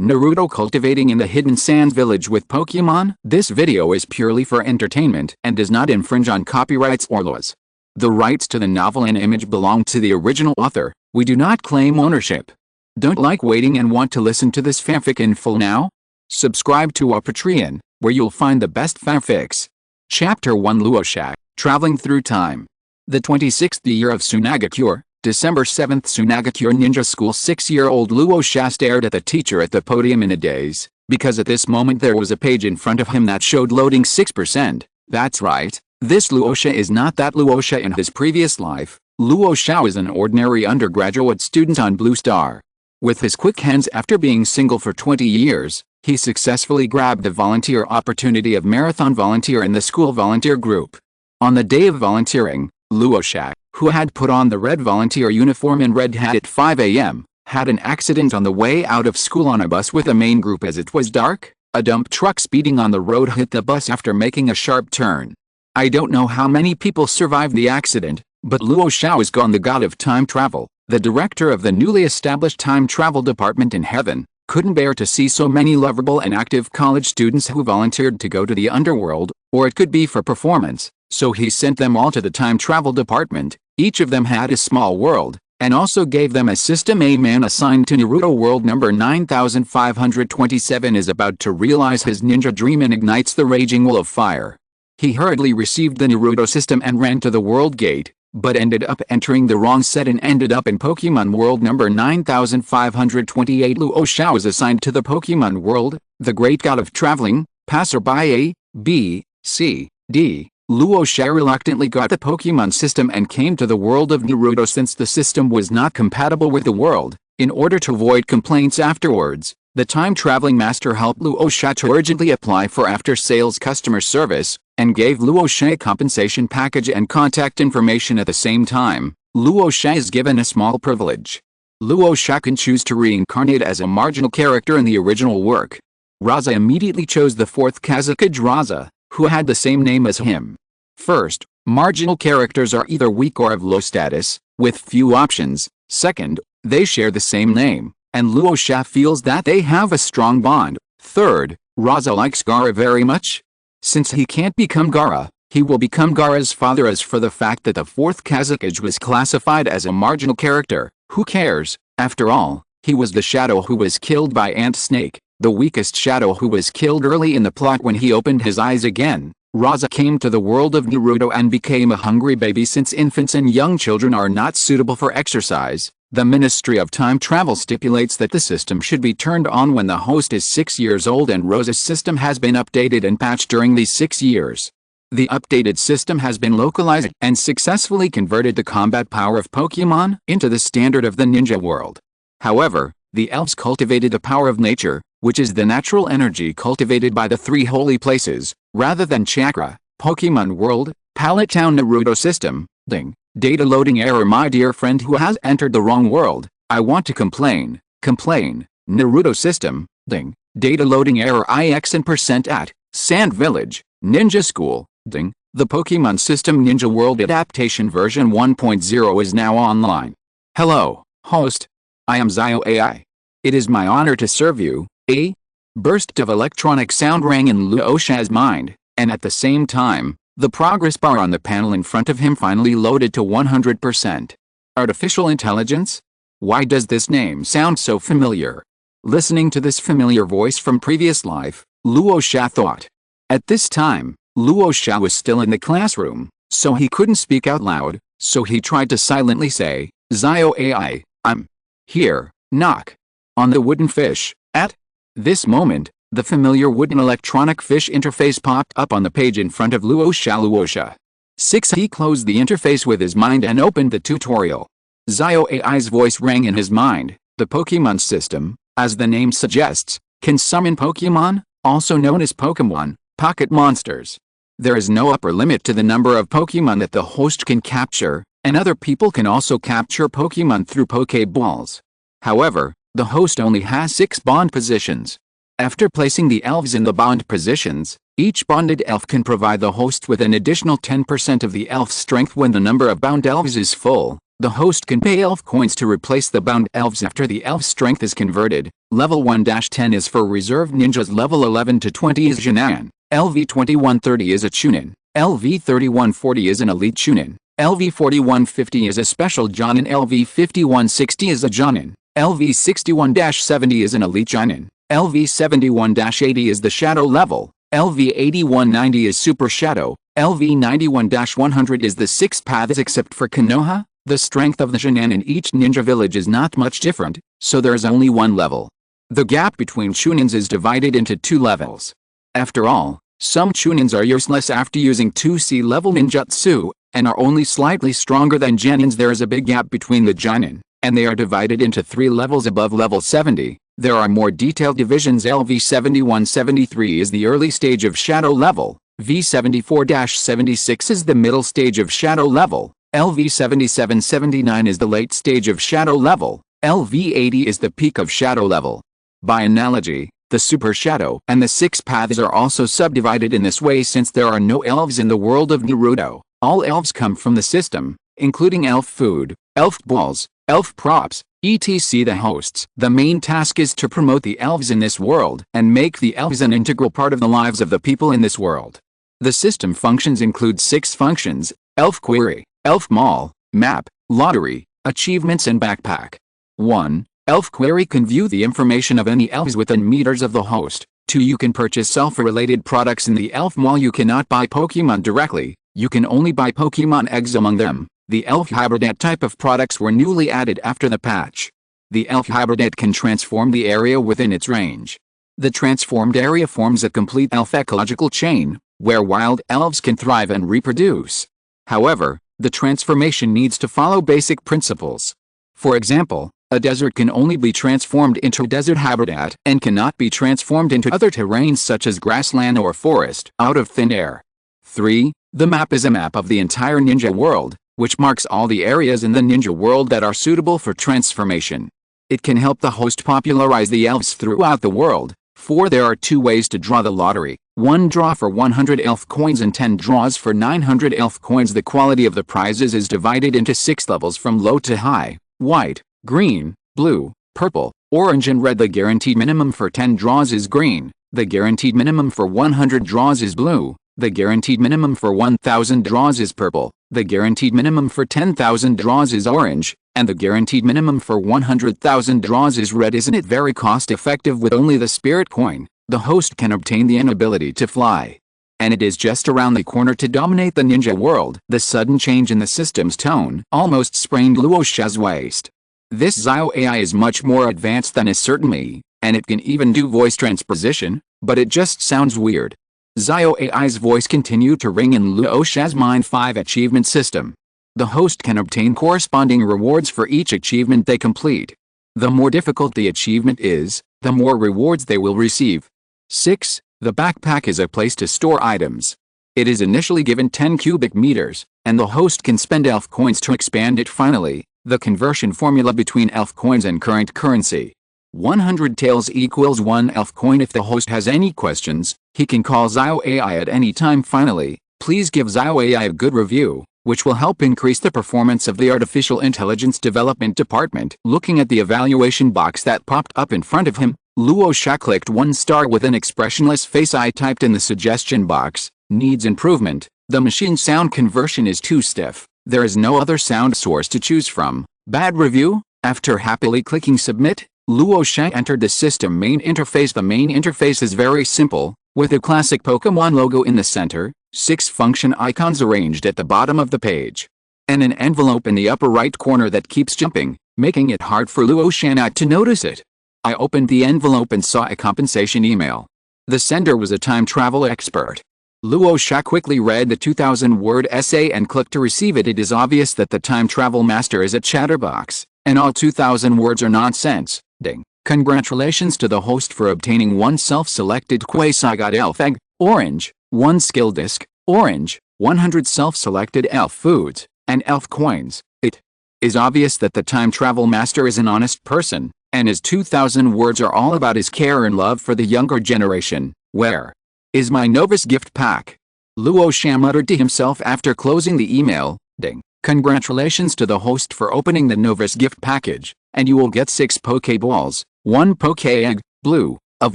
Naruto Cultivating in the Hidden Sands Village with Pokémon. This video is purely for entertainment and does not infringe on copyrights or laws. The rights to the novel and image belong to the original author. We do not claim ownership. Don't like waiting and want to listen to this fanfic in full now? Subscribe to our Patreon, where you'll find the best fanfics. Chapter 1 Luo Sha, Traveling Through Time. The 26th year of Tsunagakure, December 7th. Tsunagakure Ninja School. 6-year-old Luo Sha stared at the teacher at the podium in a daze, because at this moment there was a page in front of him that showed loading 6%. That's right, this Luo Sha is not that Luo Sha in his previous life. Luo Sha is an ordinary undergraduate student on Blue Star. With his quick hands after being single for 20 years, he successfully grabbed the volunteer opportunity of marathon volunteer in the school volunteer group. On the day of volunteering, Luo Sha, who had put on the red volunteer uniform and red hat at 5 a.m., had an accident on the way out of school on a bus with the main group. As it was dark, a dump truck speeding on the road hit the bus after making a sharp turn. I don't know how many people survived the accident, but Luo Sha is gone. The god of time travel, the director of the newly established time travel department in heaven, couldn't bear to see so many lovable and active college students who volunteered to go to the underworld, or it could be for performance, so he sent them all to the time travel department. Each of them had a small world, and also gave them a system. A man assigned to Naruto world number 9527 is about to realize his ninja dream and ignites the raging wall of fire. He hurriedly received the Naruto system and ran to the world gate, but ended up entering the wrong set and ended up in Pokemon world number 9528. Luo Sha was assigned to the Pokemon world, the great god of traveling, passerby A, B, C, D. Luo Sha reluctantly got the Pokemon system and came to the world of Naruto since the system was not compatible with the world. In order to avoid complaints afterwards, the time-traveling master helped Luo Sha to urgently apply for after-sales customer service, and gave Luo Sha a compensation package and contact information at the same time. Luo Sha is given a small privilege. Luo Sha can choose to reincarnate as a marginal character in the original work. Rasa immediately chose the Fourth Kazekage Rasa, who had the same name as him. First, marginal characters are either weak or of low status, with few options. Second, they share the same name, and Luo Sha feels that they have a strong bond. Third, Rasa likes Gaara very much. Since he can't become Gaara, he will become Gaara's father. As for the fact that the Fourth Kazekage was classified as a marginal character, who cares? After all, he was the shadow who was killed by Ant Snake, the weakest shadow who was killed early in the plot. When he opened his eyes again, Rasa came to the world of Naruto and became a hungry baby. Since infants and young children are not suitable for exercise, the Ministry of Time Travel stipulates that the system should be turned on when the host is 6 years old, and Rosa's system has been updated and patched during these 6 years. The updated system has been localized and successfully converted the combat power of Pokémon into the standard of the ninja world. However, the elves cultivated the power of nature, which is the natural energy cultivated by the 3 holy places, rather than chakra. Pokémon World, Pallet Town. Naruto system, ding. Data loading error. My dear friend who has entered the wrong world, I want to complain. Naruto system, ding. Data loading error. IX and % at Sand Village, Ninja School, ding. The Pokémon system Ninja World adaptation version 1.0 is now online. Hello, host. I am Xiao Ai. It is my honor to serve you. A burst of electronic sound rang in Luo Sha's mind, and at the same time, the progress bar on the panel in front of him finally loaded to 100%. Artificial intelligence? Why does this name sound so familiar? Listening to this familiar voice from previous life, Luo Sha thought. At this time, Luo Sha was still in the classroom, so he couldn't speak out loud, so he tried to silently say, Xiao Ai, I'm here, knock. On the wooden fish. At this moment, the familiar wooden electronic fish interface popped up on the page in front of Luo Sha. Luo Sha 6. He closed the interface with his mind and opened the tutorial. Xiao Ai's voice rang in his mind. The Pokemon system, as the name suggests, can summon Pokemon, also known as Pokemon, pocket monsters. There is no upper limit to the number of Pokemon that the host can capture, and other people can also capture Pokemon through Pokeballs. However, the host only has 6 bond positions. After placing the elves in the bond positions, each bonded elf can provide the host with an additional 10% of the elf's strength when the number of bound elves is full. The host can pay elf coins to replace the bound elves after the elf strength is converted. Level 1-10 is for reserved ninjas. Level 11 to 20 is Jinan. LV 2130 is a Chunin. LV 3140 is an elite Chunin. LV 4150 is a special Jonin. LV 5160 is a Jonin. LV 61-70 is an elite Jonin. LV 71-80 is the Shadow level. LV 8190 is Super Shadow. LV 91-100 is the sixth path. Except for Konoha, the strength of the Jonin in each ninja village is not much different, so there is only one level. The gap between Chunins is divided into two levels. After all, some Chunins are useless after using 2C level ninjutsu, and are only slightly stronger than Genins. There is a big gap between the Jonin, and they are divided into 3 levels above level 70. There are more detailed divisions. LV 71-73 is the early stage of Shadow level. V 74-76 is the middle stage of Shadow level. LV 77-79 is the late stage of Shadow level. LV 80 is the peak of Shadow level. By analogy, the Super Shadow and the 6 paths are also subdivided in this way. Since there are no elves in the world of Naruto, all elves come from the system, including elf food, elf balls, elf props, etc. The hosts. The main task is to promote the elves in this world and make the elves an integral part of the lives of the people in this world. The system functions include 6 functions: elf query, elf mall, map, lottery, achievements and backpack. 1. Elf query can view the information of any elves within meters of the host. 2. You can purchase elf-related products in the elf mall. You cannot buy Pokemon directly, you can only buy Pokemon eggs among them. The elf hybridate type of products were newly added after the patch. The elf hybridate can transform the area within its range. The transformed area forms a complete elf ecological chain, where wild elves can thrive and reproduce. However, the transformation needs to follow basic principles. For example, a desert can only be transformed into desert habitat and cannot be transformed into other terrains such as grassland or forest out of thin air. 3. The map is a map of the entire ninja world, which marks all the areas in the ninja world that are suitable for transformation. It can help the host popularize the elves throughout the world. 4. There are 2 ways to draw the lottery: 1 draw for 100 elf coins and 10 draws for 900 elf coins. The quality of the prizes is divided into 6 levels from low to high: white, green, blue, purple, orange and red. The guaranteed minimum for 10 draws is green. The guaranteed minimum for 100 draws is blue. The guaranteed minimum for 1,000 draws is purple. The guaranteed minimum for 10,000 draws is orange, and the guaranteed minimum for 100,000 draws is red. Isn't it very cost-effective? With only the spirit coin, the host can obtain the inability to fly. And it is just around the corner to dominate the ninja world. The sudden change in the system's tone almost sprained Luo Sha's waist. This Xiao Ai is much more advanced than is certainly, and it can even do voice transposition, but it just sounds weird. Xiao Ai's voice continued to ring in Luo Sha's Mind 5 achievement system. The host can obtain corresponding rewards for each achievement they complete. The more difficult the achievement is, the more rewards they will receive. 6. The backpack is a place to store items. It is initially given 10 cubic meters, and the host can spend elf coins to expand it. Finally, the conversion formula between elf coins and current currency. 100 taels equals 1 elf coin. If the host has any questions, he can call Xiao Ai at any time. Finally, please give Xiao Ai a good review, which will help increase the performance of the Artificial Intelligence Development Department. Looking at the evaluation box that popped up in front of him, Luo Sha clicked 1 star with an expressionless face. I typed in the suggestion box, "Needs improvement. The machine sound conversion is too stiff. There is no other sound source to choose from. Bad review." After happily clicking submit, Luo Sha entered the system main interface. The main interface is very simple, with a classic Pokémon logo in the center, 6 function icons arranged at the bottom of the page, and an envelope in the upper right corner that keeps jumping, making it hard for Luo Sha not to notice it. I opened the envelope and saw a compensation email. The sender was a time travel expert. Luo Sha quickly read the 2,000-word essay and clicked to receive it. It is obvious that the time travel master is a chatterbox, and all 2,000 words are nonsense. Ding. Congratulations to the host for obtaining 1 self-selected quasi-god elf egg, orange, 1 skill disc, orange, 100 self-selected elf foods, and elf coins. It is obvious that the time travel master is an honest person, and his 2,000 words are all about his care and love for the younger generation. Where is my novice gift pack? Luo Sha muttered to himself after closing the email. Ding. Congratulations to the host for opening the novice gift package, and you will get 6 Pokeballs, 1 Poke Egg, blue, of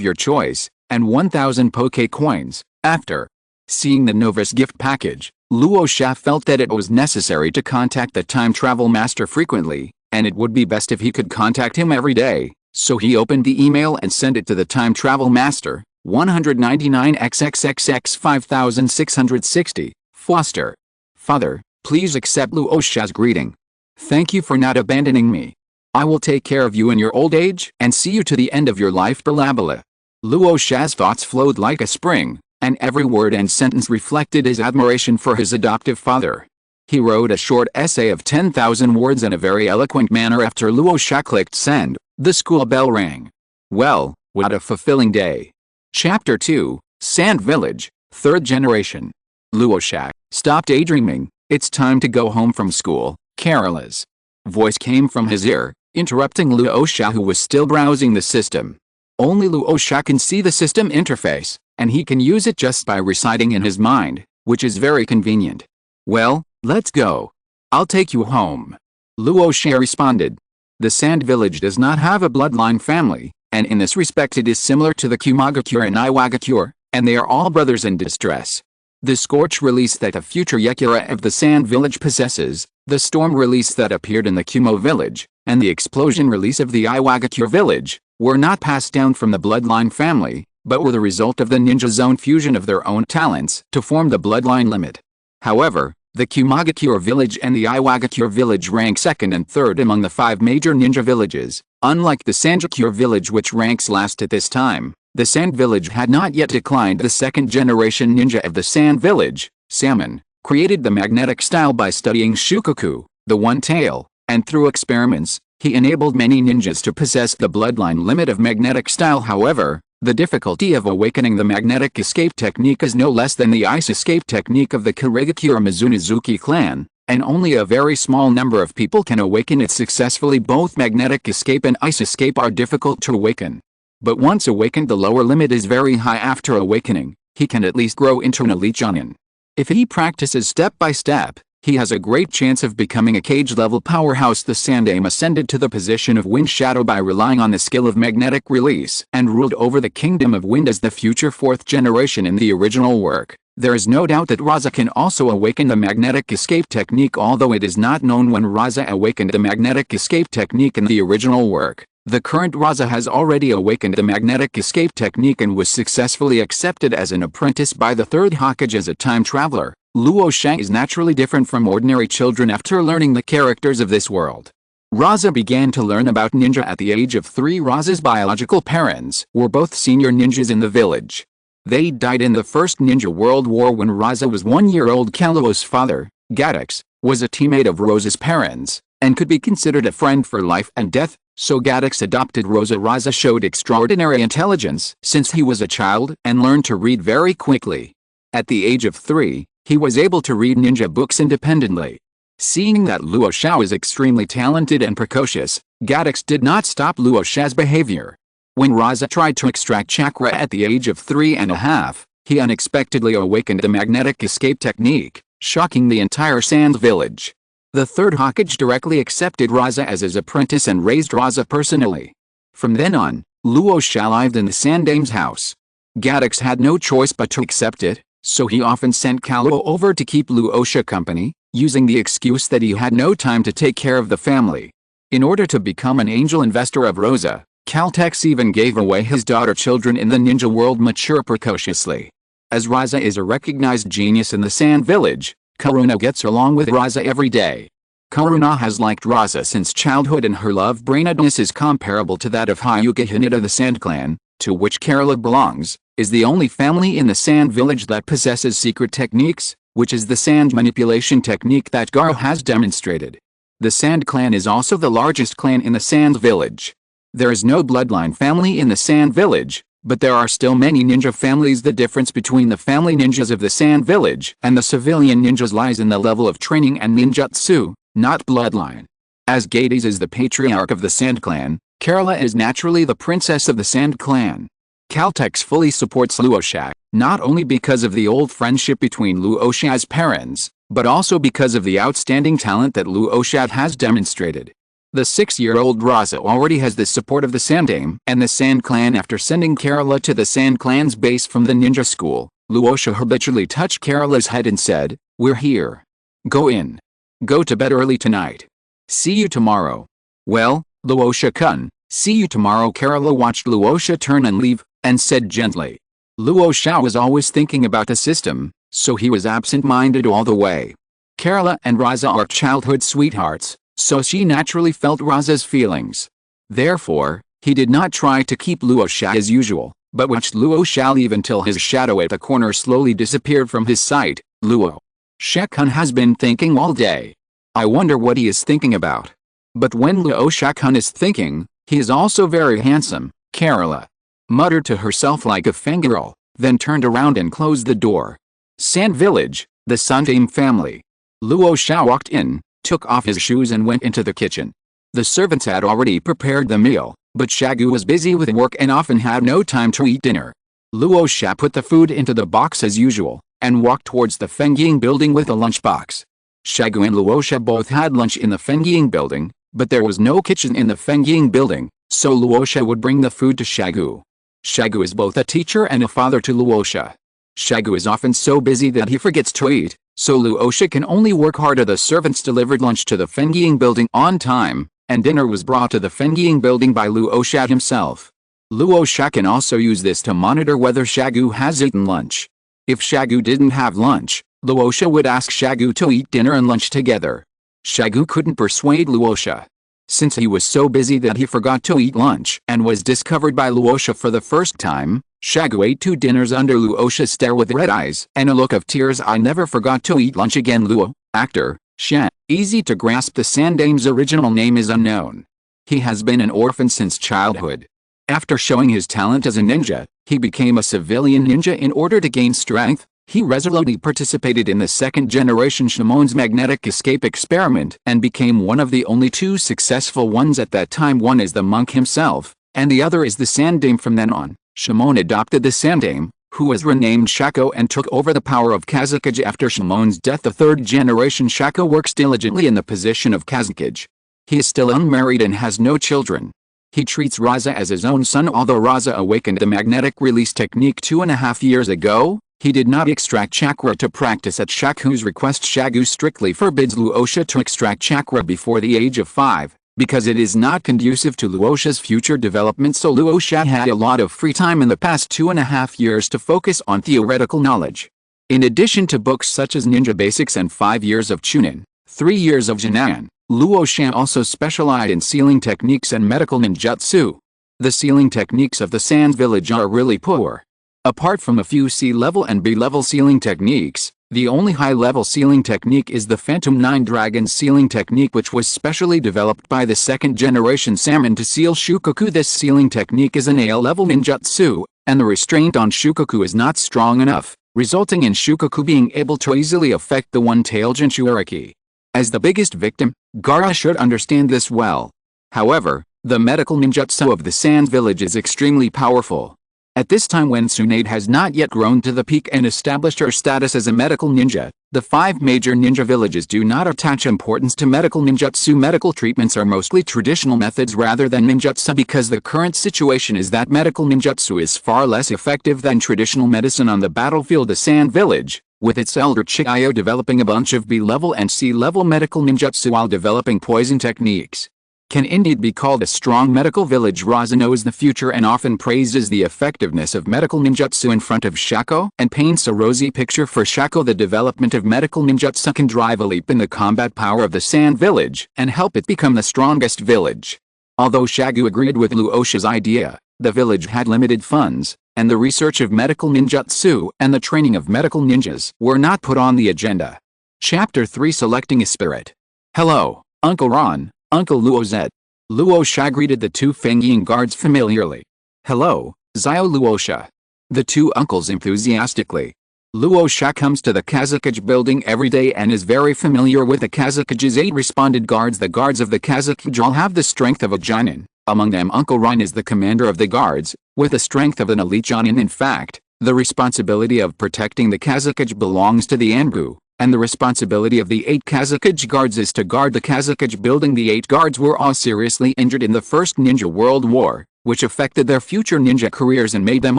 your choice, and 1000 Poke Coins. After seeing the novice gift package, Luo Sha felt that it was necessary to contact the time travel master frequently, and it would be best if he could contact him every day. So he opened the email and sent it to the time travel master, 199xxxx 5660, Foster. Father, please accept Luo Sha's greeting. Thank you for not abandoning me. I will take care of you in your old age and see you to the end of your life. Balabala. Luo Sha's thoughts flowed like a spring, and every word and sentence reflected his admiration for his adoptive father. He wrote a short essay of 10,000 words in a very eloquent manner. After Luo Sha clicked send, the school bell rang. Well, what a fulfilling day. Chapter 2, Sand Village, 3rd Generation. Luo Sha, stop daydreaming, it's time to go home from school. Karula's voice came from his ear, interrupting Luo Sha, who was still browsing the system. Only Luo Sha can see the system interface, and he can use it just by reciting in his mind, which is very convenient. Well, let's go. I'll take you home. Luo Sha responded. The Sand Village does not have a bloodline family, and in this respect it is similar to the Kumagakure and Iwagakure, and they are all brothers in distress. The Scorch release that the future Yukira of the Sand Village possesses, the Storm release that appeared in the Kumo village, and the Explosion release of the Iwagakure village, were not passed down from the bloodline family, but were the result of the Ninja Zone fusion of their own talents to form the bloodline limit. However, the Kumagakure village and the Iwagakure village rank 2nd and 3rd among the 5 major ninja villages. Unlike the Sanjakure village, which ranks last at this time, the Sand Village had not yet declined. The 2nd generation ninja of the Sand Village, Salmon, created the magnetic style by studying Shukaku, the One Tail, and through experiments, he enabled many ninjas to possess the bloodline limit of magnetic style. However, the difficulty of awakening the magnetic escape technique is no less than the ice escape technique of the Kirigakure Mizunozuki clan, and only a very small number of people can awaken it successfully. Both magnetic escape and ice escape are difficult to awaken. But once awakened, the lower limit is very high. After awakening, he can at least grow into an elite Jonin. If he practices step by step, he has a great chance of becoming a cage-level powerhouse. The Sandaime ascended to the position of Wind Shadow by relying on the skill of magnetic release and ruled over the Kingdom of Wind as the future 4th generation in the original work. There is no doubt that Rasa can also awaken the magnetic escape technique, although it is not known when Rasa awakened the magnetic escape technique in the original work. The current Rasa has already awakened the magnetic escape technique and was successfully accepted as an apprentice by the 3rd Hokage as a time traveler. Luo Sha is naturally different from ordinary children after learning the characters of this world. Rasa began to learn about ninja at the age of 3. Rasa's biological parents were both senior ninjas in the village. They died in the First Ninja World War when Rasa was 1 year old. Kaluo's father, Gaddix, was a teammate of Rosa's parents, and could be considered a friend for life and death, so Gaddix adopted Rosa. Rasa showed extraordinary intelligence since he was a child and learned to read very quickly. At the age of 3, he was able to read ninja books independently. Seeing that Luo Sha was extremely talented and precocious, Gaddix did not stop Luo Sha's behavior. When Rasa tried to extract chakra at the age of 3.5, he unexpectedly awakened the magnetic escape technique, shocking the entire Sand Village. The 3rd Hokage directly accepted Rasa as his apprentice and raised Rasa personally. From then on, Luo Sha lived in the Sandaime's house. Gaddix had no choice but to accept it, so he often sent Kaluo over to keep Luo Sha company, using the excuse that he had no time to take care of the family. In order to become an angel investor of Rosa, Caltex even gave away his daughter children in the ninja world mature precociously. As Rasa is a recognized genius in the Sand Village, Karuna gets along with Rasa every day. Karuna has liked Rasa since childhood, and her love-brainedness is comparable to that of Hyuga Hinata. The Sand Clan, to which Karula belongs, is the only family in the Sand Village that possesses secret techniques, which is the sand manipulation technique that Garo has demonstrated. The Sand Clan is also the largest clan in the Sand Village. There is no bloodline family in the Sand Village, but there are still many ninja families. The difference between the family ninjas of the Sand Village and the civilian ninjas lies in the level of training and ninjutsu, not bloodline. As Gades is the patriarch of the Sand Clan, Karula is naturally the princess of the Sand Clan. Caltex fully supports Luo Sha, not only because of the old friendship between Luo Sha's parents, but also because of the outstanding talent that Luo Sha has demonstrated. The 6-year-old Rasa already has the support of the Sandaime and the Sand Clan. After sending Karula to the Sand Clan's base from the ninja school, Luo Sha habitually touched Karula's head and said, "We're here. Go in. Go to bed early tonight. See you tomorrow." "Well, Luo Sha-kun, see you tomorrow." Karula watched Luo Sha turn and leave, and said gently. Luo Sha was always thinking about the system, so he was absent-minded all the way. Karula and Rasa are childhood sweethearts, so she naturally felt Rasa's feelings. Therefore, he did not try to keep Luo Sha as usual, but watched Luo Sha leave until his shadow at the corner slowly disappeared from his sight. Luo Sha-kun has been thinking all day. I wonder what he is thinking about. But when Luo Sha-kun is thinking, he is also very handsome, Karula muttered to herself like a fangirl, then turned around and closed the door. Sand Village, the Sandaime family. Luo Sha walked in, took off his shoes and went into the kitchen. The servants had already prepared the meal, but Shagu was busy with work and often had no time to eat dinner. Luo Sha put the food into the box as usual, and walked towards the Fengying building with a lunchbox. Shagu and Luo Sha both had lunch in the Fengying building, but there was no kitchen in the Fengying building, so Luo Sha would bring the food to Shagu. Shagu is both a teacher and a father to Luo Sha. Shagu is often so busy that he forgets to eat, so Luo Sha can only work harder. The servants delivered lunch to the Fengying building on time, and dinner was brought to the Fengying building by Luo Sha himself. Luo Sha can also use this to monitor whether Shagu has eaten lunch. If Shagu didn't have lunch, Luo Sha would ask Shagu to eat dinner and lunch together. Shagu couldn't persuade Luo Sha, since he was so busy that he forgot to eat lunch and was discovered by Luo Sha for the first time. Shagu ate 2 dinners under Luo Sha's stare with red eyes and a look of tears. "I never forgot to eat lunch again." Luo, actor, Sha, easy to grasp. The Sandaime's original name is unknown. He has been an orphan since childhood. After showing his talent as a ninja, he became a civilian ninja. In order to gain strength, he resolutely participated in the second-generation Shimon's magnetic escape experiment and became one of the only 2 successful ones at that time. One is the monk himself, and the other is the Sandaime. From then on, Shimon adopted the Sandaime, who was renamed Shaku and took over the power of Kazekage after Shimon's death. The 3rd-generation Shaku works diligently in the position of Kazekage. He is still unmarried and has no children. He treats Rasa as his own son. Although Rasa awakened the magnetic release technique 2.5 years ago, he did not extract chakra to practice at Shaku's request. Shagu strictly forbids Luo Sha to extract chakra before the age of 5, because it is not conducive to Luo Sha's future development. So Luo Sha had a lot of free time in the past 2.5 years to focus on theoretical knowledge. In addition to books such as Ninja Basics and 5 years of Chunin, 3 years of Jinan, Luo Sha also specialized in sealing techniques and medical ninjutsu. The sealing techniques of the Sand Village are really poor. Apart from a few C-level and B-level sealing techniques, the only high-level sealing technique is the Phantom 9 Dragon sealing technique, which was specially developed by the 2nd-generation Salmon to seal Shukaku. This sealing technique is an A-level ninjutsu, and the restraint on Shukaku is not strong enough, resulting in Shukaku being able to easily affect the one-tailed Jinchuriki. As the biggest victim, Gaara should understand this well. However, the medical ninjutsu of the Sand Village is extremely powerful. At this time, when Tsunade has not yet grown to the peak and established her status as a medical ninja, the 5 major ninja villages do not attach importance to medical ninjutsu. Medical treatments are mostly traditional methods rather than ninjutsu, because the current situation is that medical ninjutsu is far less effective than traditional medicine on the battlefield. The Sand Village, with its elder Chiyo developing a bunch of B-level and C-level medical ninjutsu while developing poison techniques, can indeed be called a strong medical village. Rasa knows the future and often praises the effectiveness of medical ninjutsu in front of Shaku and paints a rosy picture for Shaku. The development of medical ninjutsu can drive a leap in the combat power of the Sand Village and help it become the strongest village. Although Shagu agreed with Luo Sha's idea, the village had limited funds, and the research of medical ninjutsu and the training of medical ninjas were not put on the agenda. Chapter 3: Selecting a Spirit. "Hello, Uncle Ron, Uncle Luo Z." Luo Sha greeted the 2 Fengying guards familiarly. "Hello, Xiao." Luo Sha. The 2 uncles enthusiastically. Luo Sha comes to the Kazekage building every day and is very familiar with the Kazekage's 8 responded guards. The guards of the Kazekage all have the strength of a Jonin. Among them, Uncle Ron is the commander of the guards, with the strength of an elite Jonin. In fact, the responsibility of protecting the Kazekage belongs to the Anbu, and the responsibility of the 8 Kazekage guards is to guard the Kazekage building. The 8 guards were all seriously injured in the First Ninja World War, which affected their future ninja careers and made them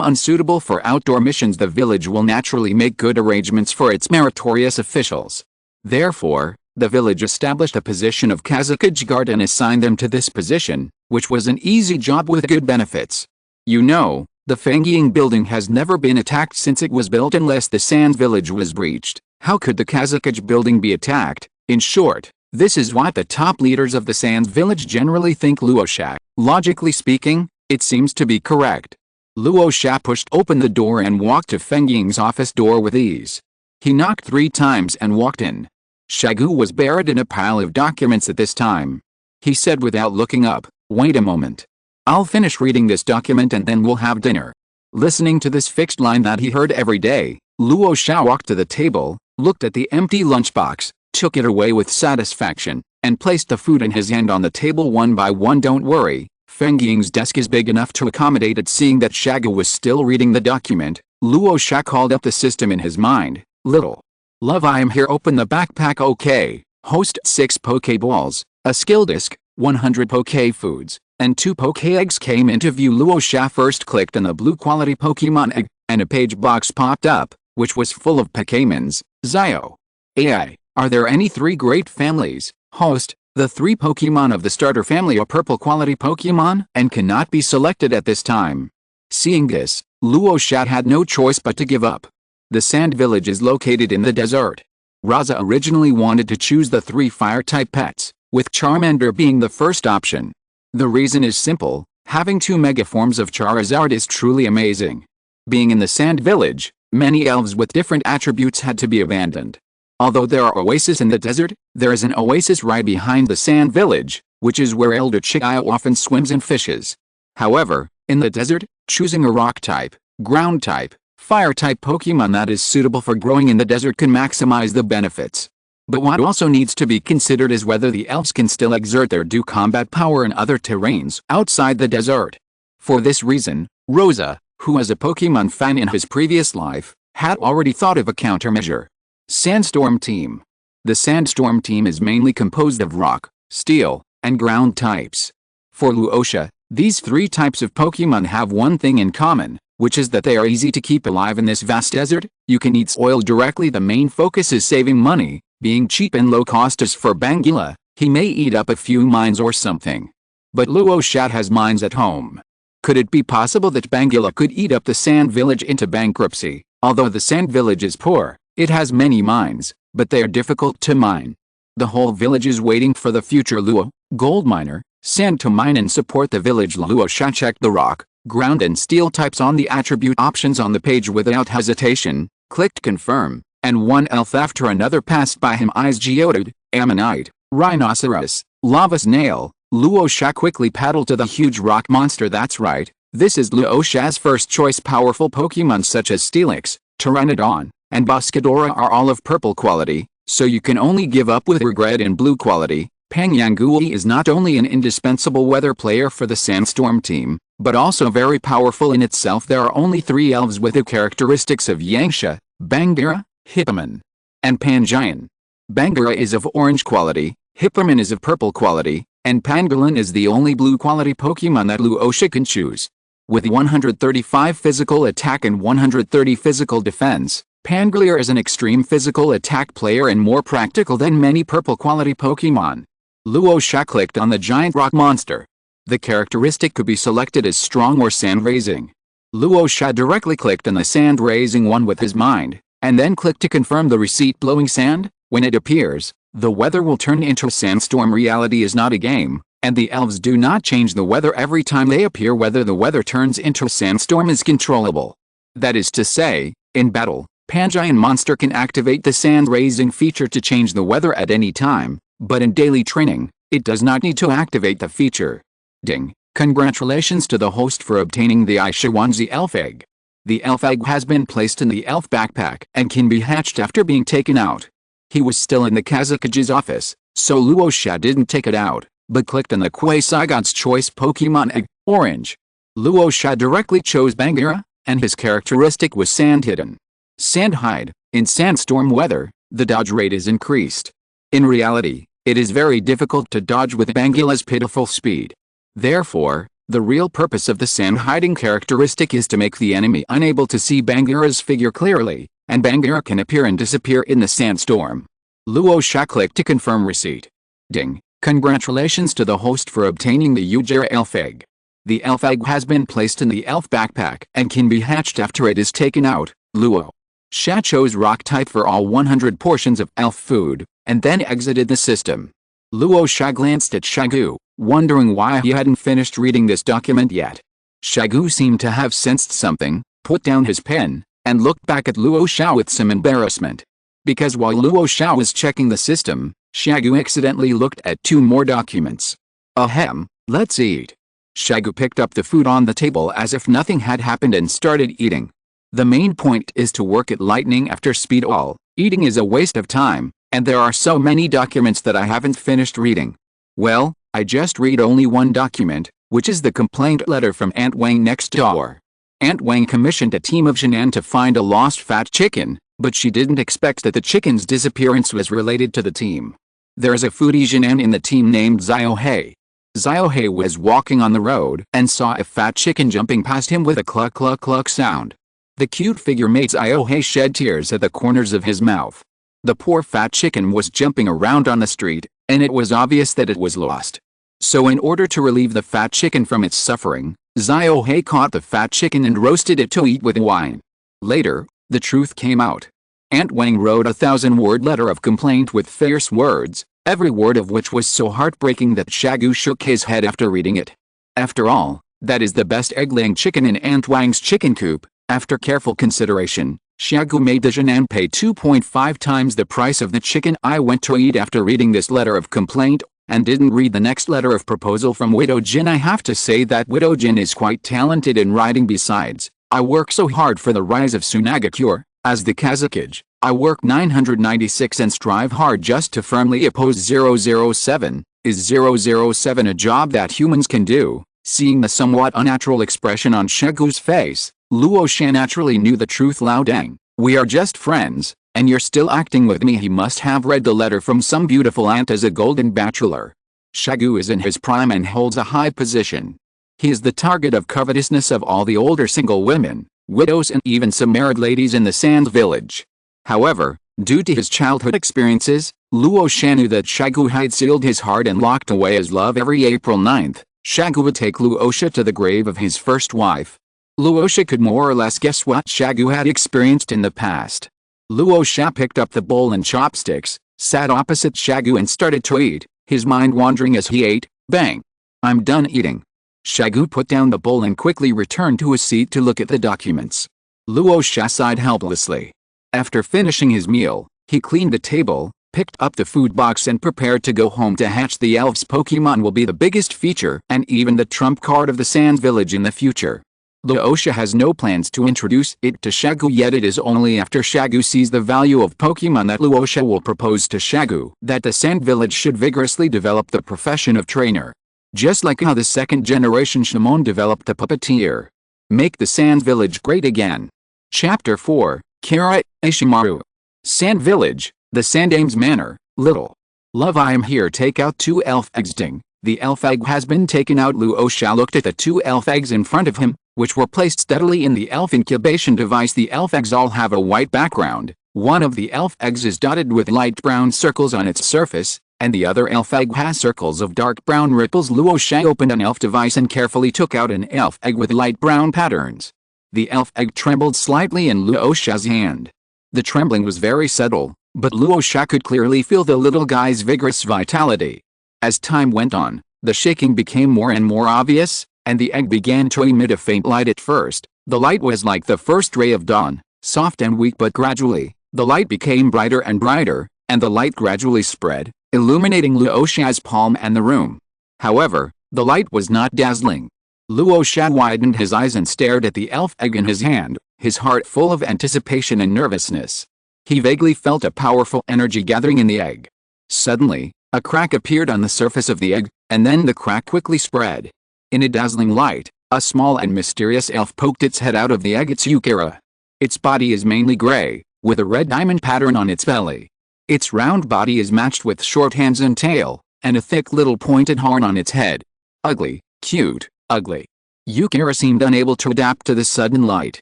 unsuitable for outdoor missions. The village will naturally make good arrangements for its meritorious officials. Therefore, the village established a position of Kazekage guard and assigned them to this position, which was an easy job with good benefits. You know, the Fangying building has never been attacked since it was built unless the Sand Village was breached. How could the Kazekage building be attacked? In short, this is what the top leaders of the Sands Village generally think. Luo Sha. Logically speaking, it seems to be correct. Luo Sha pushed open the door and walked to Fangying's office door with ease. He knocked 3 times and walked in. Shagu was buried in a pile of documents at this time. He said without looking up, "Wait a moment. I'll finish reading this document and then we'll have dinner." Listening to this fixed line that he heard every day, Luo Sha walked to the table, looked at the empty lunchbox, took it away with satisfaction, and placed the food in his hand on the table one by one. "Don't worry, Fangying's desk is big enough to accommodate it." Seeing that Shagu was still reading the document, Luo Sha called up the system in his mind. "Little love, I am here. Open the backpack. Okay. Host 6 Pokeballs, a skill disc, 100 Poke Foods, and 2 Poke Eggs came into view." Luo Sha first clicked on the blue quality Pokemon egg, and a page box popped up, which was full of Pokemons. Xiao Ai. Are there any 3 great families? Host. The 3 Pokemon of the starter family are purple quality Pokemon and cannot be selected at this time. Seeing this, Luo Sha had no choice but to give up. The Sand Village is located in the desert. Rasa originally wanted to choose the 3 fire-type pets, with Charmander being the first option. The reason is simple: having 2 mega forms of Charizard is truly amazing. Being in the Sand Village, many elves with different attributes had to be abandoned. Although there are oases in the desert, there is an oasis right behind the Sand Village, which is where Elder Xiao often swims and fishes. However, in the desert, choosing a rock-type, ground-type, fire-type Pokemon that is suitable for growing in the desert can maximize the benefits. But what also needs to be considered is whether the elves can still exert their due combat power in other terrains outside the desert. For this reason, Rosa, who was a Pokemon fan in his previous life, had already thought of a countermeasure. Sandstorm Team. The Sandstorm Team is mainly composed of rock, steel, and ground types. For Luo Sha, these 3 types of Pokemon have one thing in common, which is that they are easy to keep alive in this vast desert. You can eat oil directly. The main focus is saving money, being cheap and low cost. As for Bangila, he may eat up a few mines or something. But Luo Sha has mines at home. Could it be possible that Bangila could eat up the Sand Village into bankruptcy? Although the Sand Village is poor, it has many mines, but they are difficult to mine. The whole village is waiting for the future Luo, gold miner, sand to mine and support the village. Luo Sha checked the rock, ground and steel types on the attribute options on the page without hesitation, clicked confirm, and one elf after another passed by him. Eyes geodude, ammonite, rhinoceros, lava snail. Luo Sha quickly paddled to the huge rock monster. That's right, this is Luo Sha's first choice. Powerful Pokemon such as Steelix, Pteranodon, and Boscadora are all of purple quality, so you can only give up with regret in blue quality. Pangyangui is not only an indispensable weather player for the Sandstorm Team, but also very powerful in itself. There are only 3 elves with the characteristics of Yangsha, Bangira, Hipperman, and Pangian. Bangira is of orange quality, Hipperman is of purple quality, and Pangolin is the only blue quality Pokemon that Luo Sha can choose. With 135 physical attack and 130 physical defense, Pangolier is an extreme physical attack player and more practical than many purple quality Pokemon. Luo Sha clicked on the giant rock monster. The characteristic could be selected as strong or sand raising. Luo Sha directly clicked on the sand raising one with his mind, and then clicked to confirm the receipt. Blowing sand. When it appears, the weather will turn into a sandstorm. Reality is not a game, and the elves do not change the weather every time they appear. Whether the weather turns into a sandstorm is controllable. That is to say, in battle, Pangian monster can activate the sand raising feature to change the weather at any time, but in daily training, it does not need to activate the feature. Ding! Congratulations to the host for obtaining the Ishiwanzi elf egg. The elf egg has been placed in the elf backpack and can be hatched after being taken out. He was still in the Kazekage's office, so Luo Sha didn't take it out, but clicked on the Quasi-God's Choice Pokemon egg, orange. Luo Sha directly chose Bangira, and his characteristic was sand hidden. Sand hide. In sandstorm weather, the dodge rate is increased. In reality, it is very difficult to dodge with Bangila's pitiful speed. Therefore, the real purpose of the sand hiding characteristic is to make the enemy unable to see Bagheera's figure clearly, and Bagheera can appear and disappear in the sandstorm. Luo Sha clicked to confirm receipt. Ding! Congratulations to the host for obtaining the Yukira elf egg. The elf egg has been placed in the elf backpack and can be hatched after it is taken out. Luo Sha chose rock type for all 100 portions of elf food, and then exited the system. Luo Sha glanced at Shagu, wondering why he hadn't finished reading this document yet. Shagu seemed to have sensed something, put down his pen, and looked back at Luo Sha with some embarrassment. Because while Luo Sha was checking the system, Shagu accidentally looked at 2 more documents. Ahem, let's eat. Shagu picked up the food on the table as if nothing had happened and started eating. The main point is to work at lightning after speed. All eating is a waste of time, and there are so many documents that I haven't finished reading. Well, I just read only one document, which is the complaint letter from Aunt Wang next door. Aunt Wang commissioned a team of Jinan to find a lost fat chicken, but she didn't expect that the chicken's disappearance was related to the team. There's a foodie Jinan in the team named Xiao Ai. Xiao Ai was walking on the road and saw a fat chicken jumping past him with a cluck cluck cluck sound. The cute figure made Xiao Ai shed tears at the corners of his mouth. The poor fat chicken was jumping around on the street, and it was obvious that it was lost. So in order to relieve the fat chicken from its suffering, Xiao Ai caught the fat chicken and roasted it to eat with wine. Later, the truth came out. Aunt Wang wrote a 1,000-word letter of complaint with fierce words, every word of which was so heartbreaking that Shagu shook his head after reading it. After all, that is the best egg-laying chicken in Aunt Wang's chicken coop. After careful consideration, Shagu made the Jinan pay 2.5 times the price of the chicken I went to eat after reading this letter of complaint, and didn't read the next letter of proposal from Widow Jin. I have to say that Widow Jin is quite talented in writing. Besides, I work so hard for the rise of Sunagakure. As the Kazekage, I work 996 and strive hard just to firmly oppose 007. Is 007 a job that humans can do? Seeing the somewhat unnatural expression on Shagu's face, Luo Sha naturally knew the truth. Lao Dang, we are just friends, and you're still acting with me. He must have read the letter from some beautiful aunt as a golden bachelor. Shagu is in his prime and holds a high position. He is the target of covetousness of all the older single women, widows and even some married ladies in the Sand Village. However, due to his childhood experiences, Luo Sha knew that Shagu had sealed his heart and locked away his love. Every April 9th, Shagu would take Luo Sha to the grave of his first wife. Luo Sha could more or less guess what Shagu had experienced in the past. Luo Sha picked up the bowl and chopsticks, sat opposite Shagu and started to eat, his mind wandering as he ate. Bang! I'm done eating. Shagu put down the bowl and quickly returned to his seat to look at the documents. Luo Sha sighed helplessly. After finishing his meal, he cleaned the table, picked up the food box and prepared to go home to hatch the elves. Pokemon will be the biggest feature and even the trump card of the Sand Village in the future. Luo Sha has no plans to introduce it to Shagu yet. It is only after Shagu sees the value of Pokemon that Luo Sha will propose to Shagu that the Sand Village should vigorously develop the profession of trainer. Just like how the second-generation Shimon developed the puppeteer. Make the Sand Village great again. Chapter 4, Kira, Ishimaru. Sand Village, the Sandame's Manor, Little. Love, I am here. Take out 2 elf eggs. Ding. The elf egg has been taken out. Luo Sha looked at the 2 elf eggs in front of him, which were placed steadily in the elf incubation device. The elf eggs all have a white background. One of the elf eggs is dotted with light brown circles on its surface, and the other elf egg has circles of dark brown ripples. Luo Sha opened an elf device and carefully took out an elf egg with light brown patterns. The elf egg trembled slightly in Luo Sha's hand. The trembling was very subtle, but Luo Sha could clearly feel the little guy's vigorous vitality. As time went on, the shaking became more and more obvious, and the egg began to emit a faint light. At first, the light was like the first ray of dawn, soft and weak, but gradually, the light became brighter and brighter, and the light gradually spread, illuminating Luo Sha's palm and the room. However, the light was not dazzling. Luo Sha widened his eyes and stared at the elf egg in his hand, his heart full of anticipation and nervousness. He vaguely felt a powerful energy gathering in the egg. Suddenly, a crack appeared on the surface of the egg, and then the crack quickly spread. In a dazzling light, a small and mysterious elf poked its head out of the egg. It's Yukira. Its body is mainly gray, with a red diamond pattern on its belly. Its round body is matched with short hands and tail, and a thick little pointed horn on its head. Ugly, cute, ugly. Yukira seemed unable to adapt to the sudden light.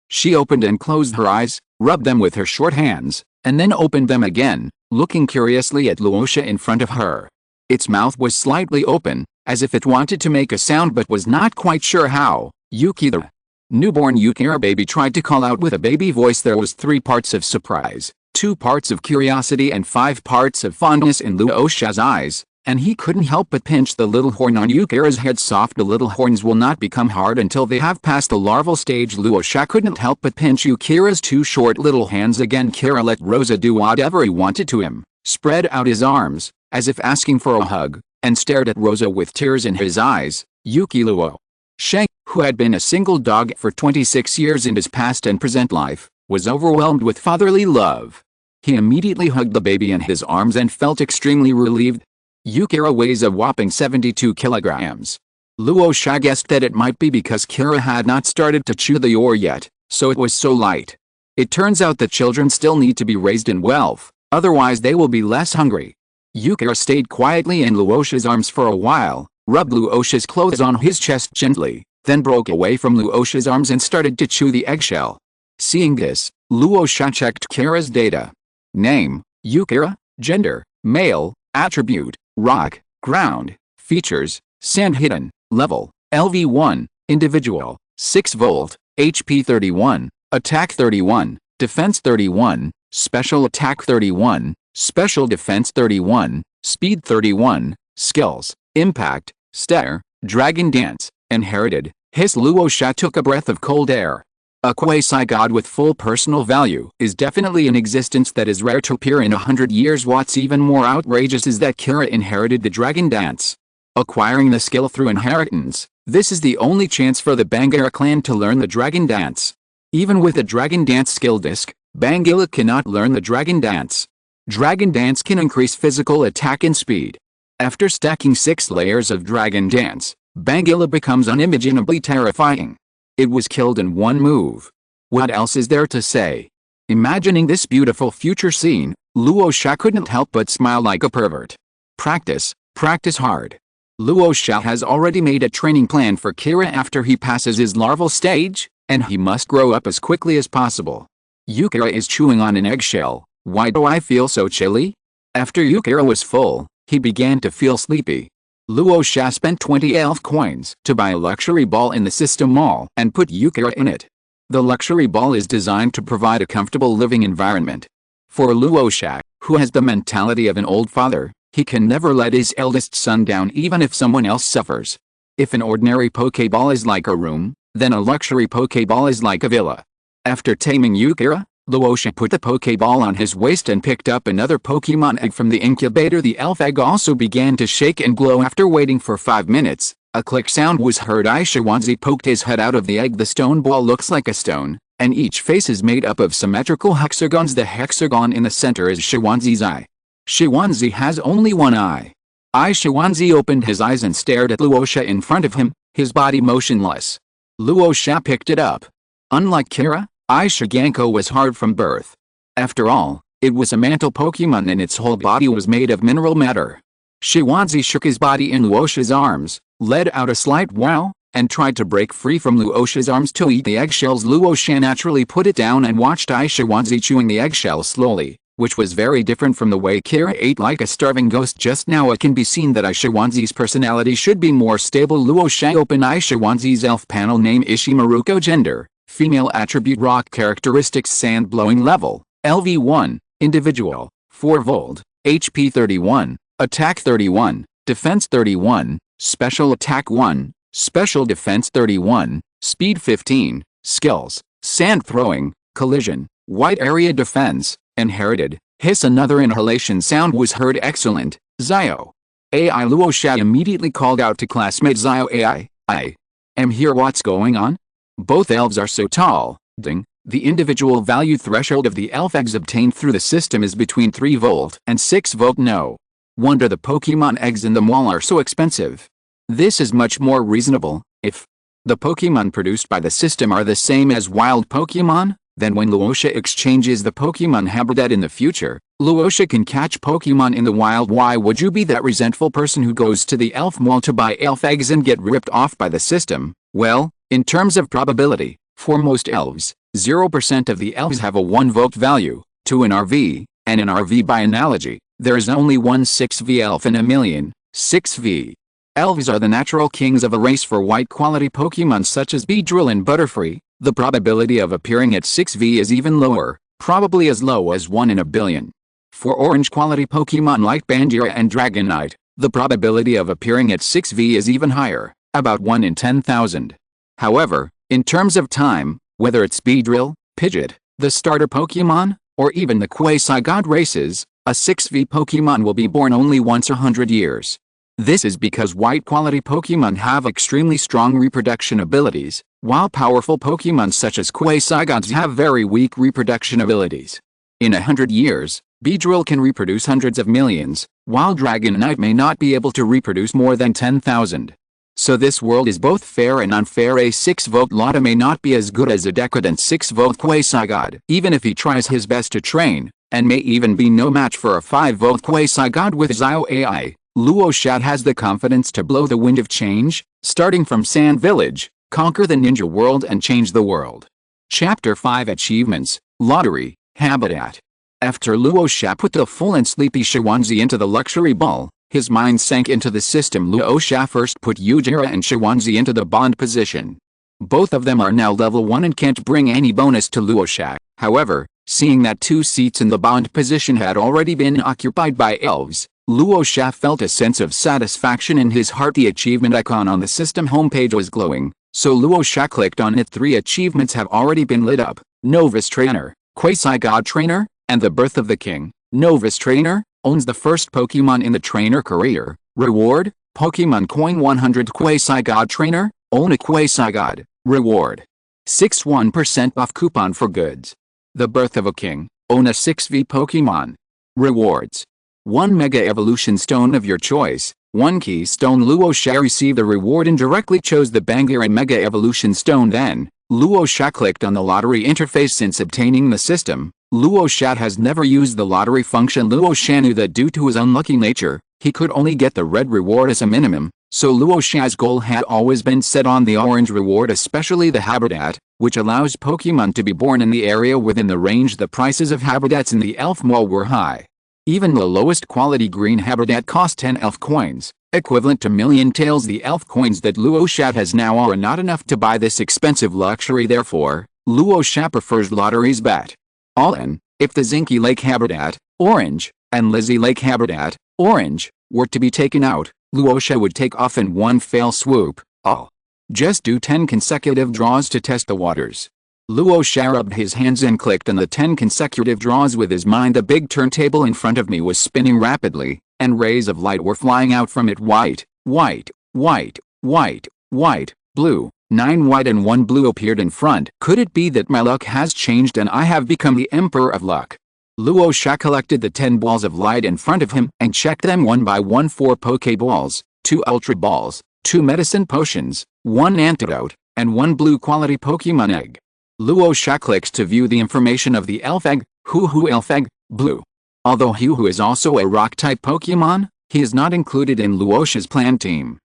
She opened and closed her eyes, rubbed them with her short hands, and then opened them again, looking curiously at Luo Sha in front of her. Its mouth was slightly open, as if it wanted to make a sound but was not quite sure how. Yukira. Newborn Yukira baby tried to call out with a baby voice. There was 3 parts of surprise, 2 parts of curiosity and 5 parts of fondness in Luo Sha's eyes, and he couldn't help but pinch the little horn on Yukira's head. Soft little horns will not become hard until they have passed the larval stage. Luo Sha couldn't help but pinch Yukira's 2 short little hands again. Kira let Rosa do whatever he wanted to him, spread out his arms, as if asking for a hug, and stared at Rosa with tears in his eyes. Luo Sha, who had been a single dog for 26 years in his past and present life, was overwhelmed with fatherly love. He immediately hugged the baby in his arms and felt extremely relieved. Yukira weighs a whopping 72 kilograms. Luo Sha guessed that it might be because Kira had not started to chew the ore yet, so it was so light. It turns out that children still need to be raised in wealth, otherwise they will be less hungry. Yukira stayed quietly in Luo Sha's arms for a while, rubbed Luo Sha's clothes on his chest gently, then broke away from Luo Sha's arms and started to chew the eggshell. Seeing this, Luo Sha checked Kira's data. Name, Yukira. Gender, male. Attribute, rock, ground. Features, sand hidden. Level, LV1. Individual, 6 volt, HP 31, attack 31, defense 31, special attack 31, special defense 31, speed 31, skills, impact, stare, dragon dance, inherited. Hiss. Luo Sha took a breath of cold air. A quasi-god with full personal value is definitely an existence that is rare to appear in 100 years. What's even more outrageous is that Kira inherited the dragon dance. Acquiring the skill through inheritance, this is the only chance for the Bangalore clan to learn the dragon dance. Even with a dragon dance skill disc, Bangalore cannot learn the dragon dance. Dragon dance can increase physical attack and speed. After stacking 6 layers of dragon dance, Bangalore becomes unimaginably terrifying. It was killed in one move. What else is there to say? Imagining this beautiful future scene, Luo Sha couldn't help but smile like a pervert. Practice, practice hard. Luo Sha has already made a training plan for Kira after he passes his larval stage, and he must grow up as quickly as possible. Yukira is chewing on an eggshell. Why do I feel so chilly? After Yukira was full, he began to feel sleepy. Luo Sha spent 20 elf coins to buy a luxury ball in the system mall and put Yukira in it. The luxury ball is designed to provide a comfortable living environment. For Luo Sha, who has the mentality of an old father, he can never let his eldest son down even if someone else suffers. If an ordinary Pokeball is like a room, then a luxury Pokeball is like a villa. After taming Yukira, Luo Sha put the Pokeball on his waist and picked up another Pokemon egg from the incubator. The elf egg also began to shake and glow. After waiting for 5 minutes, a click sound was heard. Ishimaru poked his head out of the egg. The stone ball looks like a stone, and each face is made up of symmetrical hexagons. The hexagon in the center is Ishimaru's eye. Ishimaru has only one eye. Ishimaru opened his eyes and stared at Luo Sha in front of him, his body motionless. Luo Sha picked it up. Unlike Kira, Ishiganko was hard from birth. After all, it was a mantle Pokemon and its whole body was made of mineral matter. Ishimaru shook his body in Luo Sha's arms, let out a slight wow, and tried to break free from Luo Sha's arms to eat the eggshells. Luo Sha naturally put it down and watched Ishimaru chewing the eggshell slowly, which was very different from the way Kira ate like a starving ghost just now. It can be seen that Ishimaru's personality should be more stable. Luo Sha opened Ishimaru's elf panel. Name Ishimaru. Gender, female. Attribute rock. Characteristics sand blowing. Level, LV1. Individual, 4 volt, HP 31, attack 31, defense 31, special attack 1, special defense 31, speed 15, skills, sand throwing, collision, wide area defense, inherited. Hiss. Another inhalation sound was heard. Excellent, Xiao Ai. Luo Sha immediately called out to classmate Xiao Ai. I am here. What's going on? Both elves are so tall. Ding. The individual value threshold of the elf eggs obtained through the system is between 3 volt and 6 volt. No wonder the Pokemon eggs in the mall are so expensive. This is much more reasonable if the Pokemon produced by the system are the same as wild Pokemon. Then when Luo Sha exchanges the Pokemon habitat in the future, Luo Sha can catch Pokemon in the wild. Why would you be that resentful person who goes to the elf mall to buy elf eggs and get ripped off by the system? Well, in terms of probability, for most elves, 0% of the elves have a 1 vote value, to an RV, and an RV by analogy, there is only one 6V elf in a million, 6V. Elves are the natural kings of a race for white quality Pokemon such as Beedrill and Butterfree. The probability of appearing at 6V is even lower, probably as low as 1 in a billion. For orange quality Pokemon like Bandira and Dragonite, the probability of appearing at 6V is even higher, about 1 in 10,000. However, in terms of time, whether it's Beedrill, Pidgeot, the starter Pokemon, or even the Quasi-God races, a 6V Pokemon will be born only once a 100 years. This is because white quality Pokemon have extremely strong reproduction abilities, while powerful Pokemon such as Quasi-Gods have very weak reproduction abilities. In 100 years, Beedrill can reproduce hundreds of millions, while Dragonite may not be able to reproduce more than 10,000. So this world is both fair and unfair. A 6-vote Lotta may not be as good as a decadent 6-vote Quasi-God, even if he tries his best to train, and may even be no match for a 5-vote Quasi-God with Xiao Ai. Luo Sha has the confidence to blow the wind of change, starting from Sand Village, conquer the ninja world and change the world. Chapter 5 Achievements, Lottery, Habitat. After Luo Sha put the full and sleepy Shawanzi into the luxury ball, his mind sank into the system. Luo Sha first put Yukira and Shawanzi into the bond position. Both of them are now level 1 and can't bring any bonus to Luo Sha. However, seeing that 2 seats in the bond position had already been occupied by elves, Luo Sha felt a sense of satisfaction in his heart. The achievement icon on the system homepage was glowing, so Luo Sha clicked on it. 3 achievements have already been lit up: Novice Trainer, Quasi-God Trainer, and the Birth of the King. Novice Trainer owns the first Pokemon in the trainer career. Reward: Pokemon Coin 100. Quasi-God Trainer, own a Quasi-God. Reward: 61% off coupon for goods. The Birth of a King, own a 6V Pokemon. Rewards: 1 Mega Evolution Stone of your choice, 1 Keystone. Luo Sha received the reward and directly chose the Bangira Mega Evolution Stone. Then, Luo Sha clicked on the lottery interface. Since obtaining the system, Luo Sha has never used the lottery function. Luo Sha knew that due to his unlucky nature, he could only get the red reward as a minimum, so Luo Sha's goal had always been set on the orange reward, especially the habitat, which allows Pokemon to be born in the area within the range. The prices of habitats in the elf mall were high. Even the lowest quality green habitat cost 10 elf coins, equivalent to million taels. The elf coins that Luo Sha has now are not enough to buy this expensive luxury. Therefore, Luo Sha prefers lotteries bet. All in, if the Zinky Lake habitat, orange, and Lizzie Lake habitat, orange, were to be taken out, Luo Sha would take off in one fell swoop. All. Just do 10 consecutive draws to test the waters. Luo Sha rubbed his hands and clicked on the 10 consecutive draws with his mind. The big turntable in front of me was spinning rapidly, and rays of light were flying out from it. White, white, white, white, white, blue. 9 white and 1 blue appeared in front. Could it be that my luck has changed and I have become the Emperor of Luck? Luo Sha collected the 10 balls of light in front of him and checked them one by one. 4 Pokeballs, 2 Ultra Balls, 2 Medicine Potions, 1 Antidote, and 1 blue quality Pokemon Egg. Luo Sha clicks to view the information of the Elf Egg. Hoo-Hoo Elf Egg, blue. Although Hoo-Hoo is also a Rock-type Pokemon, he is not included in Luo Sha's plan team.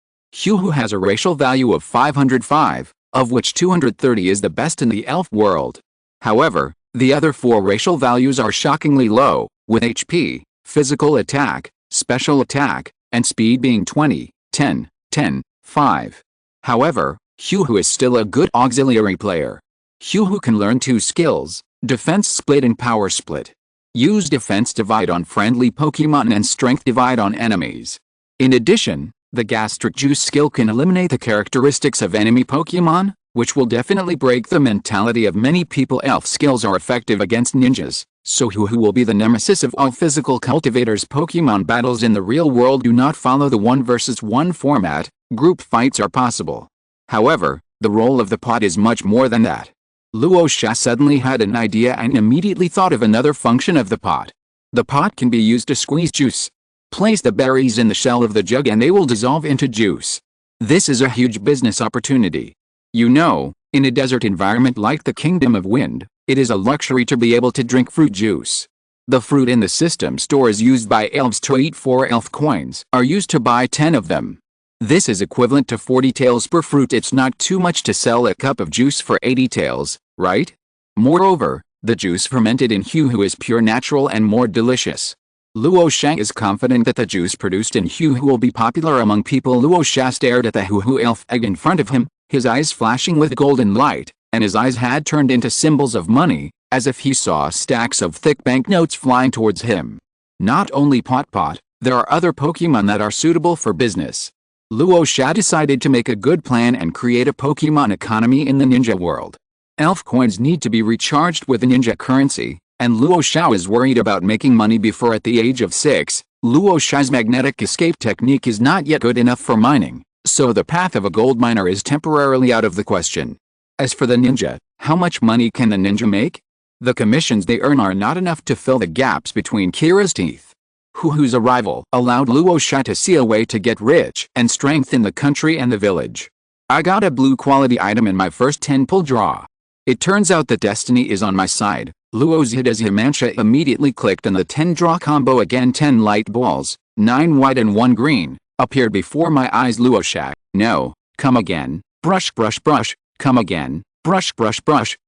Hoo-Hoo has a racial value of 505, of which 230 is the best in the elf world. However, the other 4 racial values are shockingly low, with HP, physical attack, special attack, and speed being 20, 10, 10, 5. However, Hoo-Hoo is still a good auxiliary player. Hoo-Hoo can learn 2 skills, Defense Split and Power Split. Use Defense Divide on friendly Pokemon and Strength Divide on enemies. In addition, the Gastric Juice skill can eliminate the characteristics of enemy Pokemon, which will definitely break the mentality of many people. Elf skills are effective against ninjas, so Hoo-Hoo will be the nemesis of all physical cultivators. Pokemon battles in the real world do not follow the 1 versus 1 format. Group fights are possible. However, the role of the pot is much more than that. Luo Sha suddenly had an idea and immediately thought of another function of the pot. The pot can be used to squeeze juice. Place the berries in the shell of the jug and they will dissolve into juice. This is a huge business opportunity. You know, in a desert environment like the Kingdom of Wind, It is a luxury to be able to drink fruit juice. The fruit in the system stores used by elves to eat 4 elf coins are used to buy 10 of them. This is equivalent to 40 taels per fruit. It's not too much to sell a cup of juice for 80 taels, right? Moreover, the juice fermented in Hu is pure natural and more delicious. Luo Sha is confident that the juice produced in Hu will be popular among people. Luo Sha stared at the Hu elf egg in front of him, his eyes flashing with golden light, and his eyes had turned into symbols of money, as if he saw stacks of thick banknotes flying towards him. Not only Pot, there are other Pokemon that are suitable for business. Luo Sha decided to make a good plan and create a Pokemon economy in the ninja world. Elf coins need to be recharged with ninja currency, and Luo Sha is worried about making money before at the age of 6. Luo Sha's magnetic escape technique is not yet good enough for mining, so the path of a gold miner is temporarily out of the question. As for the ninja, how much money can the ninja make? The commissions they earn are not enough to fill the gaps between Kira's teeth. Hu's arrival allowed Luo Sha to see a way to get rich and strengthen the country and the village. I got a blue quality item in my first 10 pull draw. It turns out that destiny is on my side. Luo's Hidazimansha immediately clicked on the 10 draw combo again. 10 light balls, 9 white and 1 green, appeared before my eyes. Luo Sha, no, come again, brush, come again, brush.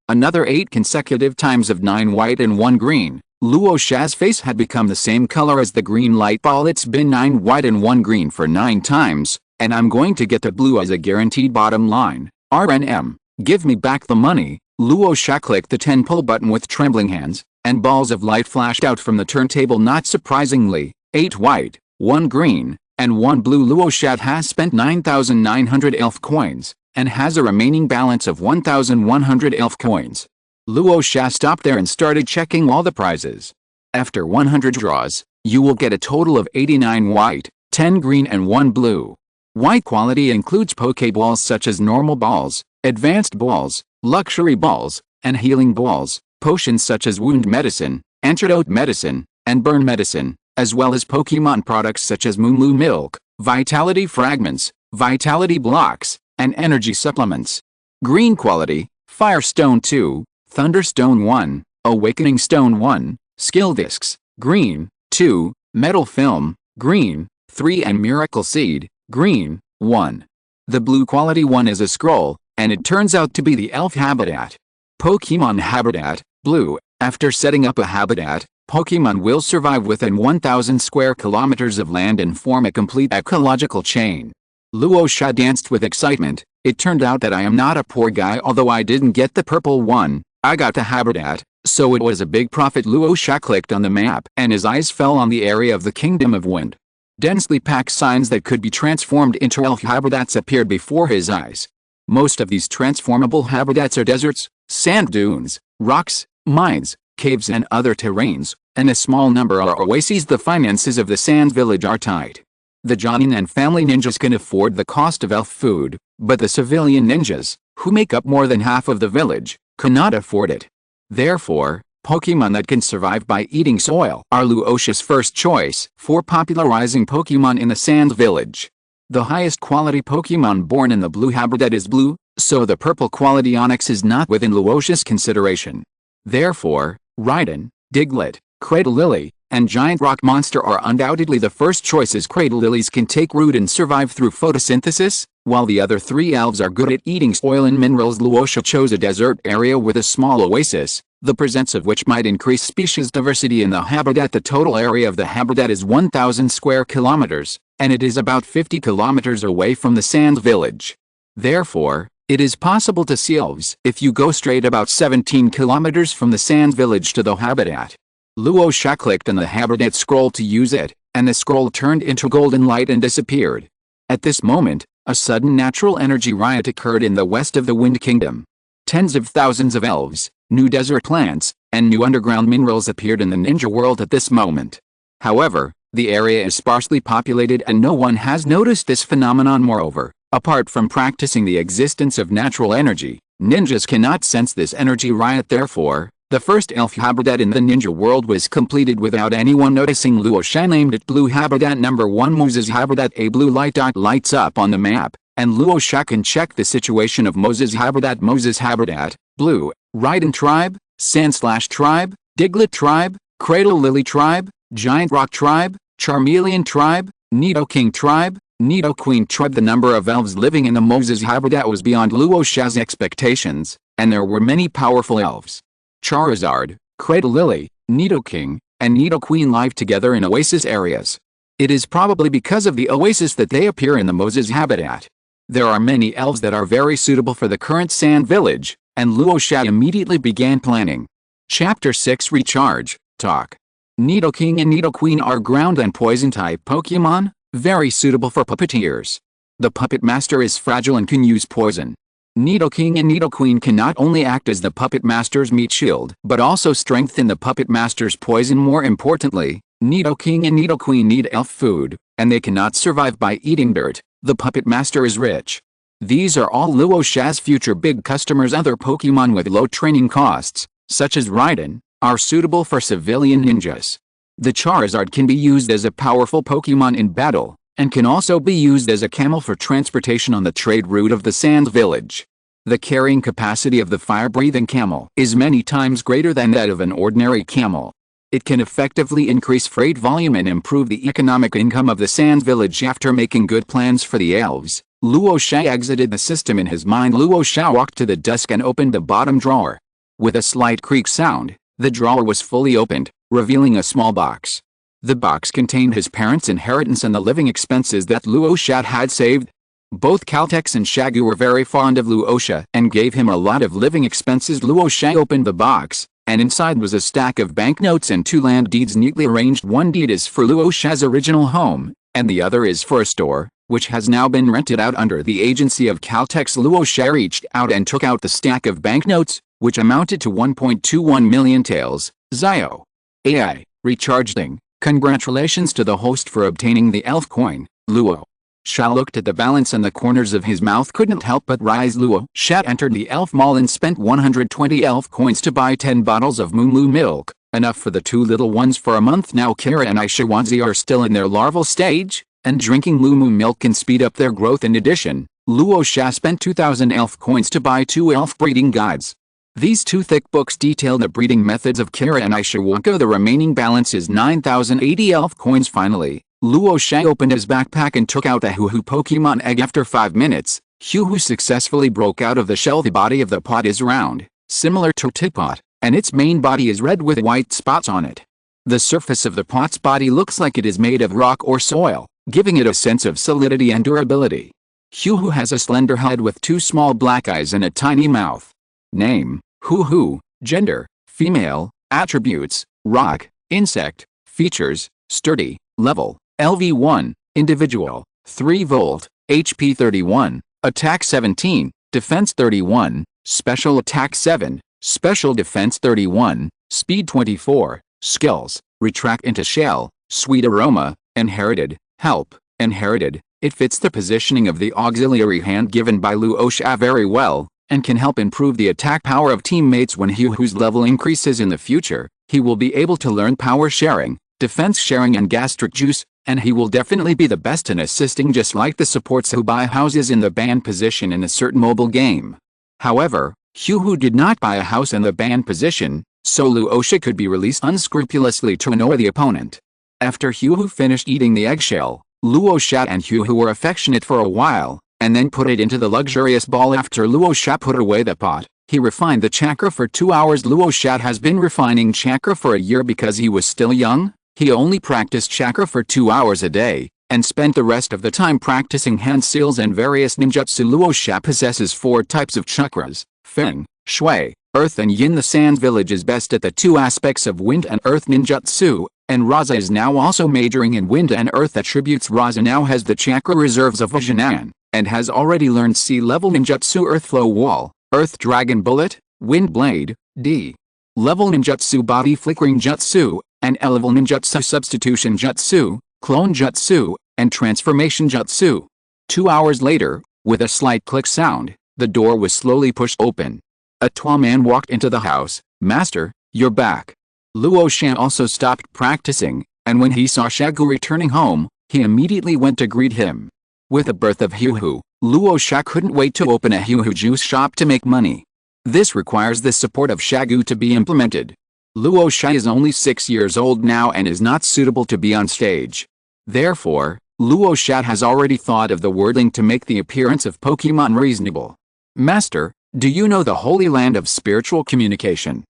Another 8 consecutive times of 9 white and 1 green. Luo Sha's face had become the same color as the green light ball. It's been 9 white and 1 green for 9 times, and I'm going to get the blue as a guaranteed bottom line. RNM, give me back the money. Luo Sha clicked the 10 pull button with trembling hands, and balls of light flashed out from the turntable. Not surprisingly, 8 white, 1 green, and 1 blue. Luo Sha has spent 9,900 elf coins, and has a remaining balance of 1,100 elf coins. Luo Sha stopped there and started checking all the prizes. After 100 draws, you will get a total of 89 white, 10 green and 1 blue. White quality includes Pokeballs such as normal balls, advanced balls, luxury balls, and healing balls, potions such as wound medicine, antidote medicine, and burn medicine, as well as Pokemon products such as Moonlu milk, vitality fragments, vitality blocks, and energy supplements. Green quality, Firestone 2, Thunderstone 1, Awakening Stone 1, Skill Discs, green, 2, Metal Film, green, 3 and Miracle Seed, green, 1. The blue quality one is a scroll, and it turns out to be the elf habitat. Pokemon habitat, blue. After setting up a habitat, Pokemon will survive within 1,000 square kilometers of land and form a complete ecological chain. Luo Sha danced with excitement. It turned out that I am not a poor guy. Although I didn't get the purple one, I got the habitat, so it was a big profit. Luo Sha clicked on the map and his eyes fell on the area of the Kingdom of Wind. Densely packed signs that could be transformed into elf habitats appeared before his eyes. Most of these transformable habitats are deserts, sand dunes, rocks, mines, caves and other terrains, and a small number are oases. The finances of the Sand Village are tight. The Jonin and family ninjas can afford the cost of elf food, but the civilian ninjas, who make up more than half of the village, cannot afford it. Therefore, Pokemon that can survive by eating soil are Luo Sha's first choice for popularizing Pokemon in the Sand Village. The highest quality Pokemon born in the blue habitat is blue, so the purple quality Onix is not within Luo Sha's consideration. Therefore, Raiden, Diglett, Cradle and Giant Rock Monster are undoubtedly the first choices. Cradle can take root and survive through photosynthesis, while the other 3 elves are good at eating soil and minerals. Luo Sha chose a desert area with a small oasis, the presence of which might increase species diversity in the habitat. The total area of the habitat is 1,000 square kilometers, and it is about 50 kilometers away from the Sand Village. Therefore, it is possible to see elves if you go straight about 17 kilometers from the Sand Village to the habitat. Luo Sha clicked on the habitat scroll to use it, and the scroll turned into golden light and disappeared. At this moment, a sudden natural energy riot occurred in the west of the Wind Kingdom. Tens of thousands of elves, new desert plants, and new underground minerals appeared in the ninja world at this moment. However, the area is sparsely populated and no one has noticed this phenomenon. Moreover, apart from practicing the existence of natural energy, ninjas cannot sense this energy riot. Therefore, the first elf habitat in the ninja world was completed without anyone noticing. Luo Sha named it Blue Habitat Number 1. Moses Habitat. A blue light dot lights up on the map, and Luo Sha can check the situation of Moses Habitat. Moses Habitat, blue, Raiden Tribe, Sand/Tribe, Diglett Tribe, Cradle Lily Tribe, Giant Rock Tribe, Charmeleon Tribe, Nidoking Tribe, Nidoqueen Tribe. The number of elves living in the Moses habitat was beyond Luo Sha's expectations, and there were many powerful elves. Charizard, Cradle Lily, Nidoking, and Nidoqueen live together in oasis areas. It is probably because of the oasis that they appear in the Moses habitat. There are many elves that are very suitable for the current sand village, and Luo Sha immediately began planning. Chapter 6 Recharge, Talk. Nidoking and Nidoqueen are ground and poison type Pokémon, very suitable for puppeteers. The puppet master is fragile and can use poison. Nidoking and Nidoqueen can not only act as the puppet master's meat shield, but also strengthen the puppet master's poison. More importantly, Nidoking and Nidoqueen need elf food, and they cannot survive by eating dirt. The puppet master is rich. These are all Luo Sha's future big customers. Other Pokemon with low training costs, such as Raiden, are suitable for civilian ninjas. The Charizard can be used as a powerful Pokemon in battle, and can also be used as a camel for transportation on the trade route of the Sand Village. The carrying capacity of the fire-breathing camel is many times greater than that of an ordinary camel. It can effectively increase freight volume and improve the economic income of the Sand Village. After making good plans for the elves, Luo Sha exited the system in his mind. Luo Sha walked to the desk and opened the bottom drawer. With a slight creak sound, the drawer was fully opened, revealing a small box. The box contained his parents' inheritance and the living expenses that Luo Sha had saved. Both Caltex and Shagu were very fond of Luo Sha and gave him a lot of living expenses. Luo Sha opened the box, and inside was a stack of banknotes and 2 land deeds neatly arranged. One deed is for Luo Sha's original home, and the other is for a store, which has now been rented out under the agency of Caltex. Luo Sha reached out and took out the stack of banknotes, which amounted to 1.21 million taels. Xiao Ai, recharging. Congratulations to the host for obtaining the elf coin. Luo Sha looked at the balance and the corners of his mouth couldn't help but rise. Luo Sha entered the elf mall and spent 120 elf coins to buy 10 bottles of Moo milk, enough for the 2 little ones for a month. Now Kira and Ishimaru are still in their larval stage, and drinking Moo milk can speed up their growth. In addition, Luo Sha spent 2,000 elf coins to buy 2 elf breeding guides. These 2 thick books detail the breeding methods of Kira and Ishimaru. The remaining balance is 9,080 elf coins. Finally, Luo Sha opened his backpack and took out a Huhu Pokemon egg. After 5 minutes, Huhu successfully broke out of the shell. The body of the pot is round, similar to Tipot, and its main body is red with white spots on it. The surface of the pot's body looks like it is made of rock or soil, giving it a sense of solidity and durability. Huhu has a slender head with 2 small black eyes and a tiny mouth. Name: Huhu. Gender: female. Attributes: rock, insect. Features: sturdy. Level: LV1, individual, 3 volt, HP 31, attack 17, defense 31, special attack 7, special defense 31, speed 24, skills, retract into shell, sweet aroma, inherited, help, inherited. It fits the positioning of the auxiliary hand given by Luo Sha very well, and can help improve the attack power of teammates. When Huhu's level increases in the future, he will be able to learn power sharing, defense sharing and gastric juice, and he will definitely be the best in assisting, just like the supports who buy houses in the banned position in a certain mobile game. However, Huhu did not buy a house in the banned position, so Luo Sha could be released unscrupulously to annoy the opponent. After Huhu finished eating the eggshell, Luo Sha and Huhu were affectionate for a while, and then put it into the luxurious ball. After Luo Sha put away the pot, he refined the chakra for 2 hours. Luo Sha has been refining chakra for a year because he was still young. He only practiced chakra for 2 hours a day, and spent the rest of the time practicing hand seals and various ninjutsu. Luo Sha possesses 4 types of chakras: Feng, Shui, Earth and Yin. The Sand Village is best at the 2 aspects of Wind and Earth ninjutsu, and Rasa is now also majoring in Wind and Earth attributes. Rasa now has the chakra reserves of Visionan, and has already learned C-level ninjutsu Earth Flow Wall, Earth Dragon Bullet, Wind Blade, D-level ninjutsu Body Flickering Jutsu, and L-level ninjutsu Substitution Jutsu, Clone Jutsu, and Transformation Jutsu. 2 hours later, with a slight click sound, the door was slowly pushed open. A tall man walked into the house. "Master, you're back." Luo Sha also stopped practicing, and when he saw Shagu returning home, he immediately went to greet him. With the birth of Huhu, Luo Sha couldn't wait to open a Huhu juice shop to make money. This requires the support of Shagu to be implemented. Luo Sha is only 6 years old now and is not suitable to be on stage. Therefore, Luo Sha has already thought of the wording to make the appearance of Pokémon reasonable. Master, do you know the Holy Land of Spiritual Communication?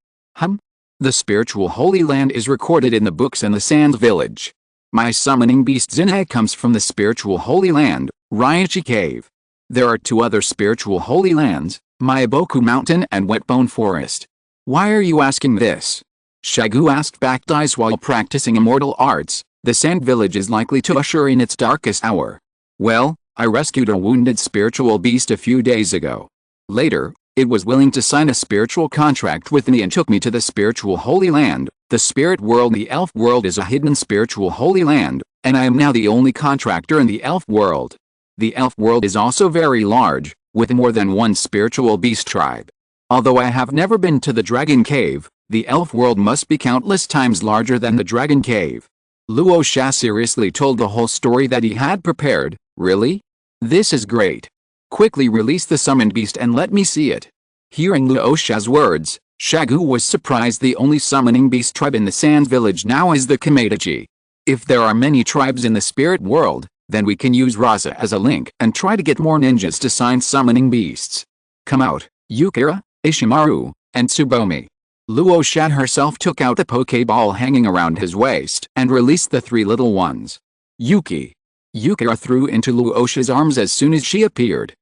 The Spiritual Holy Land is recorded in the books in the Sands Village. My summoning beast Zinhe comes from the Spiritual Holy Land, Raichi Cave. There are 2 other Spiritual Holy Lands, Maiboku Mountain and Wetbone Forest. Why are you asking this? Shagu asked back. While practicing immortal arts, the Sand Village is likely to usher in its darkest hour. Well, I rescued a wounded spiritual beast a few days ago. Later, it was willing to sign a spiritual contract with me and took me to the Spiritual Holy Land, the Spirit World. The Elf World is a hidden Spiritual Holy Land, and I am now the only contractor in the Elf World. The Elf World is also very large, with more than 1 spiritual beast tribe. Although I have never been to the Dragon Cave, the Elf World must be countless times larger than the Dragon Cave. Luo Sha seriously told the whole story that he had prepared. Really? This is great. Quickly release the summoned beast and let me see it. Hearing Luo Sha's words, Shagu was surprised. The only summoning beast tribe in the Sands Village now is the Kametachi. If there are many tribes in the spirit world, then we can use Rasa as a link and try to get more ninjas to sign summoning beasts. Come out, Yukira, Ishimaru, and Tsubomi. Luo Sha herself took out the Pokeball hanging around his waist and released the 3 little ones. Yukira threw into Luo Sha's arms as soon as she appeared.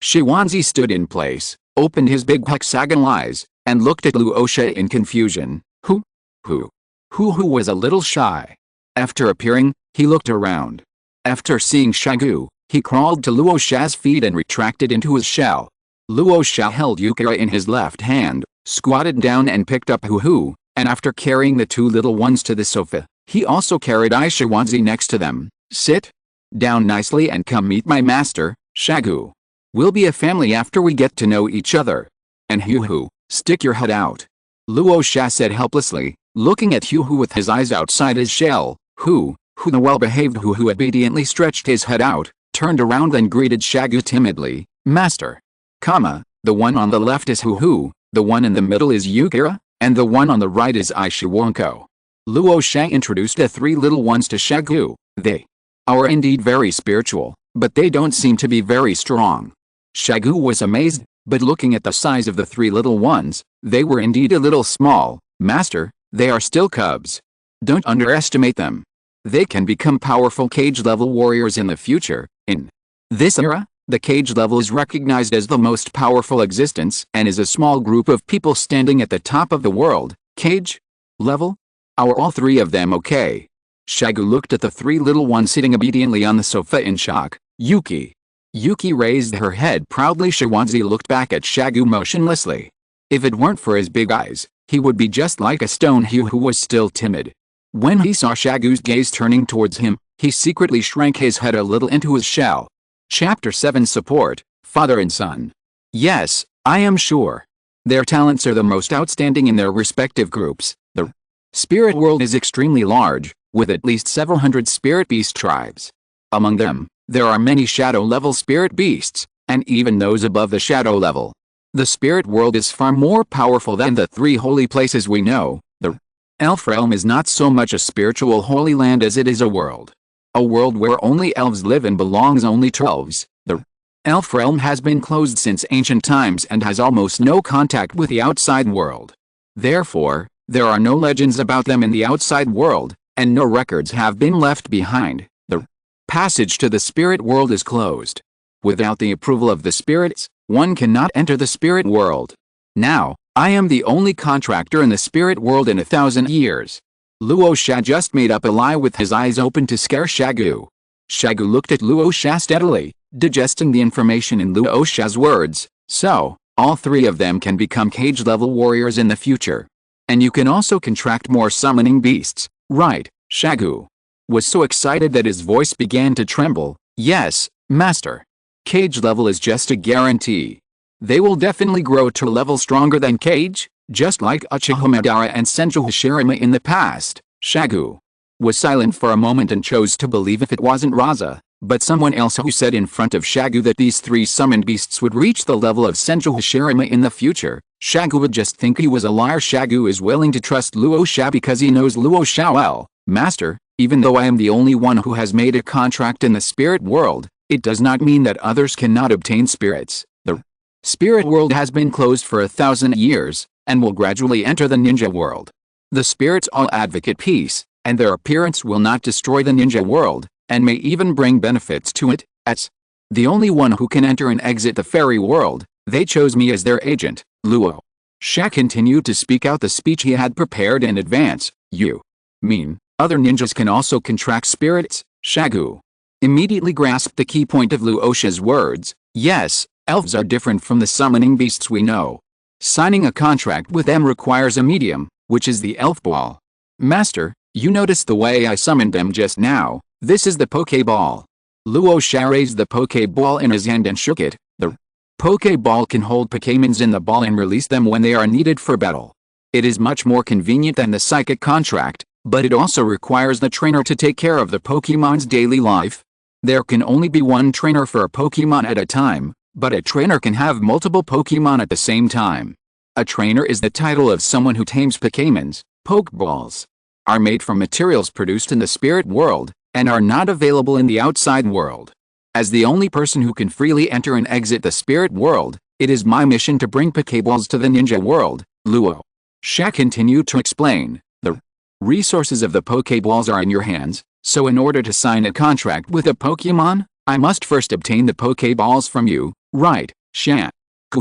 Shiwanzi stood in place, opened his big hexagonal eyes, and looked at Luo Sha in confusion. Who was a little shy. After appearing, he looked around. After seeing Shagu, he crawled to Luo Sha's feet and retracted into his shell. Luo Sha held Yukira in his left hand, squatted down and picked up Hu, and after carrying the 2 little ones to the sofa, he also carried Ishiwanzi next to them. Sit down nicely and come meet my master, Shagu. We'll be a family after we get to know each other. And Hu, stick your head out. Luo Sha said helplessly, looking at Hu with his eyes outside his shell. Hu, the well-behaved Hu obediently stretched his head out, turned around and greeted Shagu timidly. Master. The one on the left is Hu, the one in the middle is Yukira, and the one on the right is Ishiwanko. Luo Sha introduced the 3 little ones to Shagu. They are indeed very spiritual, but they don't seem to be very strong. Shagu was amazed, but looking at the size of the 3 little ones, they were indeed a little small. Master, they are still cubs. Don't underestimate them. They can become powerful cage-level warriors in the future. In this era, the cage level is recognized as the most powerful existence and is a small group of people standing at the top of the world. Cage level? Are all 3 of them okay? Shagu looked at the 3 little ones sitting obediently on the sofa in shock. Yuki raised her head proudly. Shiwanzi looked back at Shagu motionlessly. If it weren't for his big eyes, he would be just like a stone. Hu was still timid. When he saw Shagu's gaze turning towards him, he secretly shrank his head a little into his shell. Chapter 7 Support, Father and Son. Yes, I am sure. Their talents are the most outstanding in their respective groups. The spirit world is extremely large, with at least several hundred spirit beast tribes. Among them, there are many shadow-level spirit beasts, and even those above the shadow level. The spirit world is far more powerful than the 3 holy places we know. The elf realm is not so much a spiritual holy land as it is a world. A world where only elves live and belongs only to elves. The elf realm has been closed since ancient times and has almost no contact with the outside world. Therefore, there are no legends about them in the outside world, and no records have been left behind. The passage to the spirit world is closed. Without the approval of the spirits, one cannot enter the spirit world. Now, I am the only contractor in the spirit world in 1,000 years. Luo Sha just made up a lie with his eyes open to scare Shagu. Shagu looked at Luo Sha steadily, digesting the information in Luo Sha's words. So, all 3 of them can become cage-level warriors in the future. And you can also contract more summoning beasts, right? Shagu was so excited that his voice began to tremble. Yes, Master. Cage level is just a guarantee. They will definitely grow to a level stronger than Cage, just like Uchiha Madara and Senju Hashirama in the past. Shagu was silent for a moment and chose to believe if it wasn't Rasa, But someone else who said in front of Shagu that these 3 summoned beasts would reach the level of Senju Hashirama in the future, Shagu would just think he was a liar. Shagu is willing to trust Luo Sha because he knows Luo Sha well. Master, even though I am the only one who has made a contract in the spirit world, it does not mean that others cannot obtain spirits. The spirit world has been closed for 1,000 years, and will gradually enter the ninja world. The spirits all advocate peace, and their appearance will not destroy the ninja world, and may even bring benefits to it. As the only one who can enter and exit the fairy world, they chose me as their agent. Luo Sha continued to speak out the speech he had prepared in advance. You mean other ninjas can also contract spirits? Shagu immediately grasped the key point of Luo Sha's words. Yes, elves are different from the summoning beasts we know. Signing a contract with them requires a medium, which is the elf ball. Master, you noticed the way I summoned them just now. This is the Pokeball. Luo Sha raised the Pokeball in his hand and shook it. The Pokeball can hold Pokémons in the ball and release them when they are needed for battle. It is much more convenient than the psychic contract, but it also requires the trainer to take care of the Pokémon's daily life. There can only be one trainer for a Pokémon at a time, but a trainer can have multiple Pokémon at the same time. A trainer is the title of someone who tames Pokémons. Pokeballs are made from materials produced in the spirit world, and are not available in the outside world. As the only person who can freely enter and exit the spirit world, it is my mission to bring Pokeballs to the ninja world. Luo Sha continued to explain. The resources of the Pokeballs are in your hands, so in order to sign a contract with a Pokemon, I must first obtain the Pokeballs from you, right? Shagu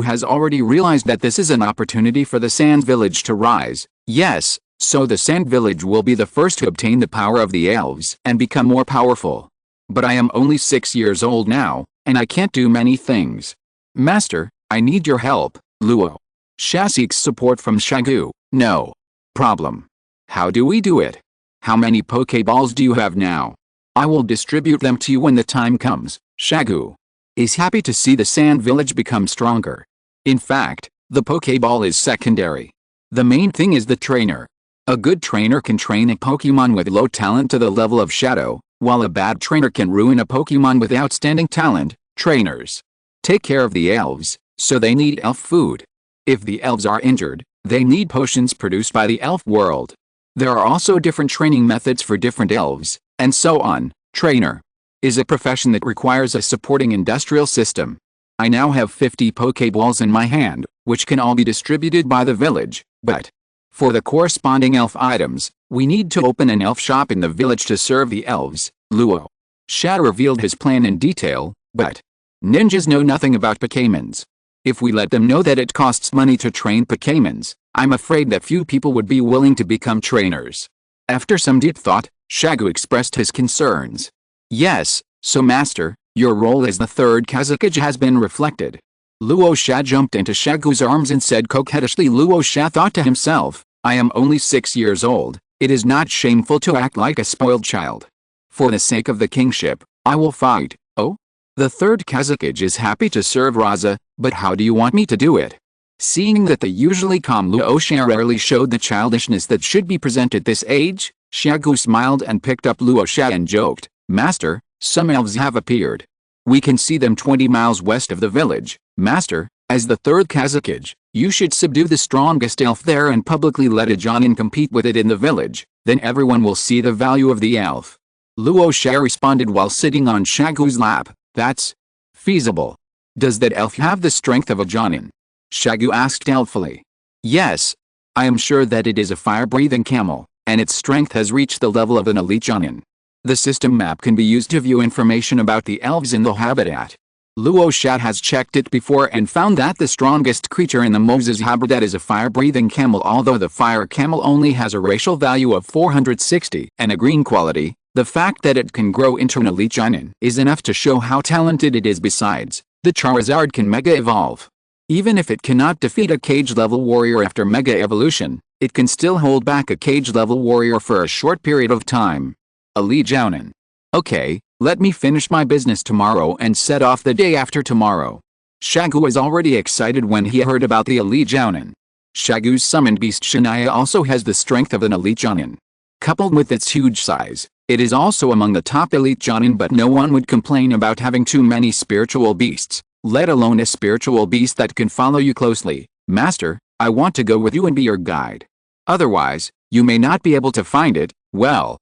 has already realized that this is an opportunity for the Sand Village to rise. Yes, so the Sand Village will be the first to obtain the power of the elves and become more powerful. But I am only 6 years old now, and I can't do many things. Master, I need your help. Luo Sha seeks support from Shagu. No problem. How do we do it? How many Pokeballs do you have now? I will distribute them to you when the time comes. Shagu is happy to see the Sand Village become stronger. In fact, the Pokeball is secondary. The main thing is the trainer. A good trainer can train a Pokemon with low talent to the level of Shadow, while a bad trainer can ruin a Pokemon with outstanding talent. Trainers take care of the elves, so they need elf food. If the elves are injured, they need potions produced by the elf world. There are also different training methods for different elves, and so on. Trainer is a profession that requires a supporting industrial system. I now have 50 Pokeballs in my hand, which can all be distributed by the village, but for the corresponding elf items, we need to open an elf shop in the village to serve the elves. Luo Sha revealed his plan in detail, but ninjas know nothing about Pokémons. If we let them know that it costs money to train Pokémons, I'm afraid that few people would be willing to become trainers. After some deep thought, Shagu expressed his concerns. Yes, so master, your role as the third Kazekage has been reflected. Luo Sha jumped into Shagu's arms and said coquettishly. Luo Sha thought to himself, I am only 6 years old, it is not shameful to act like a spoiled child. For the sake of the kingship, I will fight. Oh? The third Kazekage is happy to serve Rasa, but how do you want me to do it? Seeing that the usually calm Luo Sha rarely showed the childishness that should be present at this age, Shagu smiled and picked up Luo Sha and joked, Master, some elves have appeared. We can see them 20 miles west of the village. Master, as the third Kazekage, you should subdue the strongest elf there and publicly let a Jonin compete with it in the village, then everyone will see the value of the elf. Luo Sha responded while sitting on Shagu's lap, that's feasible. Does that elf have the strength of a Jonin? Shagu asked doubtfully. Yes. I am sure that it is a fire-breathing camel, and its strength has reached the level of an elite Jonin. The system map can be used to view information about the elves in the habitat. Luo Sha has checked it before and found that the strongest creature in the Moses habitat is a fire-breathing camel. Although the fire camel only has a racial value of 460 and a green quality, the fact that it can grow into an elite Jonin is enough to show how talented it is. Besides, the Charizard can Mega Evolve. Even if it cannot defeat a cage-level warrior after Mega Evolution, it can still hold back a cage-level warrior for a short period of time. Elite Jonin. Okay, let me finish my business tomorrow and set off the day after tomorrow. Shagu was already excited when he heard about the elite Jonin. Shagu's summoned beast Shinaya also has the strength of an elite Jonin. Coupled with its huge size, It is also among the top elite jonin, but no one would complain about having too many spiritual beasts, let alone a spiritual beast that can follow you closely. Master, I want to go with you and be your guide. Otherwise, you may not be able to find it. Well,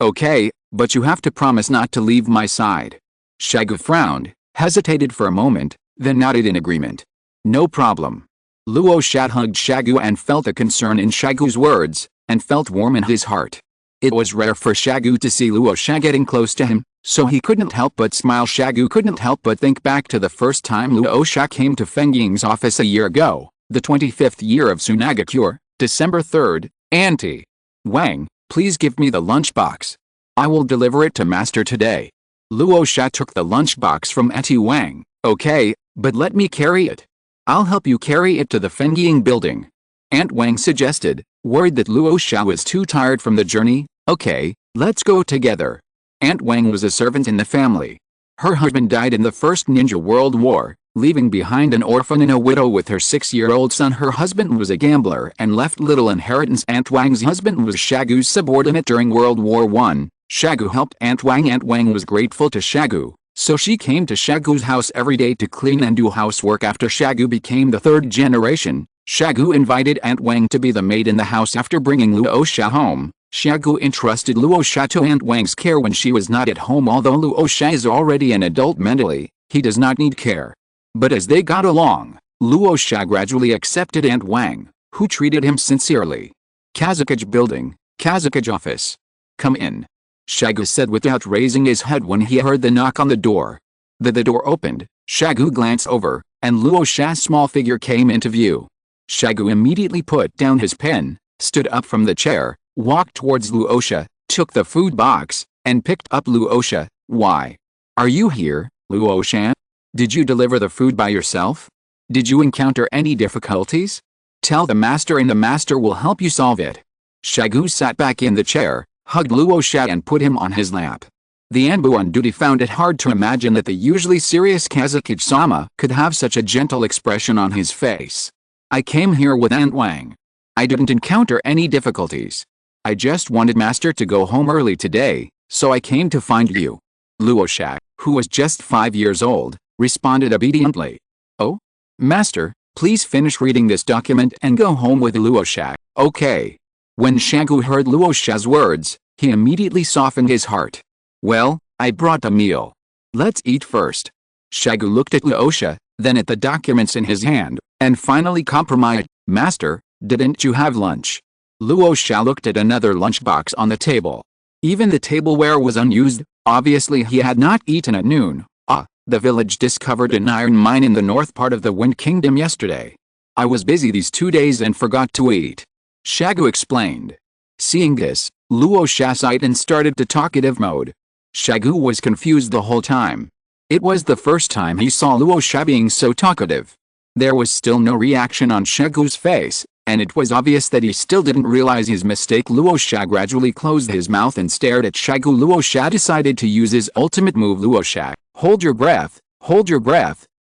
okay, but you have to promise not to leave my side. Shagu frowned, hesitated for a moment, then nodded in agreement. No problem. Luo Sha hugged Shagu and felt the concern in Shagu's words, and felt warm in his heart. It was rare for Shagu to see Luo Sha getting close to him, so he couldn't help but smile. Shagu couldn't help but think back to the first time Luo Sha came to Feng Ying's office a year ago, the 25th year of Tsunagakure, December 3rd. Auntie Wang, please give me the lunchbox. I will deliver it to Master today. Luo Sha took the lunchbox from Auntie Wang. Okay, but let me carry it. I'll help you carry it to the Feng Ying building. Aunt Wang suggested, worried that Luo Sha was too tired from the journey. Okay, let's go together. Aunt Wang was a servant in the family. Her husband died in the First Ninja World War, leaving behind an orphan and a widow with her 6-year-old son. Her husband was a gambler and left little inheritance. Aunt Wang's husband was Shagu's subordinate during World War I. Shagu helped Aunt Wang. Aunt Wang was grateful to Shagu, so she came to Shagu's house every day to clean and do housework. After Shagu became the third generation, Shagu invited Aunt Wang to be the maid in the house. After bringing Luo Sha home, Shagu entrusted Luo Sha to Aunt Wang's care when she was not at home. Although Luo Sha is already an adult mentally, he does not need care. But as they got along, Luo Sha gradually accepted Aunt Wang, who treated him sincerely. Kazekage building, Kazekage office. Come in. Shagu said without raising his head when he heard the knock on the door. The door opened, Shagu glanced over, and Luo Sha's small figure came into view. Shagu immediately put down his pen, stood up from the chair, walked towards Luo Sha, took the food box, and picked up Luo Sha. Why? Are you here, Luo Sha? Did you deliver the food by yourself? Did you encounter any difficulties? Tell the master and the master will help you solve it. Shagu sat back in the chair, hugged Luo Sha and put him on his lap. The Anbu on duty found it hard to imagine that the usually serious Kazekage-sama could have such a gentle expression on his face. I came here with Aunt Wang. I didn't encounter any difficulties. I just wanted Master to go home early today, so I came to find you. Luo Sha, who was just 5 years old, responded obediently. Oh? Master, please finish reading this document and go home with Luo Sha. Okay. When Shagu heard Luo Sha's words, he immediately softened his heart. Well, I brought a meal. Let's eat first. Shagu looked at Luo Sha, then at the documents in his hand, and finally compromised. Master, didn't you have lunch? Luo Sha looked at another lunchbox on the table. Even the tableware was unused. Obviously he had not eaten at noon. The village discovered an iron mine in the north part of the Wind Kingdom yesterday. I was busy these 2 days and forgot to eat. Shagu explained. Seeing this, Luo Sha sighed and started to talkative mode. Shagu was confused the whole time. It was the first time he saw Luo Sha being so talkative. There was still no reaction on Shagu's face, and it was obvious that he still didn't realize his mistake. Luo Sha gradually closed his mouth and stared at Shagu. Luo Sha decided to use his ultimate move. Luo Sha, hold your breath,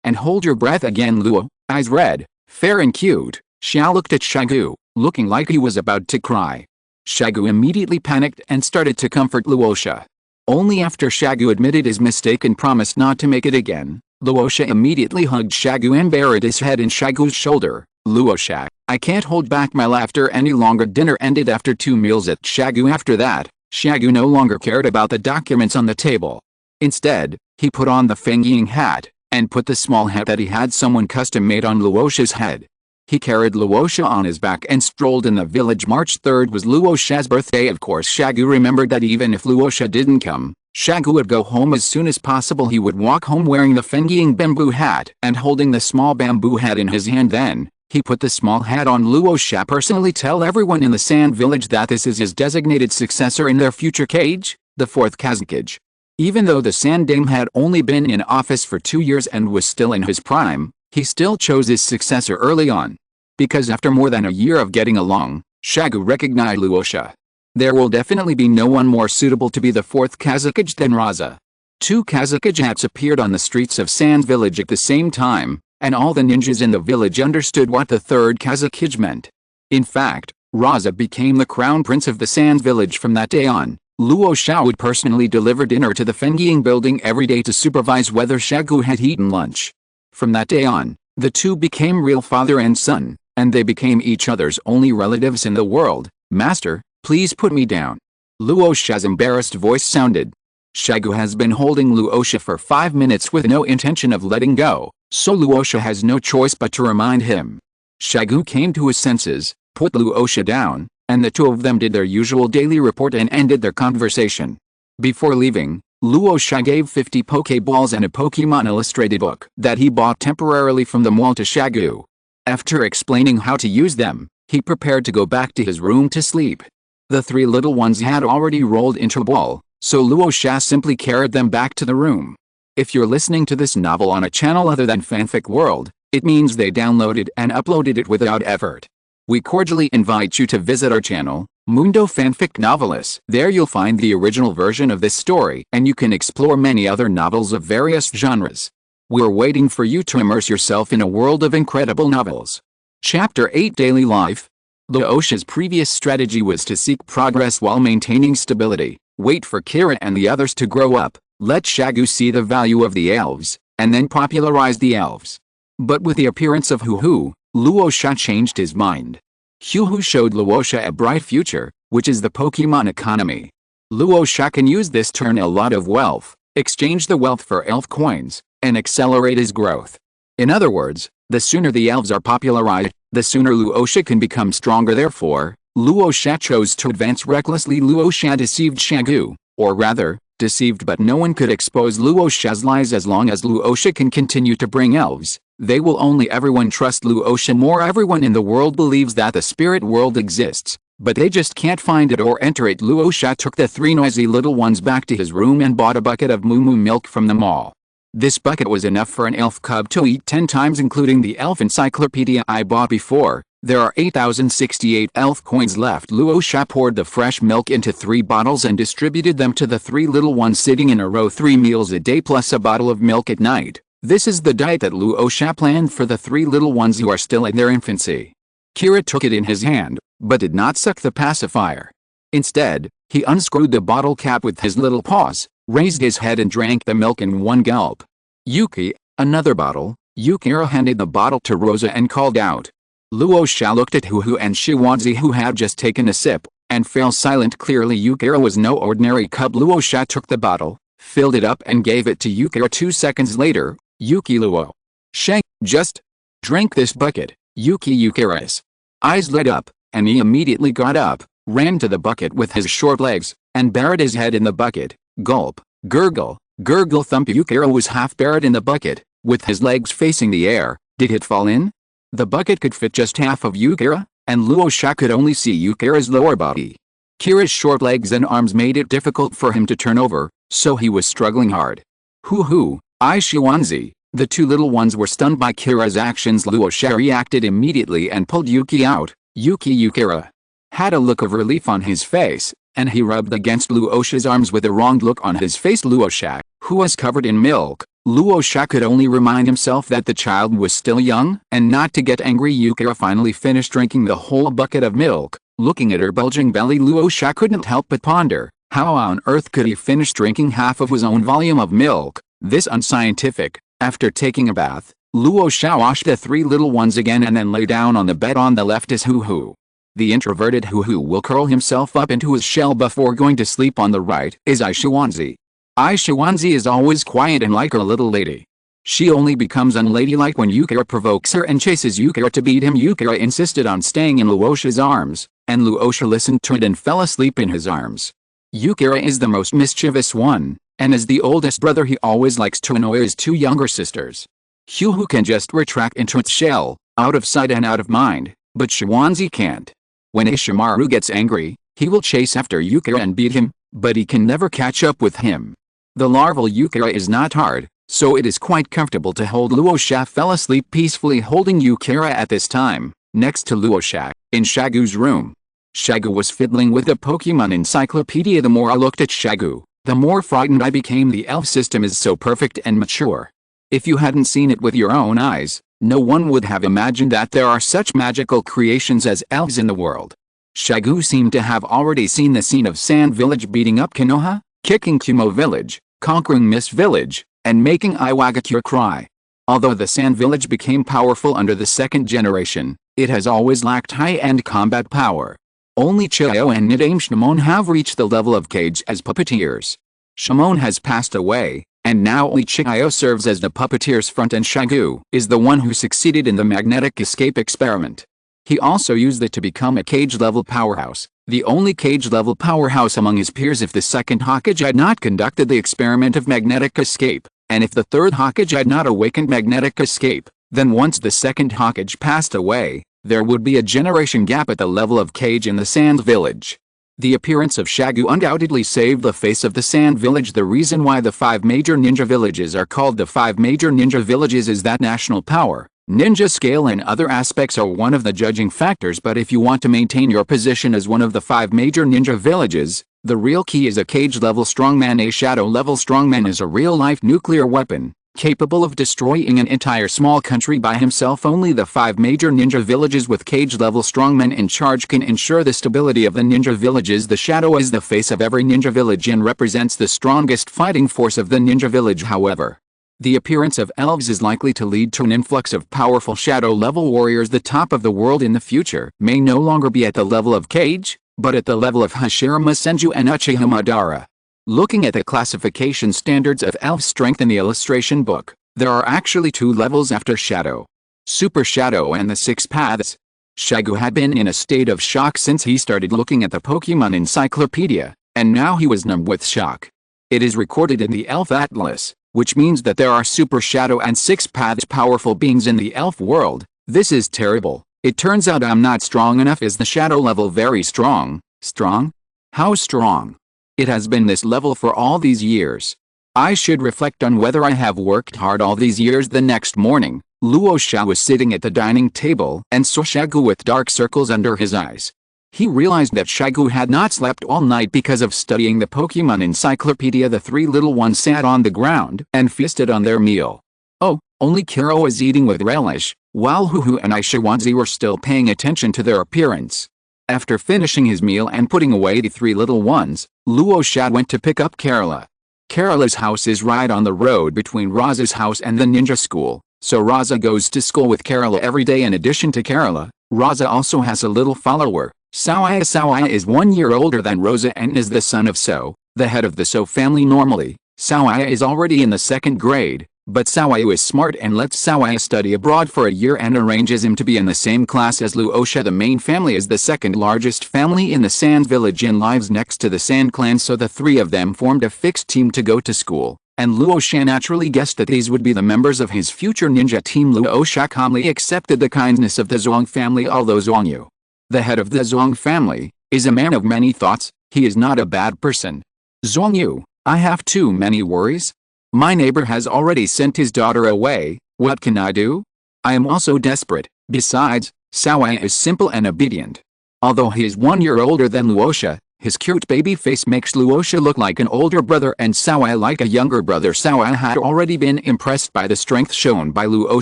and hold your breath again. Luo, eyes red, fair and cute, Xiao looked at Shagu, looking like he was about to cry. Shagu immediately panicked and started to comfort Luo Sha. Only after Shagu admitted his mistake and promised not to make it again, Luo Sha immediately hugged Shagu and buried his head in Shagu's shoulder. Luo Sha, I can't hold back my laughter any longer. Dinner ended after 2 meals at Shagu. After that, Shagu no longer cared about the documents on the table. Instead, he put on the Feng Ying hat, and put the small hat that he had someone custom made on Luo Sha's head. He carried Luo Sha on his back and strolled in the village. March 3rd was Luo Sha's birthday. Of course Shagu remembered that even if Luo Sha didn't come, Shagu would go home as soon as possible. He would walk home wearing the Feng Ying bamboo hat and holding the small bamboo hat in his hand. Then, he put the small hat on Luo Sha. Personally tell everyone in the Sand Village that this is his designated successor in their future cage, the Fourth Kazekage. Even though the Sand Dame had only been in office for 2 years and was still in his prime, he still chose his successor early on. Because after more than a year of getting along, Shagu recognized Luo Sha. There will definitely be no one more suitable to be the Fourth Kazekage than Rasa. 2 Kazekage hats appeared on the streets of Sand Village at the same time, and all the ninjas in the village understood what the third Kazekage meant. In fact, Rasa became the crown prince of the Sand Village from that day on. Luo Sha would personally deliver dinner to the Fengying building every day to supervise whether Shagu had eaten lunch. From that day on, the two became real father and son, and they became each other's only relatives in the world. Master, please put me down. Luo Sha's embarrassed voice sounded. Shagu has been holding Luo Sha for 5 minutes with no intention of letting go, so Luo Sha has no choice but to remind him. Shagu came to his senses, put Luo Sha down, and the two of them did their usual daily report and ended their conversation. Before leaving, Luo Sha gave 50 Pokeballs and a Pokemon illustrated book that he bought temporarily from the mall to Shagu. After explaining how to use them, he prepared to go back to his room to sleep. The three little ones had already rolled into a ball, so Luo Sha simply carried them back to the room. If you're listening to this novel on a channel other than Fanfic World, it means they downloaded and uploaded it without effort. We cordially invite you to visit our channel, Mundo Fanfic Novelis. There you'll find the original version of this story and you can explore many other novels of various genres. We're waiting for you to immerse yourself in a world of incredible novels. Chapter 8 Daily Life. Luo Sha's previous strategy was to seek progress while maintaining stability, wait for Kira and the others to grow up, let Shagu see the value of the elves, and then popularize the elves. But with the appearance of Huhu, Luo Sha changed his mind. Huhu showed Luo Sha a bright future, which is the Pokemon economy. Luo Sha can use this to earn a lot of wealth, exchange the wealth for elf coins, and accelerate his growth. In other words, the sooner the elves are popularized, the sooner Luo Sha can become stronger. Therefore, Luo Sha chose to advance recklessly. Luo Sha deceived Shagu, or rather, deceived, but no one could expose Luo Sha's lies. As long as Luo Sha can continue to bring elves, they will only everyone trust Luo Sha more. Everyone in the world believes that the spirit world exists, but they just can't find it or enter it. Luo Sha took the three noisy little ones back to his room and bought a bucket of moo milk from the mall. This bucket was enough for an elf cub to eat 10 times, including the elf encyclopedia I bought before. There are 8,068 elf coins left. Luo Sha poured the fresh milk into 3 bottles and distributed them to the 3 little ones sitting in a row. 3 meals a day plus a bottle of milk at night. This is the diet that Luo Sha planned for the 3 little ones who are still in their infancy. Kira took it in his hand, but did not suck the pacifier. Instead, he unscrewed the bottle cap with his little paws, raised his head and drank the milk in one gulp. Yuki, another bottle. Yukira handed the bottle to Rosa and called out. Luo Sha looked at Huhu and Shiwanzi, who had just taken a sip, and fell silent. Clearly Yukira was no ordinary cub. Luo Sha took the bottle, filled it up and gave it to Yukira. 2 seconds later, Yuki Luo Sha, just drink this bucket. Yukira's eyes lit up, and he immediately got up, ran to the bucket with his short legs, and buried his head in the bucket. Gulp, gurgle, gurgle, thump. Yukira was half buried in the bucket, with his legs facing the air. Did it fall in? The bucket could fit just half of Yukira, and Luo Sha could only see Yukira's lower body. Kira's short legs and arms made it difficult for him to turn over, so he was struggling hard. Huhu, Ishiwanzi. The 2 little ones were stunned by Kira's actions. Luo Sha reacted immediately and pulled Yuki out. Yukira had a look of relief on his face, and he rubbed against Luo Sha's arms with a wronged look on his face. Luo Sha, who was covered in milk, Luo Sha could only remind himself that the child was still young and not to get angry. Yukira finally finished drinking the whole bucket of milk. Looking at her bulging belly, Luo Sha couldn't help but ponder, how on earth could he finish drinking half of his own volume of milk? This unscientific. After taking a bath, Luo Sha washed the 3 little ones again and then lay down on the bed. On the left is Huhu. The introverted Huhu will curl himself up into his shell before going to sleep. On the right is Ishiwanzi. Ishiwanzi is always quiet and like a little lady. She only becomes unladylike when Yukira provokes her and chases Yukira to beat him. Yukira insisted on staying in Luo Sha's arms, and Luo Sha listened to it and fell asleep in his arms. Yukira is the most mischievous one, and as the oldest brother he always likes to annoy his 2 younger sisters. Huhu can just retract into its shell, out of sight and out of mind, but Shiwanzi can't. When Ishimaru gets angry, he will chase after Yukira and beat him, but he can never catch up with him. The larval Yukira is not hard, so it is quite comfortable to hold. Luo Sha fell asleep peacefully holding Yukira at this time, next to Luo Sha, in Shagu's room. Shagu was fiddling with the Pokemon encyclopedia. The more I looked at Shagu, the more frightened I became. The elf system is so perfect and mature. If you hadn't seen it with your own eyes, no one would have imagined that there are such magical creations as elves in the world. Shagu seemed to have already seen the scene of Sand Village beating up Konoha, kicking Kumo Village, conquering Mist Village, and making Iwagakure cry. Although the Sand Village became powerful under the second generation, it has always lacked high-end combat power. Only Xiao and Nidaime Shimon have reached the level of Kage as puppeteers. Shimon has passed away, and now only Xiao serves as the puppeteer's front, and Shagu is the one who succeeded in the magnetic escape experiment. He also used it to become a Kage-level powerhouse, the only Kage-level powerhouse among his peers if the second Hokage had not conducted the experiment of magnetic escape, and if the third Hokage had not awakened magnetic escape. Then once the second Hokage passed away, there would be a generation gap at the level of Kage in the Sand Village. The appearance of Shagu undoubtedly saved the face of the Sand Village. The reason why the 5 major ninja villages are called the 5 major ninja villages is that national power, ninja scale and other aspects are one of the judging factors, but if you want to maintain your position as one of the 5 major ninja villages, the real key is a Kage-level strongman. A shadow-level strongman is a real-life nuclear weapon, capable of destroying an entire small country by himself. Only the 5 major ninja villages with Kage-level strongmen in charge can ensure the stability of the ninja villages. The shadow is the face of every ninja village and represents the strongest fighting force of the ninja village. However, the appearance of elves is likely to lead to an influx of powerful shadow-level warriors. The top of the world in the future may no longer be at the level of Kage, but at the level of Hashirama Senju and Uchiha Madara. Looking at the classification standards of elf strength in the illustration book, there are actually 2 levels after Shadow: Super Shadow and the 6 Paths. Shagu had been in a state of shock since he started looking at the Pokemon encyclopedia, and now he was numb with shock. It is recorded in the Elf Atlas, which means that there are Super Shadow and 6 Paths powerful beings in the elf world. This is terrible. It turns out I'm not strong enough. Is the shadow level very strong? Strong? How strong? It has been this level for all these years. I should reflect on whether I have worked hard all these years. The next morning, Luo Sha was sitting at the dining table and saw Shagu with dark circles under his eyes. He realized that Shagu had not slept all night because of studying the Pokemon encyclopedia. The 3 little ones sat on the ground and feasted on their meal. Oh, only Kiro was eating with relish, while Huhu and Ishiwanzi were still paying attention to their appearance. After finishing his meal and putting away the 3 little ones, Luo Sha went to pick up Karula. Karula's house is right on the road between Rasa's house and the ninja school, so Rasa goes to school with Karula every day. In addition to Karula, Rasa also has a little follower, Xiao Ai. Xiao Ai is 1 year older than Rosa and is the son of So, the head of the So family. Normally, Xiao Ai is already in the 2nd grade, but Xiao Ai is smart and lets Xiao Ai study abroad for a year and arranges him to be in the same class as Luo Sha. The main family is the 2nd largest family in the Sand Village and lives next to the Sand Clan, so the 3 of them formed a fixed team to go to school, and Luo Sha naturally guessed that these would be the members of his future ninja team. Luo Sha calmly accepted the kindness of the Zhuang family. Although Zhuangyu, the head of the Zhuang family, is a man of many thoughts, he is not a bad person. Zhuangyu, I have too many worries. My neighbor has already sent his daughter away. What can I do? I am also desperate. Besides, Xiao Ai is simple and obedient. Although he is 1 year older than Luo Sha, his cute baby face makes Luo Sha look like an older brother and Xiao Ai like a younger brother. Xiao Ai had already been impressed by the strength shown by Luo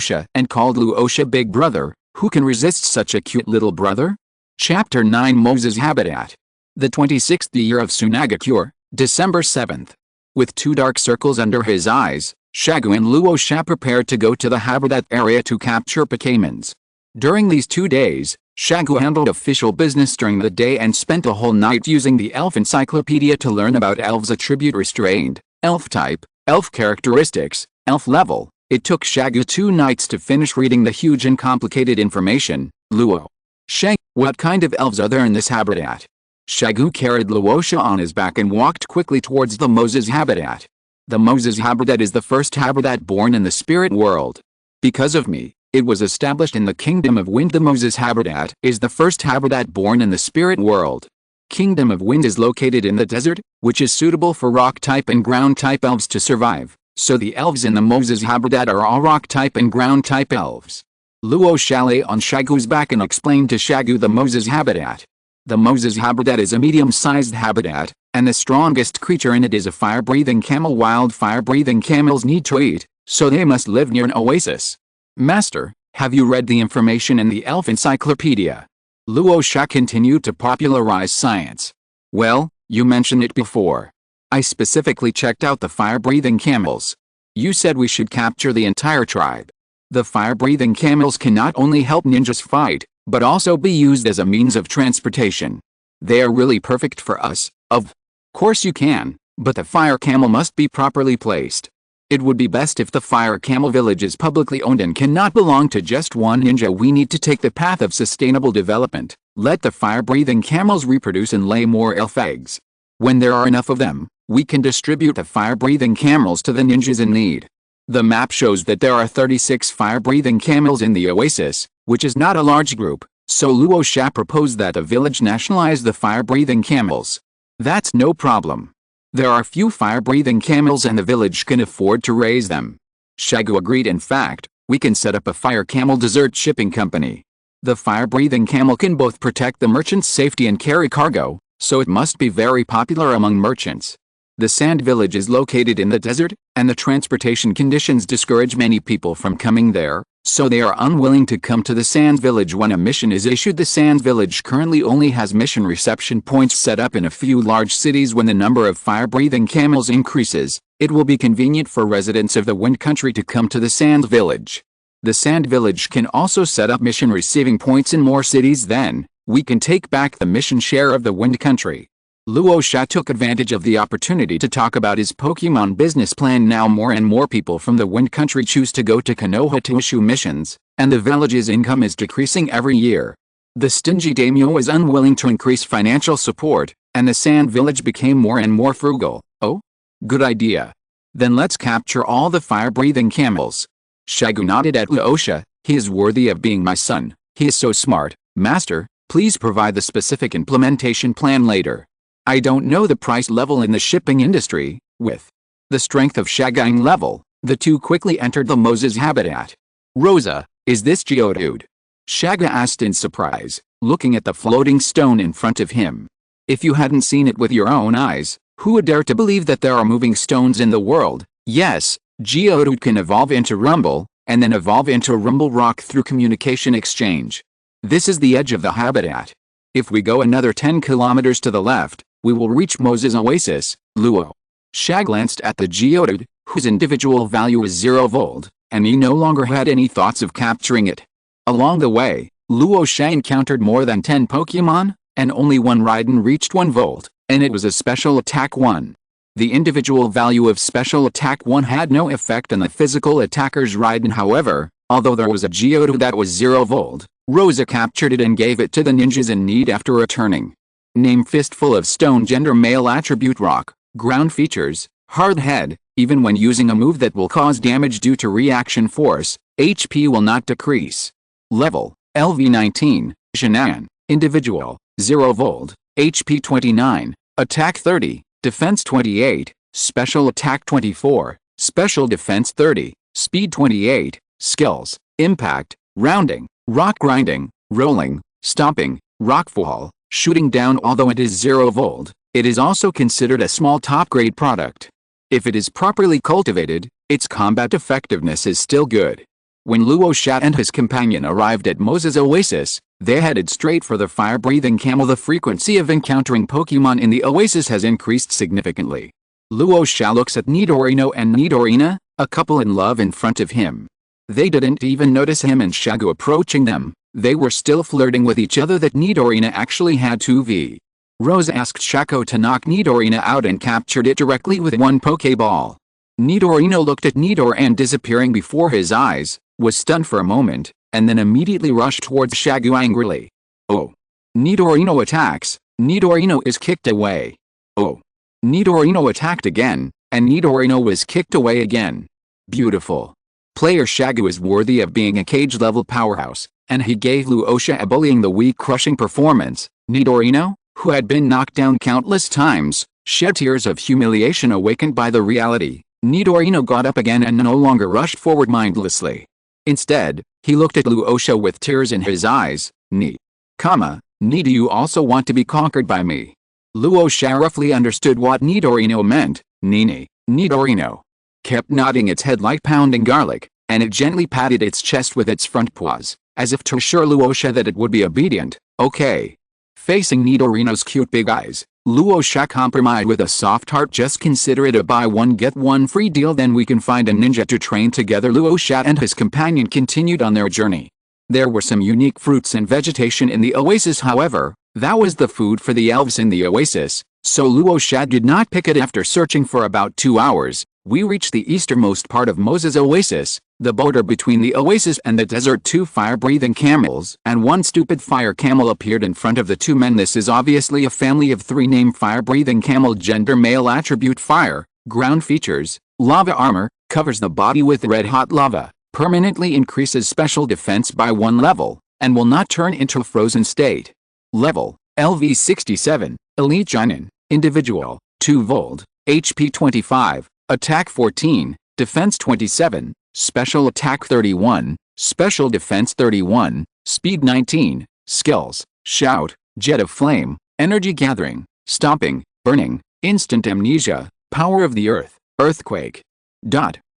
Sha and called Luo Sha big brother. Who can resist such a cute little brother? Chapter 9 Moses' Habitat. The 26th year of Sunagakure, December 7th. With 2 dark circles under his eyes, Shagu and Luo Sha prepared to go to the habitat area to capture Pokémons. During these 2 days, Shagu handled official business during the day and spent a whole night using the elf encyclopedia to learn about elves' attribute: restrained, elf type, elf characteristics, elf level. It took Shagu 2 nights to finish reading the huge and complicated information. Luo Sha, what kind of elves are there in this habitat? Shagu carried Luo Sha on his back and walked quickly towards the Moses habitat. The Moses habitat is the first habitat born in the spirit world. Because of me, it was established in the Kingdom of Wind. The Moses habitat is the first habitat born in the spirit world. Kingdom of Wind is located in the desert, which is suitable for rock-type and ground-type elves to survive, so the elves in the Moses habitat are all rock-type and ground-type elves. Luo Sha lay on Shagu's back and explained to Shagu the Moses habitat. The Moses habitat is a medium-sized habitat, and the strongest creature in it is a fire-breathing camel. Wild fire-breathing camels need to eat, so they must live near an oasis. Master, have you read the information in the elf encyclopedia? Luo Sha continued to popularize science. Well, you mentioned it before. I specifically checked out the fire-breathing camels. You said we should capture the entire tribe. The fire-breathing camels can not only help ninjas fight, but also be used as a means of transportation. They are really perfect for us. Of course you can, but the fire camel must be properly placed. It would be best if the fire camel village is publicly owned and cannot belong to just one ninja. We need to take the path of sustainable development. Let the fire-breathing camels reproduce and lay more elf eggs. When there are enough of them, we can distribute the fire-breathing camels to the ninjas in need. The map shows that there are 36 fire-breathing camels in the oasis, which is not a large group, so Luo Sha proposed that the village nationalize the fire-breathing camels. That's no problem. There are few fire-breathing camels and the village can afford to raise them. Shagu agreed. In fact, we can set up a fire camel dessert shipping company. The fire-breathing camel can both protect the merchant's safety and carry cargo, so it must be very popular among merchants. The sand village is located in the desert, and the transportation conditions discourage many people from coming there, so they are unwilling to come to the sand village when a mission is issued. The sand village currently only has mission reception points set up in a few large cities. When the number of fire-breathing camels increases, it will be convenient for residents of the wind country to come to the sand village. The sand village can also set up mission receiving points in more cities. Then, we can take back the mission share of the wind country. Luo Sha took advantage of the opportunity to talk about his Pokemon business plan. Now more and more people from the wind country choose to go to Konoha to issue missions, and the village's income is decreasing every year. The stingy daimyo is unwilling to increase financial support, and the sand village became more and more frugal. Oh? Good idea. Then let's capture all the fire-breathing camels. Shagu nodded at Luo Sha. He is worthy of being my son. He is so smart. Master, please provide the specific implementation plan later. I don't know the price level in the shipping industry. With the strength of Shagaing level, the two quickly entered the Moses habitat. Rosa, is this Geodude? Shaga asked in surprise, looking at the floating stone in front of him. If you hadn't seen it with your own eyes, who would dare to believe that there are moving stones in the world? Yes, Geodude can evolve into Rumble, and then evolve into Rumble Rock through communication exchange. This is the edge of the habitat. If we go another 10 kilometers to the left, we will reach Moses Oasis. Luo Sha glanced at the Geodude, whose individual value is 0 volt, and he no longer had any thoughts of capturing it. Along the way, Luo Sha encountered more than 10 Pokemon, and only one Raiden reached 1 volt, and it was a special attack 1. The individual value of special attack 1 had no effect on the physical attacker's Raiden. However, although there was a Geodude that was 0 volt, Rosa captured it and gave it to the ninjas in need after returning. Name: Fistful of Stone. Gender: male. Attribute: rock. Ground features: hard head. Even when using a move that will cause damage due to reaction force, HP will not decrease. Level: LV19. Shan'an. Individual: 0 volt. HP 29. Attack 30. Defense 28. Special attack 24. Special defense 30. Speed 28. Skills: impact, rounding, rock grinding, rolling, stomping, rockfall, shooting down. Although it is 0 volt, it is also considered a small top-grade product. If it is properly cultivated, its combat effectiveness is still good. When Luo Sha and his companion arrived at Moses Oasis, they headed straight for the fire-breathing camel. The frequency of encountering Pokemon in the oasis has increased significantly. Luo Sha looks at Nidorino and Nidorina, a couple in love in front of him. They didn't even notice him and Shagu approaching them. They were still flirting with each other. That Nidorina actually had 2v. Rose asked Shaco to knock Nidorina out and captured it directly with 1 Pokeball. Nidorino looked at Nidor and disappearing before his eyes, was stunned for a moment, and then immediately rushed towards Shagu angrily. Oh. Nidorino attacks. Nidorino is kicked away. Oh. Nidorino attacked again, and Nidorino was kicked away again. Beautiful. Player Shagu is worthy of being a cage-level powerhouse, and he gave Luo Sha a bullying the weak crushing performance. Nidorino, who had been knocked down countless times, shed tears of humiliation. Awakened by the reality, Nidorino got up again and no longer rushed forward mindlessly. Instead, he looked at Luo Sha with tears in his eyes. Ni, do you also want to be conquered by me? Luo Sha roughly understood what Nidorino meant. Nidorino kept nodding its head like pounding garlic, and it gently patted its chest with its front paws, as if to assure Luo Sha that it would be obedient. Okay. Facing Nidorino's cute big eyes, Luo Sha compromised with a soft heart. Just consider it a buy one get one free deal, then we can find a ninja to train together. Luo Sha and his companion continued on their journey. There were some unique fruits and vegetation in the oasis, however, that was the food for the elves in the oasis, so Luo Sha did not pick it. After searching for about 2 hours, we reached the easternmost part of Moses Oasis, the border between the oasis and the desert. 2 fire-breathing camels and 1 stupid fire camel appeared in front of the 2 men. This is obviously a family of 3 named fire-breathing camel. Gender male, attribute fire, ground features, lava armor, covers the body with red-hot lava, permanently increases special defense by 1 level, and will not turn into a frozen state. Level, LV 67, Elite Jonin, Individual, 2 Volt, HP 25, Attack 14, Defense 27, Special Attack 31, Special Defense 31, Speed 19, Skills, Shout, Jet of Flame, Energy Gathering, Stomping, Burning, Instant Amnesia, Power of the Earth, Earthquake.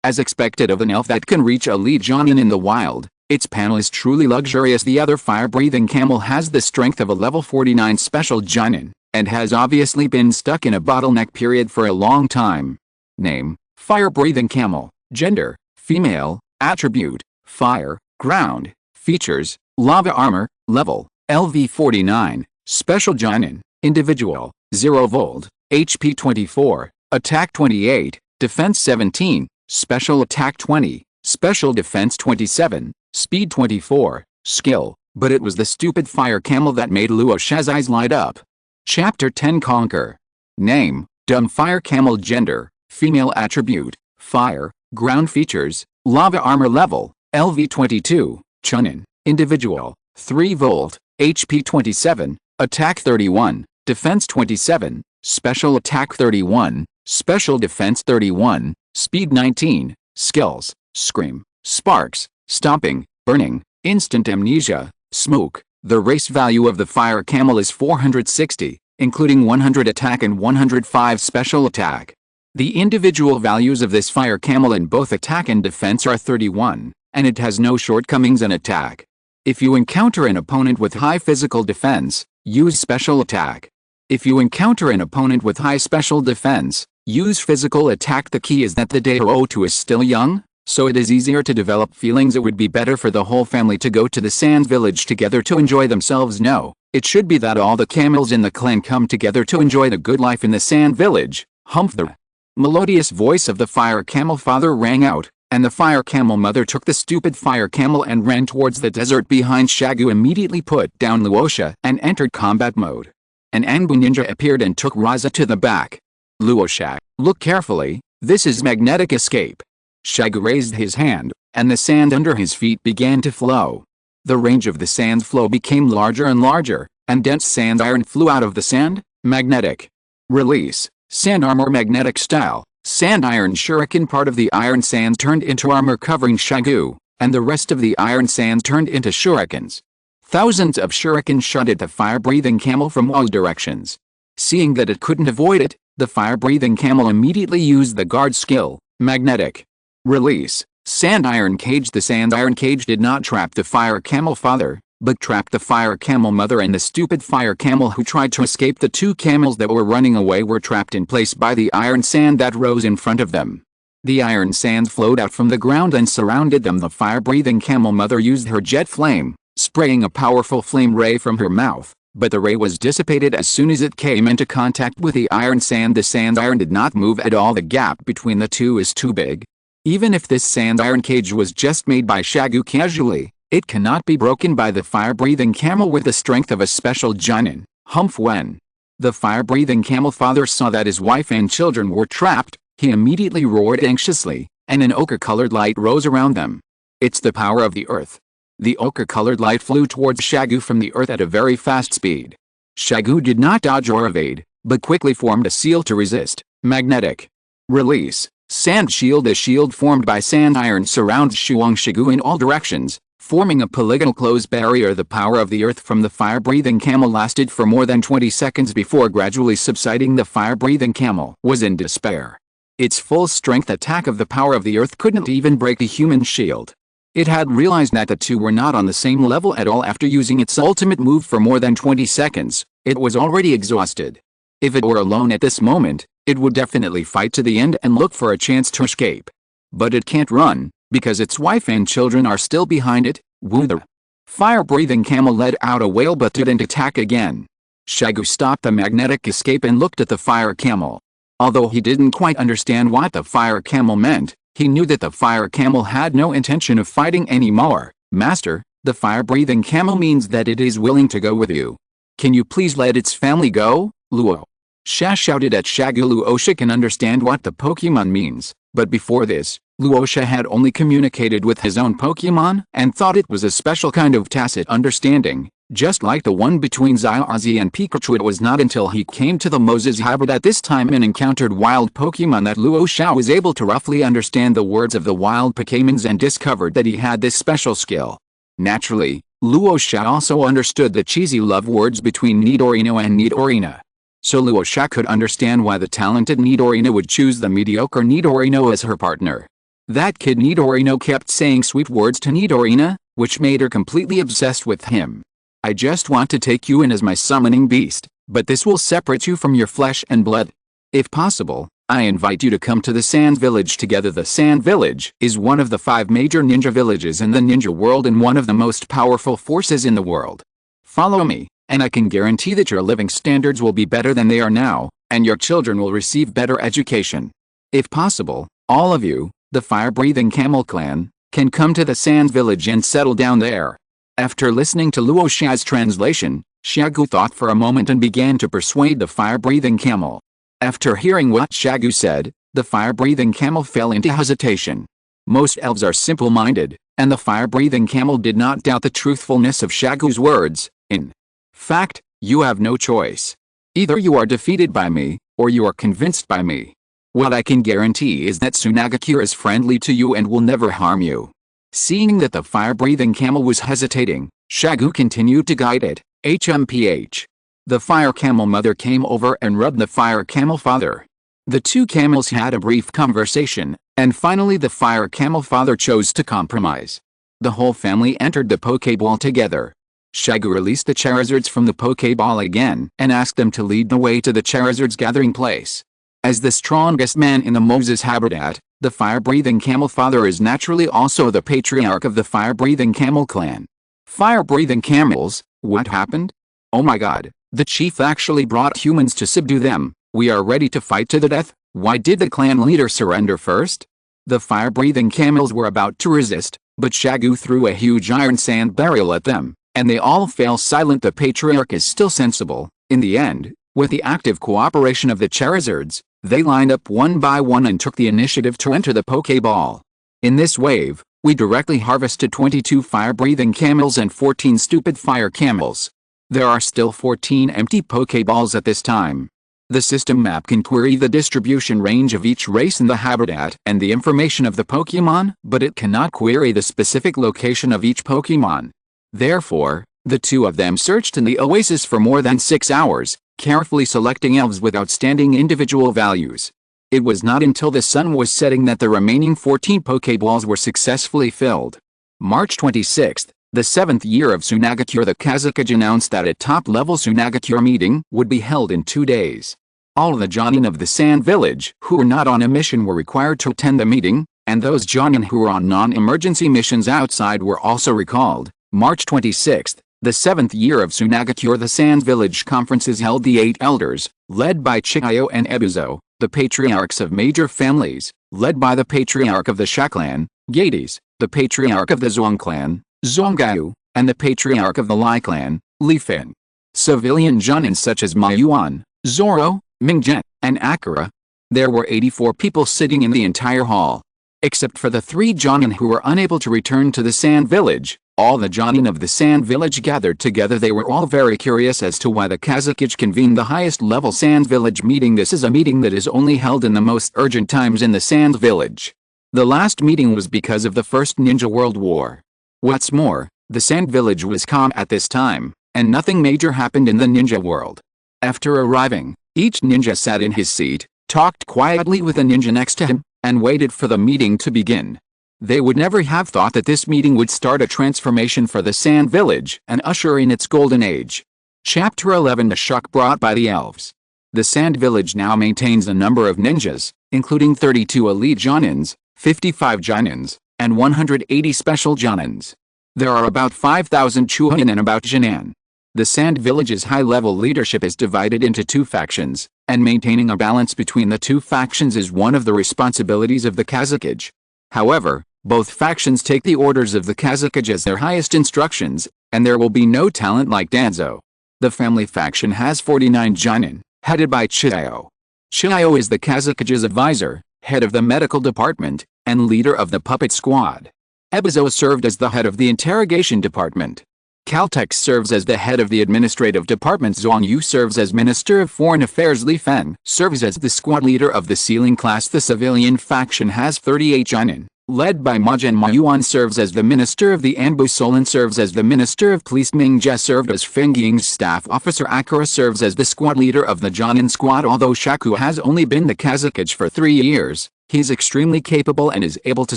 As expected of an elf that can reach Elite Jonin in the wild, its panel is truly luxurious. The other fire-breathing camel has the strength of a level 49 special Jonin, and has obviously been stuck in a bottleneck period for a long time. Name, fire-breathing camel. Gender, female. Attribute, fire, ground. Features, lava armor. Level, LV 49. Special Jonin, individual, 0 Volt, HP 24, Attack 28, Defense 17, Special Attack 20, Special Defense 27, Speed 24, Skill. But it was the stupid fire camel that made Luo Sha's eyes light up. Chapter 10 Conquer. Name, Dumb Fire Camel. Gender, female. Attribute, fire, ground. Features, lava armor. Level, LV 22, Chunin, individual, 3 Volt, HP 27, Attack 31, Defense 27, Special Attack 31, Special Defense 31, Speed 19, Skills, Scream, Sparks, Stomping, Burning, Instant Amnesia, Smoke. The race value of the fire camel is 460, including 100 attack and 105 special attack. The individual values of this fire camel in both attack and defense are 31, and it has no shortcomings in attack. If you encounter an opponent with high physical defense, use special attack. If you encounter an opponent with high special defense, use physical attack. The key is that the Naruto is still young, so it is easier to develop feelings. It would be better for the whole family to go to the Sand Village together to enjoy themselves. No, it should be that all the camels in the clan come together to enjoy the good life in the Sand Village. Humph. The melodious voice of the fire camel father rang out, and the fire camel mother took the stupid fire camel and ran towards the desert behind. Shagu immediately put down Luo Sha and entered combat mode. An Anbu ninja appeared and took Rasa to the back. Luo Sha, look carefully, this is magnetic escape. Shagu raised his hand, and the sand under his feet began to flow. The range of the sand flow became larger and larger, and dense sand iron flew out of the sand. Magnetic. Release. Sand armor. Magnetic style. Sand iron shuriken. Part of the iron sand turned into armor covering Shagu, and the rest of the iron sand turned into shurikens. Thousands of shurikens shot at the fire-breathing camel from all directions. Seeing that it couldn't avoid it, the fire-breathing camel immediately used the guard skill, magnetic. Release. Sand iron cage. The sand iron cage did not trap the fire camel father, but trapped the fire camel mother and the stupid fire camel who tried to escape. The 2 camels that were running away were trapped in place by the iron sand that rose in front of them. The iron sand flowed out from the ground and surrounded them. The fire-breathing camel mother used her jet flame, spraying a powerful flame ray from her mouth, but the ray was dissipated as soon as it came into contact with the iron sand. The sand iron did not move at all. The gap between the 2 is too big. Even if this sand iron cage was just made by Shagu casually, it cannot be broken by the fire-breathing camel with the strength of a special Jonin. Humph. When the fire-breathing camel father saw that his wife and children were trapped, he immediately roared anxiously, and an ochre-colored light rose around them. It's the power of the earth. The ochre-colored light flew towards Shagu from the earth at a very fast speed. Shagu did not dodge or evade, but quickly formed a seal to resist. Magnetic. Release. Sand shield. A shield formed by sand iron surrounds Shagu in all directions, forming a polygonal closed barrier. The power of the earth from the fire-breathing camel lasted for more than 20 seconds before gradually subsiding. The fire-breathing camel was in despair. Its full-strength attack of the power of the earth couldn't even break a human shield. It had realized that the two were not on the same level at all after using its ultimate move for more than 20 seconds. It was already exhausted. If it were alone at this moment, it would definitely fight to the end and look for a chance to escape. But it can't run, because its wife and children are still behind it. Woo! The fire-breathing camel let out a wail but didn't attack again. Shagu stopped the magnetic escape and looked at the fire camel. Although he didn't quite understand what the fire camel meant, he knew that the fire camel had no intention of fighting anymore. Master, the fire-breathing camel means that it is willing to go with you. Can you please let its family go? Luo Sha shouted at Shagu. Luo Sha can understand what the Pokémon means, but before this, Luo Sha had only communicated with his own Pokémon and thought it was a special kind of tacit understanding, just like the one between Xiao Ai and Pikachu. It was not until he came to the Moses habitat this time and encountered wild Pokémon that Luo Sha was able to roughly understand the words of the wild Pokémons and discovered that he had this special skill. Naturally, Luo Sha also understood the cheesy love words between Nidorino and Nidorina. So Luo Sha could understand why the talented Nidorina would choose the mediocre Nidorino as her partner. That kid Nidorino kept saying sweet words to Nidorina, which made her completely obsessed with him. I just want to take you in as my summoning beast, but this will separate you from your flesh and blood. If possible, I invite you to come to the Sand Village together. The Sand Village is one of the 5 major ninja villages in the ninja world and one of the most powerful forces in the world. Follow me, and I can guarantee that your living standards will be better than they are now, and your children will receive better education. If possible, all of you, the fire-breathing camel clan, can come to the Sand Village and settle down there. After listening to Luo Sha's translation, Shagu thought for a moment and began to persuade the fire-breathing camel. After hearing what Shagu said, the fire-breathing camel fell into hesitation. Most elves are simple-minded, and the fire-breathing camel did not doubt the truthfulness of Shagu's words. In fact, you have no choice. Either you are defeated by me, or you are convinced by me. What I can guarantee is that Sunagakure is friendly to you and will never harm you. Seeing that the fire-breathing camel was hesitating, Shagu continued to guide it. HMPH. The fire camel mother came over and rubbed the fire camel father. The two camels had a brief conversation, and finally the fire camel father chose to compromise. The whole family entered the Pokeball together. Shagu released the Charizards from the Pokeball again and asked them to lead the way to the Charizards gathering place. As the strongest man in the Moses habitat, the fire-breathing camel father is naturally also the patriarch of the fire-breathing camel clan. Fire-breathing camels, what happened? Oh my god, the chief actually brought humans to subdue them. We are ready to fight to the death. Why did the clan leader surrender first? The fire-breathing camels were about to resist, but Shagu threw a huge iron sand barrel at them, and they all fell silent. The patriarch is still sensible. In the end, with the active cooperation of the Charizards, they lined up one by one and took the initiative to enter the Pokeball. In this wave, we directly harvested 22 fire-breathing camels and 14 stupid fire camels. There are still 14 empty Pokeballs at this time. The system map can query the distribution range of each race in the habitat and the information of the Pokémon, but it cannot query the specific location of each Pokémon. Therefore, the two of them searched in the oasis for more than 6 hours, carefully selecting elves with outstanding individual values. It was not until the sun was setting that the remaining 14 Pokeballs were successfully filled. March 26th, the 7th year of Sunagakure. The Kazekage announced that a top-level Sunagakure meeting would be held in 2 days. All the Jonin of the Sand Village who were not on a mission were required to attend the meeting, and those Jonin who were on non-emergency missions outside were also recalled. March 26th, the 7th year of Sunagakure. The Sand Village conferences held the 8 elders, led by Chihayo and Ebuzo, the patriarchs of major families, led by the patriarch of the Sha clan, Gades, the patriarch of the Zhuang clan, Zhonggayu, and the patriarch of the Lai clan, Li Fin. Civilian Jonin such as Ma Yuan, Zoro, Mingzhen, and Akira. There were 84 people sitting in the entire hall. Except for the 3 Jonin who were unable to return to the Sand Village, all the Jonin of the Sand Village gathered together. They were all very curious as to why the Kazekage convened the highest-level Sand Village meeting. This is a meeting that is only held in the most urgent times in the Sand Village. The last meeting was because of the First Ninja World War. What's more, the Sand Village was calm at this time, and nothing major happened in the ninja world. After arriving, each ninja sat in his seat, talked quietly with a ninja next to him, and waited for the meeting to begin. They would never have thought that this meeting would start a transformation for the Sand Village and usher in its golden age. Chapter 11: The shock brought by the elves. The Sand Village now maintains a number of ninjas, including 32 elite Jonins, 55 Jonins, and 180 special Jonins. There are about 5,000 Chunin and about Jinan. The Sand Village's high-level leadership is divided into two factions, and maintaining a balance between the two factions is one of the responsibilities of the Kazekage. However, both factions take the orders of the Kazekage as their highest instructions, and there will be no talent like Danzo. The family faction has 49 Jonin, headed by Xiao. Xiao is the Kazekage's advisor, head of the medical department, and leader of the puppet squad. Ebizo served as the head of the interrogation department. Caltex serves as the head of the administrative department. Zhongyu serves as Minister of Foreign Affairs. Li Fen serves as the squad leader of the sealing class. The civilian faction has 38 Jonin, led by Majian. Ma Yuan serves as the Minister of the Anbu. Solon serves as the Minister of Police. Ming Jie served as Feng Ying's staff officer. Akira serves as the squad leader of the Jonin squad. Although Shagu has only been the Kazekage for 3 years, he is extremely capable and is able to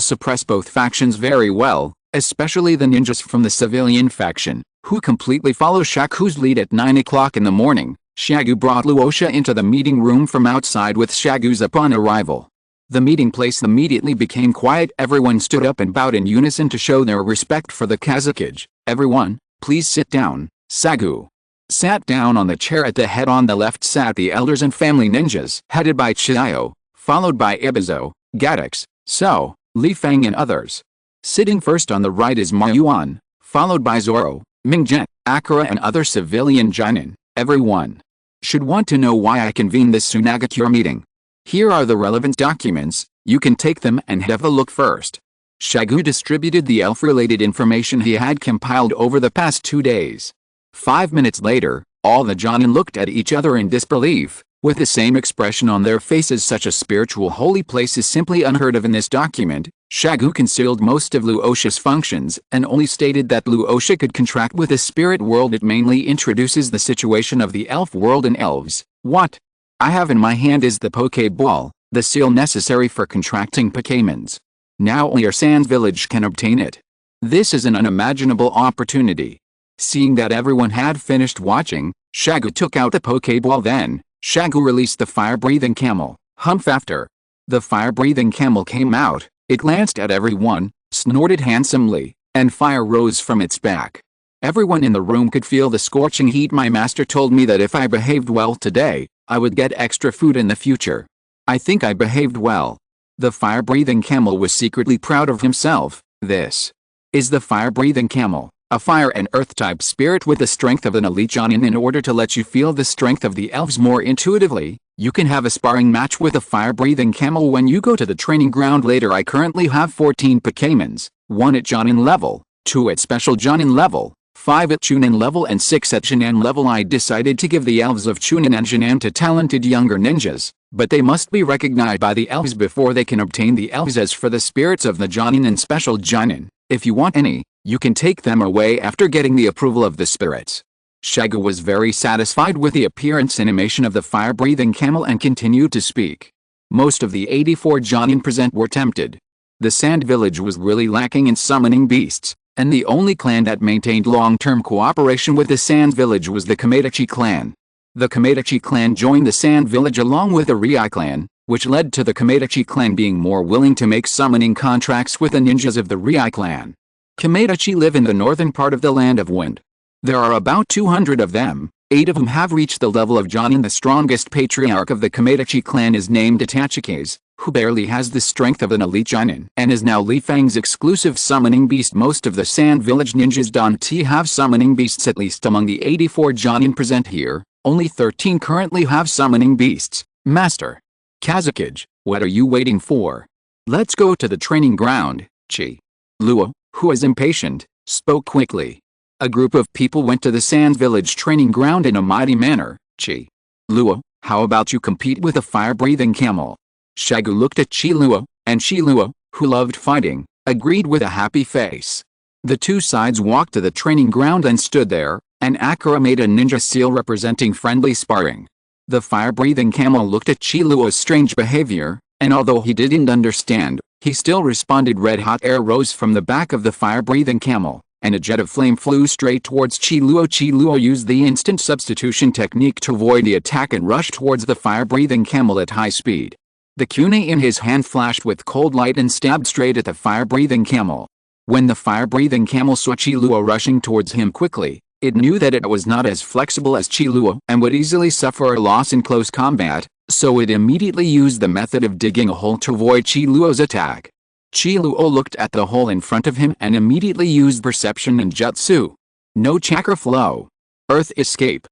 suppress both factions very well, especially the ninjas from the civilian faction, who completely follow Shagu's lead. At 9 o'clock in the morning, Shagu brought Luo Sha into the meeting room from outside with Shagu's upon arrival. The meeting place immediately became quiet. Everyone stood up and bowed in unison to show their respect for the Kazekage. Everyone, please sit down. Shagu sat down on the chair at the head. On the left sat the elders and family ninjas, headed by Xiao, followed by Ebizo, Gaddix, So, Li Feng and others. Sitting first on the right is Ma Yuan, followed by Zoro, Ming Jie, Akira and other civilian Jonin. Everyone should want to know why I convened this Sunagakure meeting. Here are the relevant documents, you can take them and have a look first. Shagu distributed the elf-related information he had compiled over the past 2 days. 5 minutes later, all the Jonin looked at each other in disbelief, with the same expression on their faces. Such a spiritual holy place is simply unheard of in this document. Shagu concealed most of Luo Sha's functions and only stated that Luo Sha could contract with the spirit world. It mainly introduces the situation of the elf world and elves. What I have in my hand is the Pokeball, the seal necessary for contracting Pokémons. Now only our Sand Village can obtain it. This is an unimaginable opportunity. Seeing that everyone had finished watching, Shagu took out the Pokeball. Then, Shagu released the fire-breathing camel. Humph! After the fire-breathing camel came out, it glanced at everyone, snorted handsomely, and fire rose from its back. Everyone in the room could feel the scorching heat. My master told me that if I behaved well today, I would get extra food in the future. I think I behaved well. The fire-breathing camel was secretly proud of himself. This is the fire-breathing camel, a fire and earth-type spirit with the strength of an elite Jonin. In order to let you feel the strength of the elves more intuitively, you can have a sparring match with a fire-breathing camel when you go to the training ground later. I currently have 14 Pokémons, 1 at Jonin level, 2 at special Jonin level, 5 at Chunin level and 6 at Jinan level. I decided to give the elves of Chunin and Jinan to talented younger ninjas, but they must be recognized by the elves before they can obtain the elves. As for the spirits of the Jonin and special Jonin, if you want any, you can take them away after getting the approval of the spirits. Shagu was very satisfied with the appearance animation of the fire-breathing camel and continued to speak. Most of the 84 Jonin present were tempted. The Sand Village was really lacking in summoning beasts, and the only clan that maintained long-term cooperation with the Sand Village was the Komedachi clan. The Komedachi clan joined the Sand Village along with the Rei clan, which led to the Komedachi clan being more willing to make summoning contracts with the ninjas of the Rei clan. Komedachi live in the northern part of the Land of Wind. There are about 200 of them, 8 of whom have reached the level of Jonin. The strongest patriarch of the Komedachi clan is named Itachikase, who barely has the strength of an elite Jonin and is now Li Feng's exclusive summoning beast. Most of the Sand Village ninjas don't have summoning beasts. At least among the 84 Jonin present here, only 13 currently have summoning beasts. Master Kazekage, what are you waiting for? Let's go to the training ground. Chi Luo, who is impatient, spoke quickly. A group of people went to the Sand Village training ground in a mighty manner. Chi Luo, how about you compete with a fire-breathing camel? Shagu looked at Chi Luo, and Chi Luo, who loved fighting, agreed with a happy face. The two sides walked to the training ground and stood there, and Akira made a ninja seal representing friendly sparring. The fire-breathing camel looked at Chi Luo's strange behavior, and although he didn't understand He still responded. Red-hot air rose from the back of the fire-breathing camel, and a jet of flame flew straight towards Luo. Luo used the instant substitution technique to avoid the attack and rushed towards the fire-breathing camel at high speed. The kunai in his hand flashed with cold light and stabbed straight at the fire-breathing camel. When the fire-breathing camel saw Luo rushing towards him quickly, it knew that it was not as flexible as Luo and would easily suffer a loss in close combat, so it immediately used the method of digging a hole to avoid Luo's attack. Luo looked at the hole in front of him and immediately used perception and jutsu. No chakra flow. Earth escape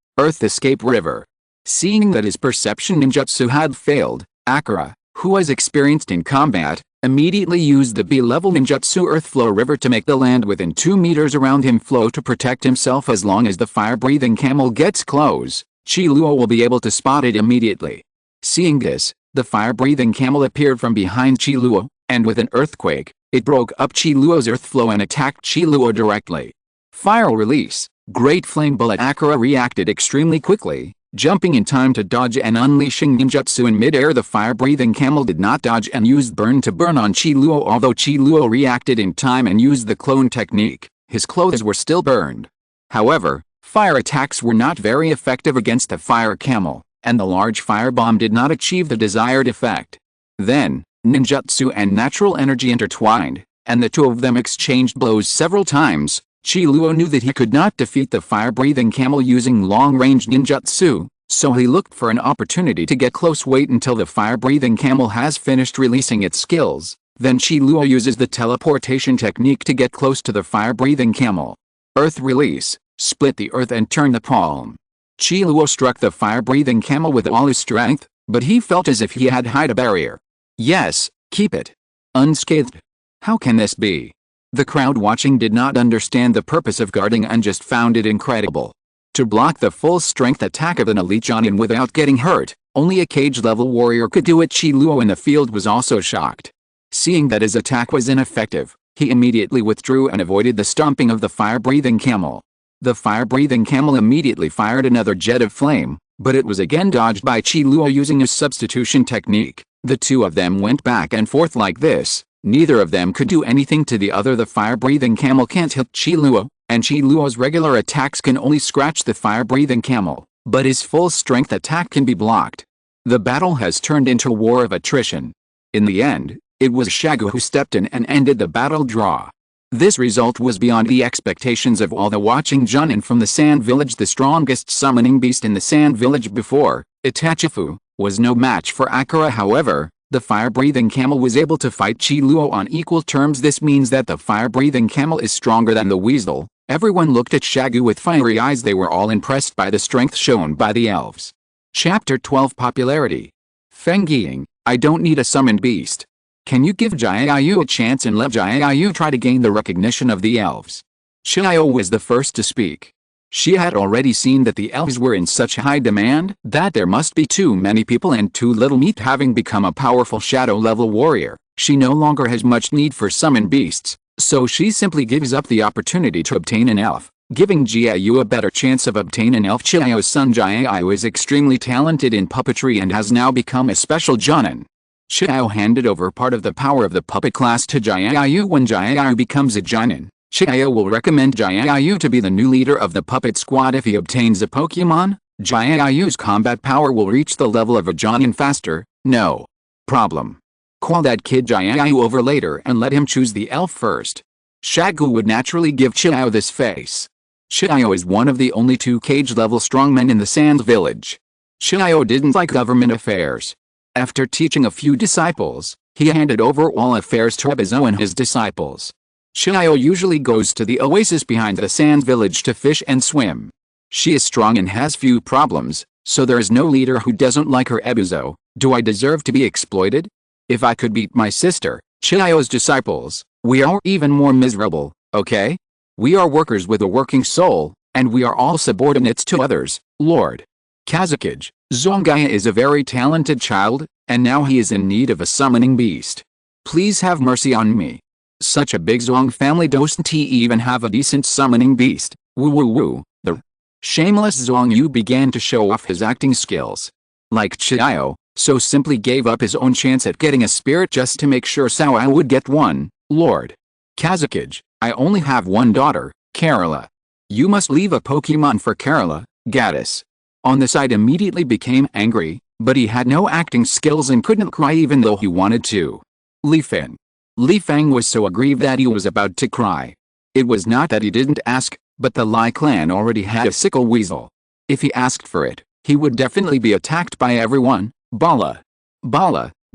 river. Seeing that his perception ninjutsu had failed, Akira, who was experienced in combat, immediately used the B-level ninjutsu earth flow river to make the land within 2 meters around him flow to protect himself. As long as the fire-breathing camel gets close, Luo will be able to spot it immediately. Seeing this, the fire-breathing camel appeared from behind Luo, and with an earthquake, it broke up Luo's earth flow and attacked Luo directly. Fire release. Great flame bullet. Akira reacted extremely quickly, jumping in time to dodge and unleashing ninjutsu in mid-air. The fire-breathing camel did not dodge and used burn to burn on Luo. Although Luo reacted in time and used the clone technique, his clothes were still burned. However, fire attacks were not very effective against the fire camel, and the large fire bomb did not achieve the desired effect. Then, ninjutsu and natural energy intertwined, and the two of them exchanged blows several times. Luo knew that he could not defeat the fire-breathing camel using long-range ninjutsu, so he looked for an opportunity to get close. Wait until the fire-breathing camel has finished releasing its skills, then Luo uses the teleportation technique to get close to the fire-breathing camel. Earth release. Split the earth and turn the palm. Luo struck the fire-breathing camel with all his strength, but he felt as if he had hit a barrier. Yes, keep it. Unscathed. How can this be? The crowd watching did not understand the purpose of guarding and just found it incredible. To block the full-strength attack of an elite Jonin without getting hurt, only a cage-level warrior could do it. Luo in the field was also shocked. Seeing that his attack was ineffective, he immediately withdrew and avoided the stomping of the fire-breathing camel. The fire-breathing camel immediately fired another jet of flame, but it was again dodged by Luo using a substitution technique. The two of them went back and forth like this. Neither of them could do anything to the other. The fire-breathing camel can't hit Luo, and Luo's regular attacks can only scratch the fire-breathing camel, but his full-strength attack can be blocked. The battle has turned into a war of attrition. In the end, it was Shagu who stepped in and ended the battle draw. This result was beyond the expectations of all the watching Jonin from the Sand Village. The strongest summoning beast in the Sand Village before, Itachifu, was no match for Akira. However, the fire-breathing camel was able to fight Luo on equal terms. This means that the fire-breathing camel is stronger than the weasel. Everyone looked at Shagu with fiery eyes. They were all impressed by the strength shown by the elves. Chapter 12 Popularity. Fengiying, I don't need a summoned beast. Can you give Xiao a chance and let Xiao try to gain the recognition of the elves? Xiao was the first to speak. She had already seen that the elves were in such high demand that there must be too many people and too little meat. Having become a powerful shadow-level warrior, she no longer has much need for summoned beasts, so she simply gives up the opportunity to obtain an elf, giving Xiao a better chance of obtaining an elf. Xiao's son Xiao is extremely talented in puppetry and has now become a special Jonin. Xiao handed over part of the power of the puppet class to Xiao. When Xiao becomes a Jonin, Xiao will recommend Xiao to be the new leader of the puppet squad. If he obtains a Pokémon, Xiao's combat power will reach the level of a Jonin faster. No problem. Call that kid Xiao over later and let him choose the elf first. Shagu would naturally give Xiao this face. Xiao is one of the only 2 cage-level strongmen in the Sand Village. Xiao didn't like government affairs. After teaching a few disciples, he handed over all affairs to Ebizo and his disciples. Xiao usually goes to the oasis behind the Sand Village to fish and swim. She is strong and has few problems, so there is no leader who doesn't like her. Ebizo, do I deserve to be exploited? If I could beat my sister, Xiao's disciples, we are even more miserable, okay? We are workers with a working soul, and we are all subordinates to others. Lord Kazekage, Zongai is a very talented child, and now he is in need of a summoning beast. Please have mercy on me. Such a big Zong family doesn't even have a decent summoning beast. Woo woo woo. The shameless Zong Yu began to show off his acting skills. Like Xiao, so simply gave up his own chance at getting a spirit just to make sure Xiao Ai would get one. Lord Kazekage, I only have one daughter, Karula. You must leave a Pokemon for Karula, Gaddis. On the side immediately became angry, but he had no acting skills and couldn't cry even though he wanted to. Li Fang was so aggrieved that he was about to cry. It was not that he didn't ask, but the Lai clan already had a sickle weasel. If he asked for it, he would definitely be attacked by everyone. Bala,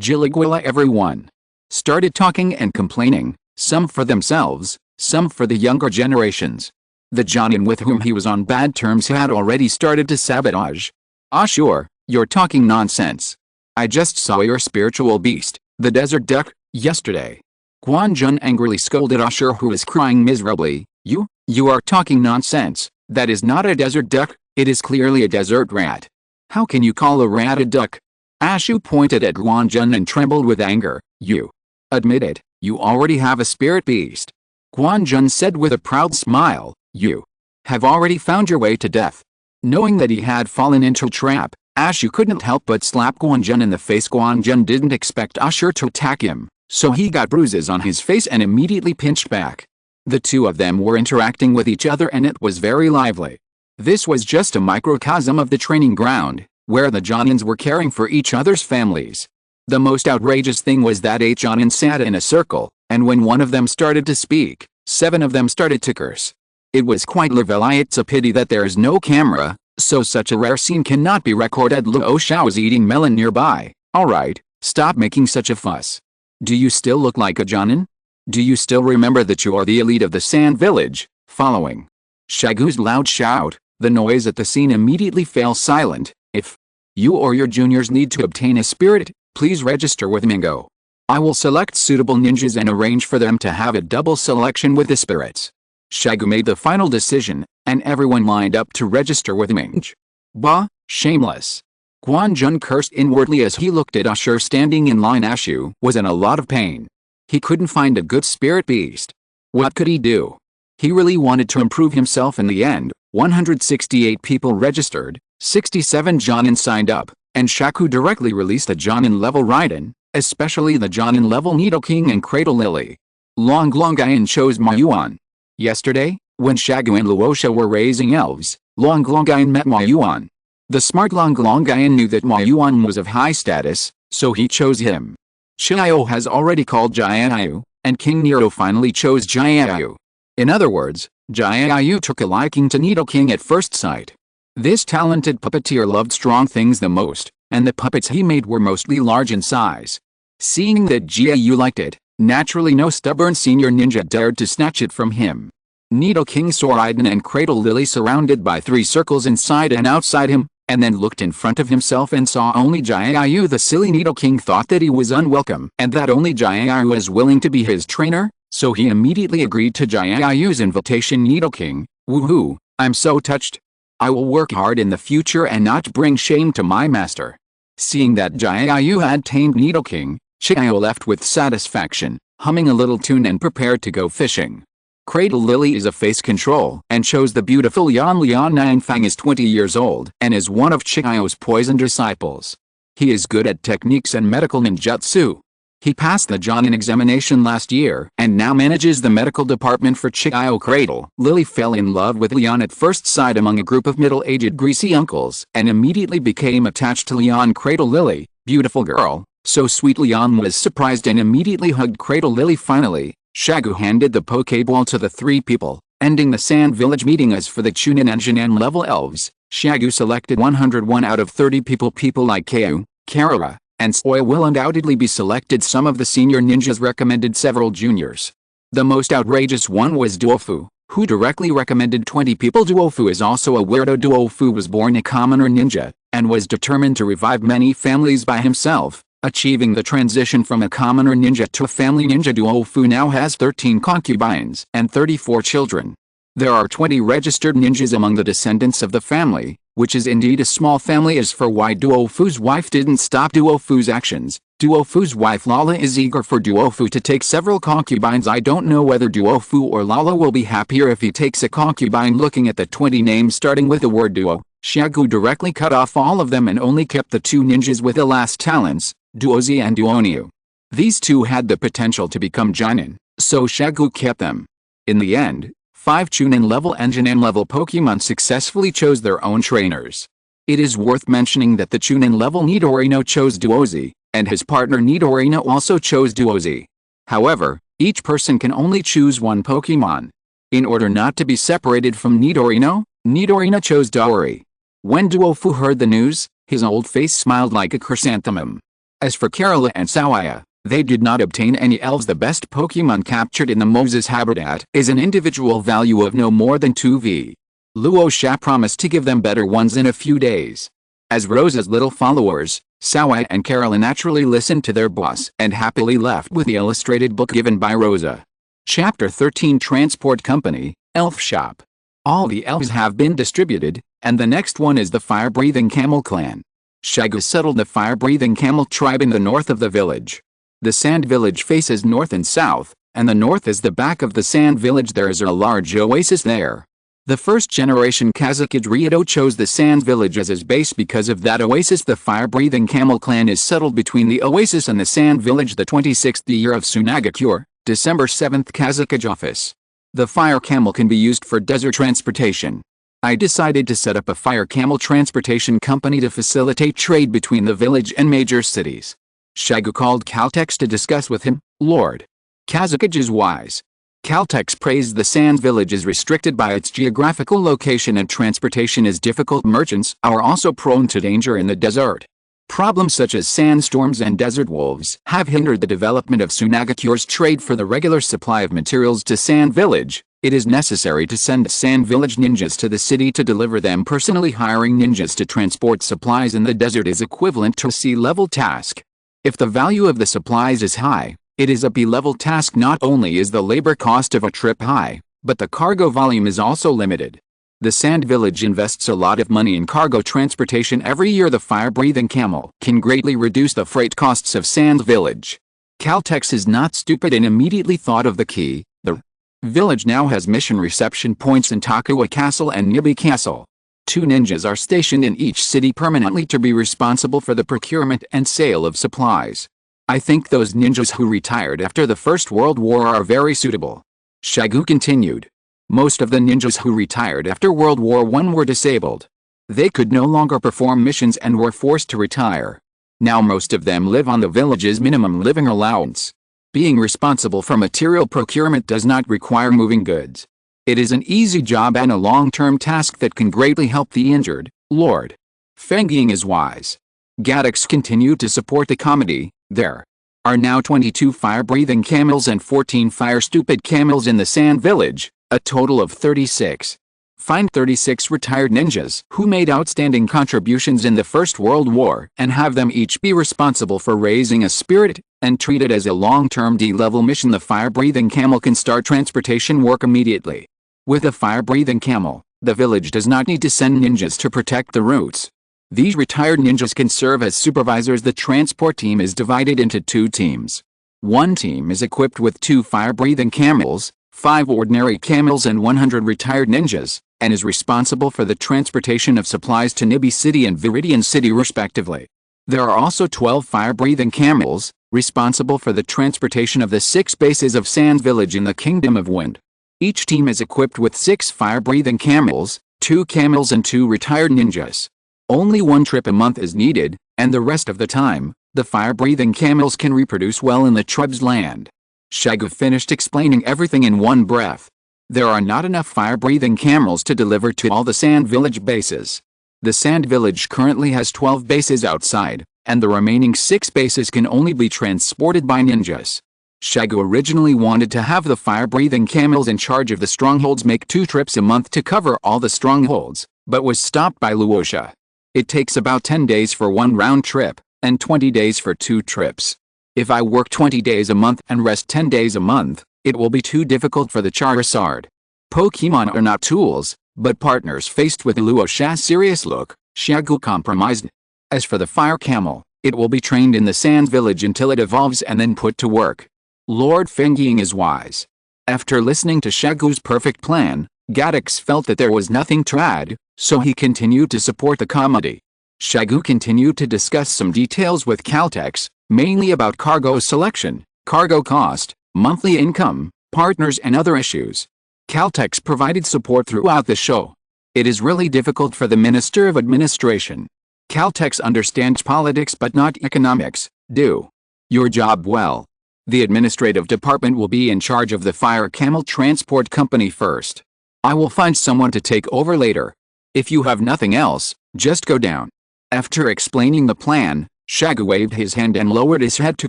Jilligwilla, everyone started talking and complaining, some for themselves, some for the younger generations. The Jonin with whom he was on bad terms had already started to sabotage. Ah sure, you're talking nonsense. I just saw your spiritual beast, the desert duck, yesterday. Quan Jun angrily scolded Ashur, who was crying miserably. You are talking nonsense. That is not a desert duck, it is clearly a desert rat. How can you call a rat a duck? Ashu pointed at Quan Jun and trembled with anger. You admit it, you already have a spirit beast. Quan Jun said with a proud smile. You have already found your way to death. Knowing that he had fallen into a trap, Ashu couldn't help but slap Quan Jun in the face. Quan Jun didn't expect Ashur to attack him, so he got bruises on his face and immediately pinched back. The two of them were interacting with each other and it was very lively. This was just a microcosm of the training ground, where the Jonins were caring for each other's families. The most outrageous thing was that 8 Jonin sat in a circle, and when one of them started to speak, 7 of them started to curse. It was quite lovely. It's a pity that there is no camera, so such a rare scene cannot be recorded. Luo Sha was eating melon nearby. Alright, stop making such a fuss. Do you still look like a Jonin? Do you still remember that you are the elite of the Sand Village? Following Shagu's loud shout, the noise at the scene immediately fell silent. If you or your juniors need to obtain a spirit, please register with Mingo. I will select suitable ninjas and arrange for them to have a double selection with the spirits. Shagu made the final decision, and everyone lined up to register with Minge. Bah, shameless. Quan Jun cursed inwardly as he looked at Ashur standing in line. Ashu was in a lot of pain. He couldn't find a good spirit beast. What could he do? He really wanted to improve himself. In the end, 168 people registered, 67 Jonin signed up, and Shaku directly released a Jonin level Raiden, especially the Jonin level Nidoking and Cradle Lily. Long Longian chose Mayuan. Yesterday, when Shagu and Luo Sha were raising elves, Long Longian met Mayuan. The smart Long Longian knew that Mayuan was of high status, so he chose him. Xiao has already called Jiayu, and King Nero finally chose Jiayu. In other words, Jiayu took a liking to Nidoking at first sight. This talented puppeteer loved strong things the most, and the puppets he made were mostly large in size. Seeing that Jiayu liked it, naturally no stubborn senior ninja dared to snatch it from him. Nidoking saw Raiden and Cradle Lily surrounded by 3 circles inside and outside him, and then looked in front of himself and saw only Jiayu. The silly Nidoking thought that he was unwelcome and that only Jiayu was willing to be his trainer, so he immediately agreed to Jiayu's invitation. Nidoking, woohoo, I'm so touched. I will work hard in the future and not bring shame to my master. Seeing that Jiayu had tamed Nidoking, Xiao left with satisfaction, humming a little tune and prepared to go fishing. Cradle Lily is a face control and chose the beautiful Yan Nianfang. Is 20 years old and is one of Xiao's poison disciples. He is good at techniques and medical ninjutsu. He passed the Jonin examination last year and now manages the medical department for Xiao. Cradle Lily fell in love with Leon at first sight among a group of middle-aged greasy uncles and immediately became attached to Leon. Cradle Lily, beautiful girl, so sweet. Leon was surprised and immediately hugged Cradle Lily. Finally, Shagu handed the Pokeball to the 3 people, ending the Sand Village meeting. As for the Chunin and Jinan level elves, Shagu selected 101 out of 30 people. People like Keu, Karula, and Soy will undoubtedly be selected. Some of the senior ninjas recommended several juniors. The most outrageous one was Duofu, who directly recommended 20 people. Duofu is also a weirdo. Duofu was born a commoner ninja, and was determined to revive many families by himself, achieving the transition from a commoner ninja to a family ninja. Duofu now has 13 concubines and 34 children. There are 20 registered ninjas among the descendants of the family, which is indeed a small family. As for why Duofu's wife didn't stop Duofu's actions, Duofu's wife Lala is eager for Duofu to take several concubines. I don't know whether Duofu or Lala will be happier if he takes a concubine. Looking at the 20 names starting with the word Duo, Shagu directly cut off all of them and only kept the 2 ninjas with the last talents, Duozi and Duonyu. These 2 had the potential to become Jonin, so Shagu kept them. In the end, 5 Chunin level and Jonin level Pokemon successfully chose their own trainers. It is worth mentioning that the Chunin level Nidorino chose Duozi, and his partner Nidorino also chose Duozi. However, each person can only choose one Pokemon. In order not to be separated from Nidorino, Nidorino chose Daori. When Duofu heard the news, his old face smiled like a chrysanthemum. As for Karula and Xiao Ai, they did not obtain any elves. The best Pokemon captured in the Moses habitat is an individual value of no more than 2V. Luo Sha promised to give them better ones in a few days. As Rosa's little followers, Xiao Ai and Karula naturally listened to their boss and happily left with the illustrated book given by Rosa. Chapter 13 Transport Company, Elf Shop. All the elves have been distributed, and the next one is the fire-breathing camel clan. Shagu settled the fire-breathing camel tribe in the north of the village. The sand village faces north and south, and the north is the back of the sand village. There is a large oasis there. The first generation Kazekage Ryoto chose the sand village as his base because of that oasis. The fire-breathing camel clan is settled between the oasis and the sand village. The 26th year of Tsunagakure, December 7th Kazekage office. The fire camel can be used for desert transportation. I decided to set up a fire camel transportation company to facilitate trade between the village and major cities. Shagu called Caltex to discuss with him. Lord Kazekage is wise. Caltex praised the sand village is restricted by its geographical location and transportation is difficult. Merchants are also prone to danger in the desert. Problems such as sandstorms and desert wolves have hindered the development of Tsunagakure's trade. For the regular supply of materials to Sand Village, it is necessary to send Sand Village ninjas to the city to deliver them personally. Hiring ninjas to transport supplies in the desert is equivalent to a C-level task. If the value of the supplies is high, it is a B-level task. Not only is the labor cost of a trip high, but the cargo volume is also limited. The Sand Village invests a lot of money in cargo transportation every year. The fire-breathing camel can greatly reduce the freight costs of Sand Village. Caltex is not stupid and immediately thought of the key. The village now has mission reception points in Takua Castle and Nibi Castle. 2 ninjas are stationed in each city permanently to be responsible for the procurement and sale of supplies. I think those ninjas who retired after the First World War are very suitable. Shagu continued. Most of the ninjas who retired after World War I were disabled. They could no longer perform missions and were forced to retire. Now most of them live on the village's minimum living allowance. Being responsible for material procurement does not require moving goods. It is an easy job and a long-term task that can greatly help the injured. Lord Fengying is wise. Gaddix continued to support the comedy. There are now 22 fire-breathing camels and 14 fire-stupid camels in the Sand Village, a total of 36. Find 36 retired ninjas who made outstanding contributions in the First World War and have them each be responsible for raising a spirit and treat it as a long-term D-level mission. The fire-breathing camel can start transportation work immediately. With a fire-breathing camel, the village does not need to send ninjas to protect the routes. These retired ninjas can serve as supervisors. The transport team is divided into 2 teams. One team is equipped with 2 fire-breathing camels, 5 ordinary camels and 100 retired ninjas, and is responsible for the transportation of supplies to Nibi City and Viridian City respectively. There are also 12 fire-breathing camels, responsible for the transportation of the 6 bases of Sand Village in the Kingdom of Wind. Each team is equipped with 6 fire-breathing camels, 2 camels and 2 retired ninjas. Only 1 trip a month is needed, and the rest of the time, the fire-breathing camels can reproduce well in the tribe's land. Shagu finished explaining everything in one breath. There are not enough fire-breathing camels to deliver to all the Sand Village bases. The Sand Village currently has 12 bases outside, and the remaining 6 bases can only be transported by ninjas. Shagu originally wanted to have the fire-breathing camels in charge of the strongholds make 2 trips a month to cover all the strongholds, but was stopped by Luo Sha. It takes about 10 days for 1 round trip, and 20 days for 2 trips. If I work 20 days a month and rest 10 days a month, it will be too difficult for the Charizard. Pokemon are not tools, but partners. Faced with Luo Sha's serious look, Shagu compromised. As for the fire camel, It will be trained in the Sand Village until it evolves and then put to work. Lord Fengying is wise. After listening to Shagu's perfect plan, Gaddix felt that there was nothing to add, so he continued to support the comedy. Shagu continued to discuss some details with Caltex, mainly about cargo selection, cargo cost, monthly income, partners and other issues. Caltex provided support throughout the show. It is really difficult for the Minister of Administration. Caltex understands politics but not economics. Do your job well. The administrative department will be in charge of the Fire Camel Transport Company first. I will find someone to take over later. If you have nothing else, just go down. After explaining the plan, Shagu waved his hand and lowered his head to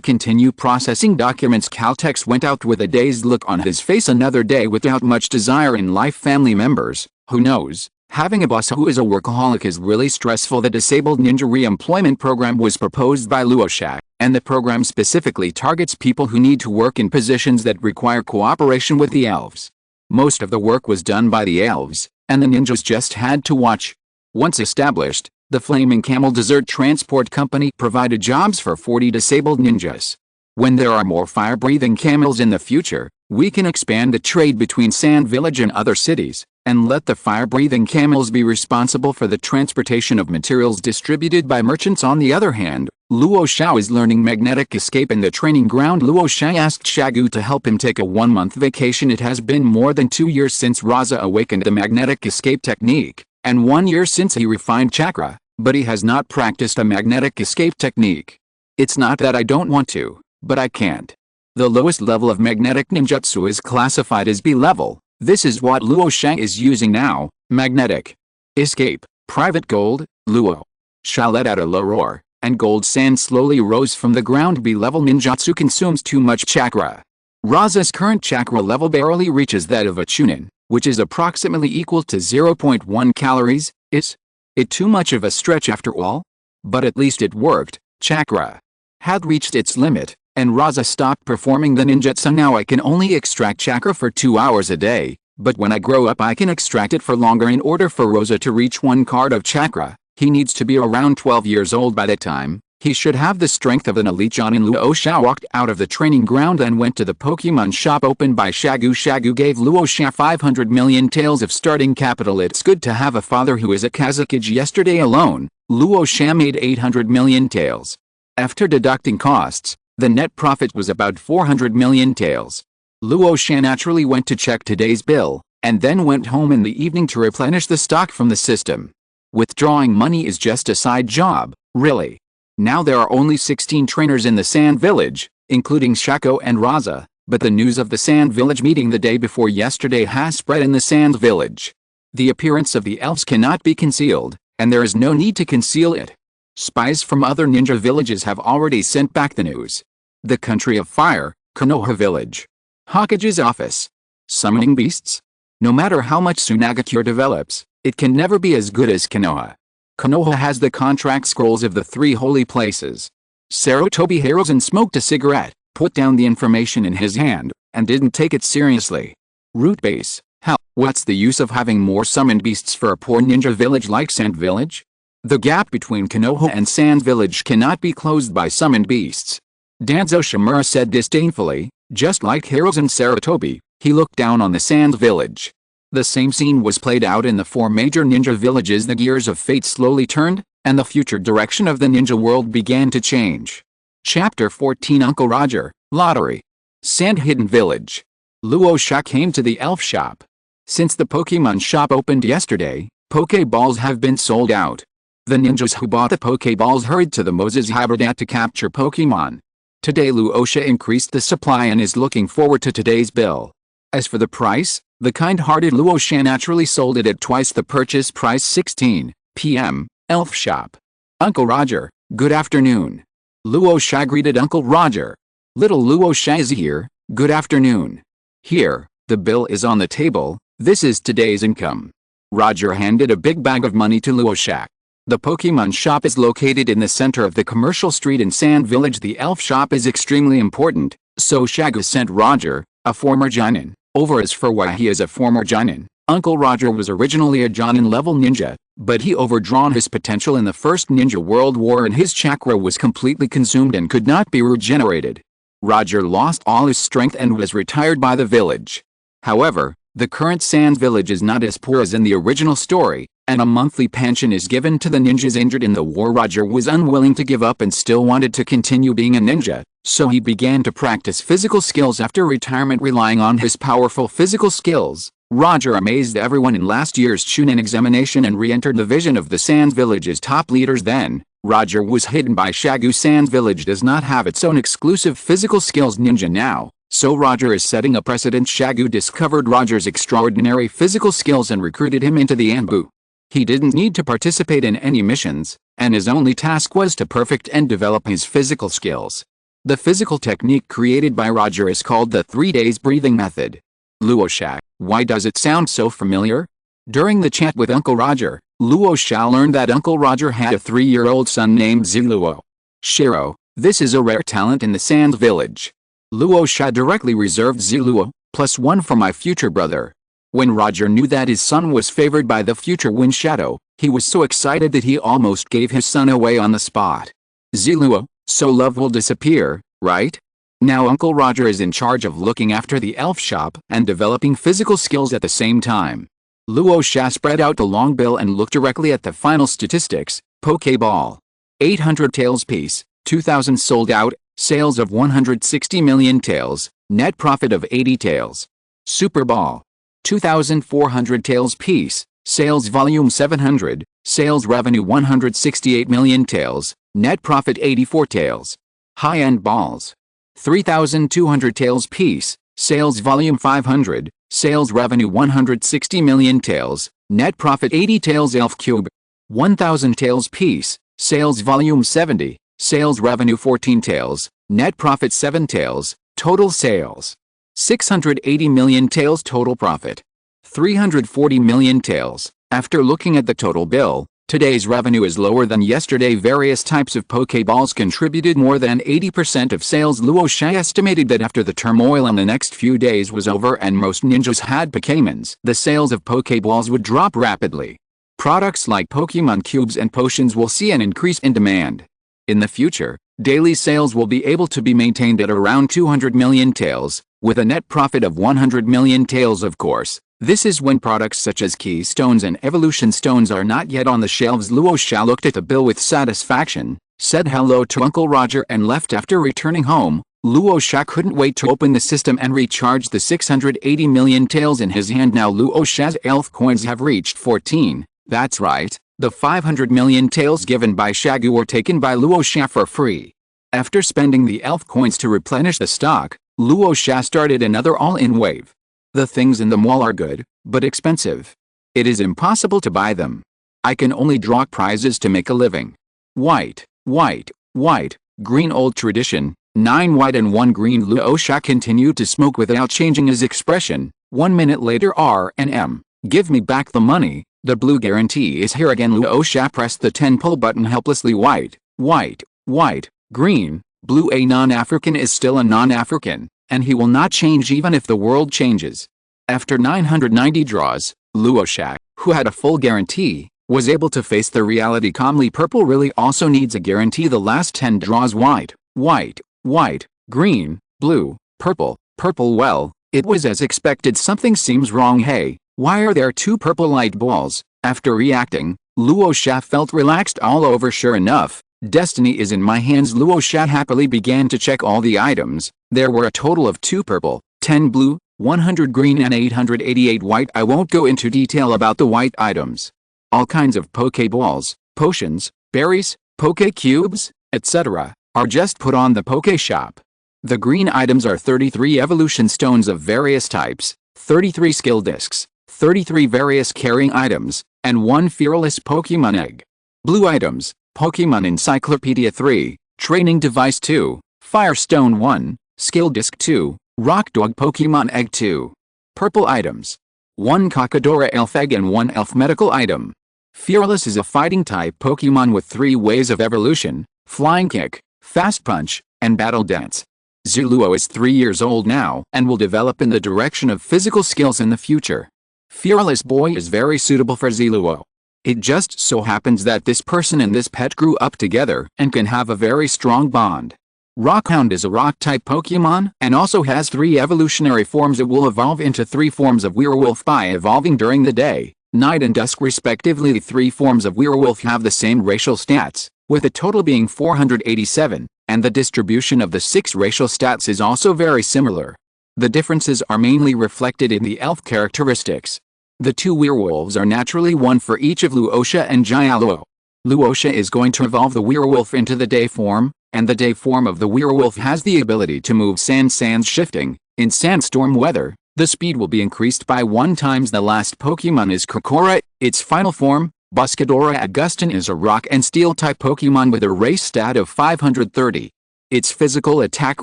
continue processing documents. Caltex went out with a dazed look on his face. Another day without much desire in life. Family members, who knows? Having a boss who is a workaholic is really stressful. The Disabled Ninja Re-Employment Program was proposed by Luo Sha, and the program specifically targets people who need to work in positions that require cooperation with the elves. Most of the work was done by the elves, and the ninjas just had to watch. Once established, the Flaming Camel Desert Transport Company provided jobs for 40 disabled ninjas. When there are more fire-breathing camels in the future, we can expand the trade between Sand Village and other cities, and let the fire-breathing camels be responsible for the transportation of materials distributed by merchants. On the other hand, Luo Sha is learning magnetic escape in the training ground. Luo Sha asked Shagu to help him take a 1-month vacation. It has been more than 2 years since Rasa awakened the magnetic escape technique, and 1 year since he refined chakra, but he has not practiced a magnetic escape technique. It's not that I don't want to, but I can't. The lowest level of magnetic ninjutsu is classified as B level. This is what Luo Sha is using now, magnetic escape. Private Gold. Luo Sha let out a low roar, and gold sand slowly rose from the ground. B-level ninjutsu consumes too much chakra. Rasa's current chakra level barely reaches that of a chunin, which is approximately equal to 0.1 calories. Is it too much of a stretch after all? But at least it worked. Chakra had reached its limit, and Rasa stopped performing the ninjutsu. Now I can only extract chakra for 2 hours a day, but when I grow up I can extract it for longer. In order for Rasa to reach 1 card of chakra, he needs to be around 12 years old by that time. He should have the strength of an elite Jonin. Luo Sha walked out of the training ground and went to the Pokémon shop opened by Shagu. Shagu gave Luo Sha 500 million taels of starting capital. It's good to have a father who is a Kazekage. Yesterday alone, Luo Sha made 800 million taels. After deducting costs, the net profit was about 400 million taels. Luo Sha naturally went to check today's bill, and then went home in the evening to replenish the stock from the system. Withdrawing money is just a side job, really. Now there are only 16 trainers in the Sand Village, including Shaco and Rasa, but the news of the Sand Village meeting the day before yesterday has spread in the Sand Village. The appearance of the elves cannot be concealed, and there is no need to conceal it. Spies from other ninja villages have already sent back the news. The Country of Fire, Konoha Village. Hokage's office. Summoning beasts? No matter how much Sunagakure develops, it can never be as good as Konoha. Konoha has the contract scrolls of the 3 holy places. Sarutobi hails and smoked a cigarette, put down the information in his hand, and didn't take it seriously. Root base. Hell, what's the use of having more summoned beasts for a poor ninja village like Sand Village? The gap between Konoha and Sand Village cannot be closed by summoned beasts. Danzo Shimura said disdainfully. Just like Harold and Sarutobi, he looked down on the Sand Village. The same scene was played out in the 4 major ninja villages. The gears of fate slowly turned, and the future direction of the ninja world began to change. Chapter 14. Uncle Roger, Lottery. Sand Hidden Village. Luo Sha came to the elf shop. Since the Pokémon shop opened yesterday, Pokéballs have been sold out. The ninjas who bought the Pokéballs hurried to the Moses Habitat to capture Pokémon. Today Luo Sha increased the supply and is looking forward to today's bill. As for the price, the kind-hearted Luo Sha naturally sold it at twice the purchase price. 16 p.m. Elf Shop. Uncle Roger, good afternoon. Luo Sha greeted Uncle Roger. Little Luo Sha is here, good afternoon. Here, the bill is on the table, this is today's income. Roger handed a big bag of money to Luo Sha. The Pokémon shop is located in the center of the commercial street in Sand Village. The elf shop is extremely important, so Shagu sent Roger, a former Jonin, over as for why he is a former Jonin. Uncle Roger was originally a Jonin level ninja, But he overdrawn his potential in the First Ninja World War and his chakra was completely consumed and could not be regenerated. Roger lost all his strength and was retired by the village. However, the current Sans village is not as poor as in the original story, and a monthly pension is given to the ninjas injured in the war. Roger was unwilling to give up and still wanted to continue being a ninja, so he began to practice physical skills after retirement. Relying on his powerful physical skills, Roger amazed everyone in last year's Chunin examination and re-entered the vision of the Sans village's top leaders. Then, Roger was hidden by Shagu. Sans village does not have its own exclusive physical skills ninja now, so Roger is setting a precedent. Shagu discovered Roger's extraordinary physical skills and recruited him into the Anbu. He didn't need to participate in any missions, and his only task was to perfect and develop his physical skills. The physical technique created by Roger is called the 3 days breathing method. Luo Sha, why does it sound so familiar? During the chat with Uncle Roger, Luo Sha learned that Uncle Roger had a 3-year-old son named Ziluo. Shiro, this is a rare talent in the Sans village. Luo Sha directly reserved Ziluo, +1 for my future brother. When Roger knew that his son was favored by the future Wind Shadow, he was so excited that he almost gave his son away on the spot. Ziluo, so love will disappear, right? Now Uncle Roger is in charge of looking after the elf shop and developing physical skills at the same time. Luo Sha spread out the long bill and looked directly at the final statistics. Pokeball. 800 tails piece, 2,000 sold out, sales of 160 million tails, net profit of 80 tails. Super Ball. 2,400 tails piece, sales volume 700, sales revenue 168 million tails, net profit 84 tails. High-end balls. 3,200 tails piece, sales volume 500, sales revenue 160 million tails, net profit 80 tails. Elf Cube. 1,000 tails piece, sales volume 70, sales revenue 14 tails, net profit 7 tails, total sales 680 million tails. Total profit 340 million tails. After looking at the total bill, today's revenue is lower than yesterday. Various types of Pokeballs contributed more than 80% of sales. Luo Sha estimated that after the turmoil in the next few days was over and most ninjas had Pokémons, the sales of Pokeballs would drop rapidly. Products like Pokemon cubes and potions will see an increase in demand. In the future, daily sales will be able to be maintained at around 200 million tails, with a net profit of 100 million tails. Of course, this is when products such as Keystones and Evolution Stones are not yet on the shelves. Luo Sha looked at the bill with satisfaction, said hello to Uncle Roger and left. After returning home, Luo Sha couldn't wait to open the system and recharge the 680 million tails in his hand. Now Luo Sha's elf coins have reached 14, that's right, the 500 million tails given by Shagu were taken by Luo Sha for free. After spending the elf coins to replenish the stock, Luo Sha started another all-in wave. The things in the mall are good, but expensive. It is impossible to buy them. I can only draw prizes to make a living. White, white, white, green. Old tradition, 9 white and 1 green. Luo Sha continued to smoke without changing his expression. 1 minute later. R&M, give me back the money, the blue guarantee is here again. Luo Sha pressed the 10 pull button helplessly. White, white, white, green, blue. A non-African is still a non-African, and he will not change even if the world changes. After 990 draws, Luo Sha, who had a full guarantee, was able to face the reality calmly. Purple really also needs a guarantee. The last 10 draws. White, white, white, green, blue, purple, purple. Well, it was as expected. Something seems wrong. Hey, why are there 2 purple light balls? After reacting, Luo Sha felt relaxed all over. Sure enough, destiny is in my hands. Luo Sha happily began to check all the items. There were a total of 2 purple, 10 blue, 100 green and 888 white. I won't go into detail about the white items. All kinds of Pokeballs, potions, berries, Poke cubes, etc. are just put on the Poke shop. The green items are 33 evolution stones of various types, 33 skill discs, 33 various carrying items, and 1 fearless Pokemon egg. Blue items, Pokemon Encyclopedia 3, Training Device 2, Firestone 1, Skill Disc 2, Rock Dog Pokemon Egg 2. Purple items, 1 Kakadora Elf Egg and 1 Elf Medical Item. Fearless is a fighting type Pokemon with 3 ways of evolution: Flying Kick, Fast Punch, and Battle Dance. Ziluo is 3 years old now and will develop in the direction of physical skills in the future. Fearless Boy is very suitable for Ziluo. It just so happens that this person and this pet grew up together and can have a very strong bond. Rockhound is a rock-type Pokemon and also has 3 evolutionary forms. It will evolve into 3 forms of werewolf by evolving during the day, night and dusk respectively. The 3 forms of werewolf have the same racial stats, with a total being 487, and the distribution of the 6 racial stats is also very similar. The differences are mainly reflected in the elf characteristics. The 2 werewolves are naturally one for each of Luo Sha and Xiao Ai. Luo Sha is going to evolve the werewolf into the day form, and the day form of the werewolf has the ability to move sands shifting. In sandstorm weather, the speed will be increased by 1 times. The last Pokemon is Karula. Its final form, Buscadora Augustin, is a rock and steel type Pokemon with a race stat of 530. Its physical attack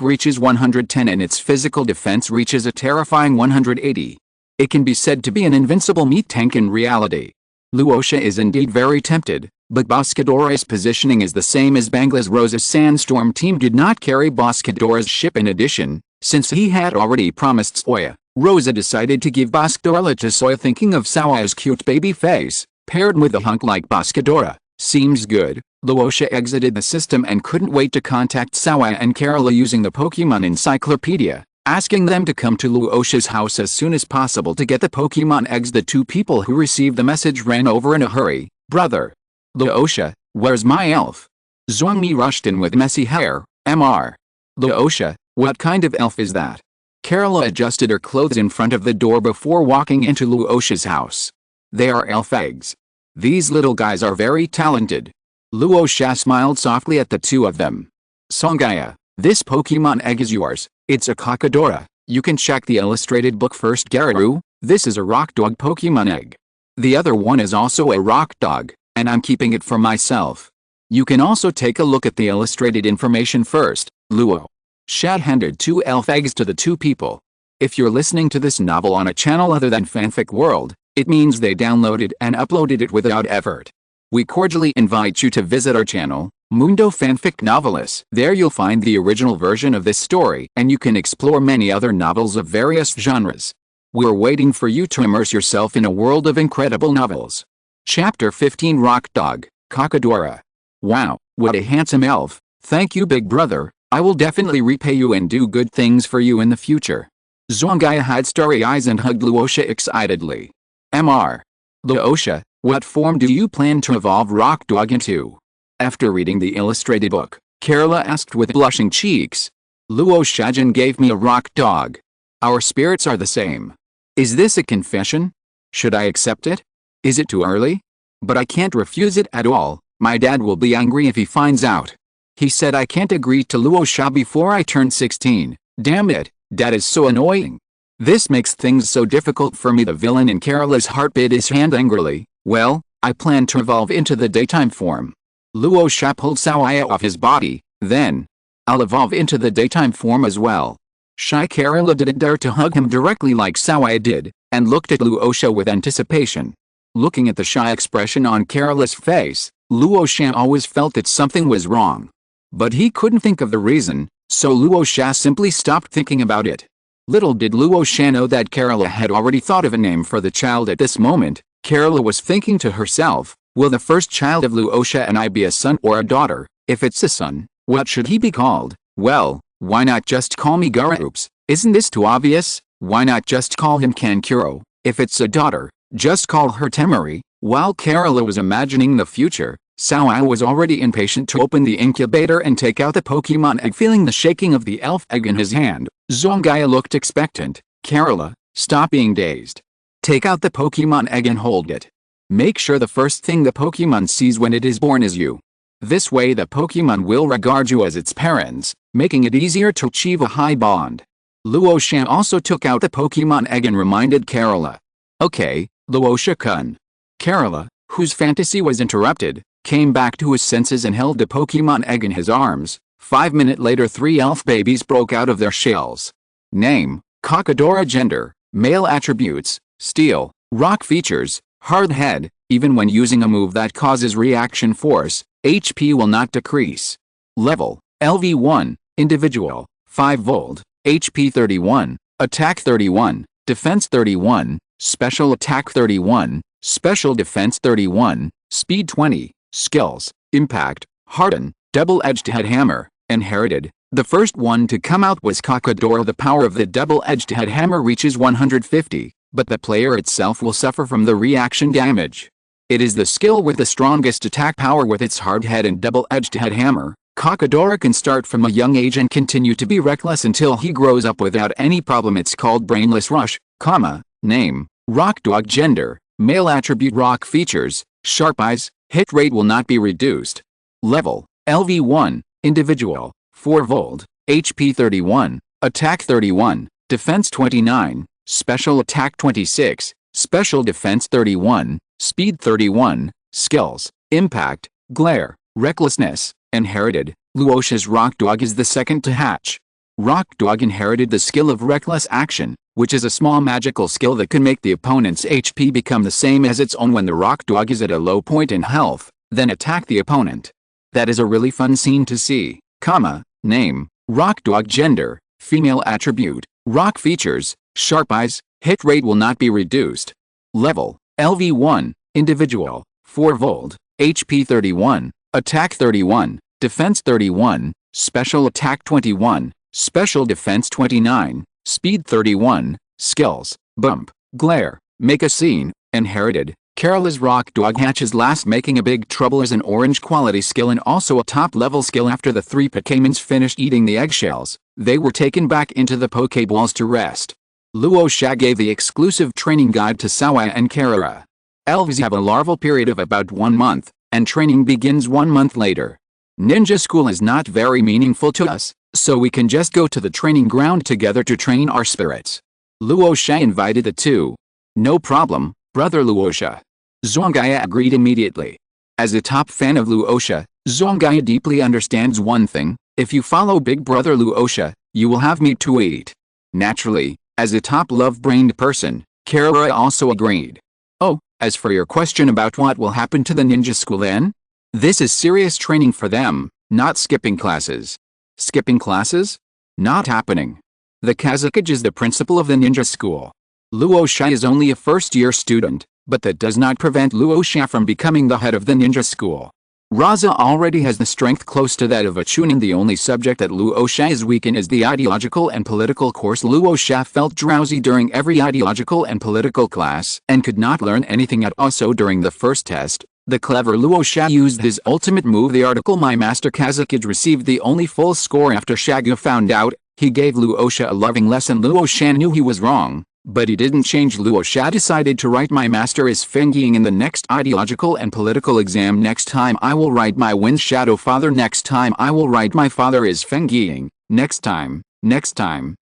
reaches 110 and its physical defense reaches a terrifying 180. It can be said to be an invincible meat tank in reality. Luo Sha is indeed very tempted, but Buscadora's positioning is the same as Bangla's. Rosa's Sandstorm team did not carry Buscadora's ship. In addition, since he had already promised Soya, Rosa decided to give Buscadora to Soya, thinking of Xiao Ai's cute baby face, paired with a hunk like Buscadora. Seems good. Luo Sha exited the system and couldn't wait to contact Xiao Ai and Karula using the Pokemon Encyclopedia, asking them to come to Luo Sha's house as soon as possible to get the Pokemon eggs. The 2 people who received the message ran over in a hurry. Brother Luo Sha, where's my elf? Zhuangmi rushed in with messy hair. Mr. Luo Sha, what kind of elf is that? Karula adjusted her clothes in front of the door before walking into Luo Sha's house. They are elf eggs. These little guys are very talented. Luo Sha smiled softly at the 2 of them. Songgaya, this Pokemon egg is yours. It's a Kakadora. You can check the illustrated book first. Gararu, this is a rock dog Pokemon egg. The other one is also a rock dog, and I'm keeping it for myself. You can also take a look at the illustrated information first. Luo Sha handed 2 elf eggs to the 2 people. If you're listening to this novel on a channel other than Fanfic World, it means they downloaded and uploaded it without effort. We cordially invite you to visit our channel, Mundo Fanfic Novelist. There you'll find the original version of this story, and you can explore many other novels of various genres. We're waiting for you to immerse yourself in a world of incredible novels. Chapter 15 Rock Dog, Kakadora. Wow, what a handsome elf. Thank you, big brother. I will definitely repay you and do good things for you in the future. Zhuangaya had starry eyes and hugged Luo Sha excitedly. Mr. Luo Sha, what form do you plan to evolve Rock Dog into? After reading the illustrated book, Karula asked with blushing cheeks. Luo Shajin gave me a rock dog. Our spirits are the same. Is this a confession? Should I accept it? Is it too early? But I can't refuse it at all. My dad will be angry if he finds out. He said I can't agree to Luo Sha before I turn 16. Damn it, Dad is so annoying. This makes things so difficult for me. The villain in Karula's heart bit his hand angrily. Well, I plan to evolve into the daytime form. Luo Sha pulled Xiao Ai off his body. Then, I'll evolve into the daytime form as well. Shy Karula didn't dare to hug him directly like Xiao Ai did, and looked at Luo Sha with anticipation. Looking at the shy expression on Karula's face, Luo Sha always felt that something was wrong. But he couldn't think of the reason, so Luo Sha simply stopped thinking about it. Little did Luo Sha know that Karula had already thought of a name for the child. At this moment, Karula was thinking to herself, will the first child of Luo Sha and I be a son or a daughter? If it's a son, what should he be called? Well, why not just call me Gara? Oops, isn't this too obvious? Why not just call him Kankuro? If it's a daughter, just call her Temari. While Karula was imagining the future, Xiao Ai was already impatient to open the incubator and take out the Pokemon egg. Feeling the shaking of the elf egg in his hand, Zhuangaya looked expectant. Karula, stop being dazed. Take out the Pokemon egg and hold it. Make sure the first thing the Pokemon sees when it is born is you. This way the Pokemon will regard you as its parents, making it easier to achieve a high bond. Luo Sha also took out the Pokemon egg and reminded Karula. Okay, Luo Sha-kun. Karula, whose fantasy was interrupted, came back to his senses and held the Pokemon egg in his arms. 5 minutes later 3 elf babies broke out of their shells. Name, Kakadora. Gender, male. Attributes, steel, rock. Features, hard head. Even when using a move that causes reaction force, HP will not decrease. Level, LV1, individual, 5 volt, HP 31, attack 31, defense 31, special attack 31, Special Defense 31, Speed 20, Skills, Impact, Harden, Double-Edged Head Hammer, Inherited. The first one to come out was Kakadora. The power of the Double-Edged Head Hammer reaches 150, but the player itself will suffer from the reaction damage. It is the skill with the strongest attack power. With its hard head and double-edged head hammer, Kakadora can start from a young age and continue to be reckless until he grows up without any problem. It's called Brainless Rush, name, Rock Dog. Gender, male. Attribute, rock. Features, sharp eyes, hit rate will not be reduced. Level, LV1, individual, 4 volt, HP 31, attack 31, defense 29, special attack 26, special defense 31, speed 31, skills, impact, glare, recklessness, inherited. Luo Sha's Rock Dog is the second to hatch. Rock Dog inherited the skill of reckless action, which is a small magical skill that can make the opponent's HP become the same as its own when the Rock Dog is at a low point in health, then attack the opponent. That is a really fun scene to see. Name, Rock Dog. Gender, female. Attribute, rock. Features, sharp eyes, hit rate will not be reduced. Level, LV1, individual, 4 volt, HP 31, attack 31, defense 31, special attack 21, special defense 29, speed 31, skills, bump, glare, make a scene, inherited. Karula's Rock Dog hatches last. Making a big trouble is an orange quality skill and also a top-level skill. After the 3 Pokémons finished eating the eggshells, they were taken back into the Pokéballs to rest. Luo Sha gave the exclusive training guide to Xiao Ai and Karula. Elves have a larval period of about 1 month, and training begins 1 month later. Ninja school is not very meaningful to us, so we can just go to the training ground together to train our spirits. Luo Sha invited the two. No problem, brother Luo Sha. Zhuangya agreed immediately. As a top fan of Luo Sha, Zhuangya deeply understands one thing: if you follow big brother Luo Sha, you will have meat to eat. Naturally, as a top love-brained person, Karula also agreed. Oh, as for your question about what will happen to the ninja school then? This is serious training for them, not skipping classes. Skipping classes? Not happening. The Kazekage is the principal of the ninja school. Luo Sha is only a first-year student, but that does not prevent Luo Sha from becoming the head of the ninja school. Rasa already has the strength close to that of a Chunin. The only subject that Luo Sha is weak in is the ideological and political course. Luo Sha felt drowsy during every ideological and political class and could not learn anything at all. So during the first test, the clever Luo Sha used his ultimate move, the article My Master Kazekage received the only full score. After Shagu found out, he gave Luo Sha a loving lesson. Luo Sha knew he was wrong, but he didn't change. Luo Sha decided to write My Master is Fengying in the next ideological and political exam. Next time I will write my Wind Shadow Father. Next time I will write my father is Fengying. Next time,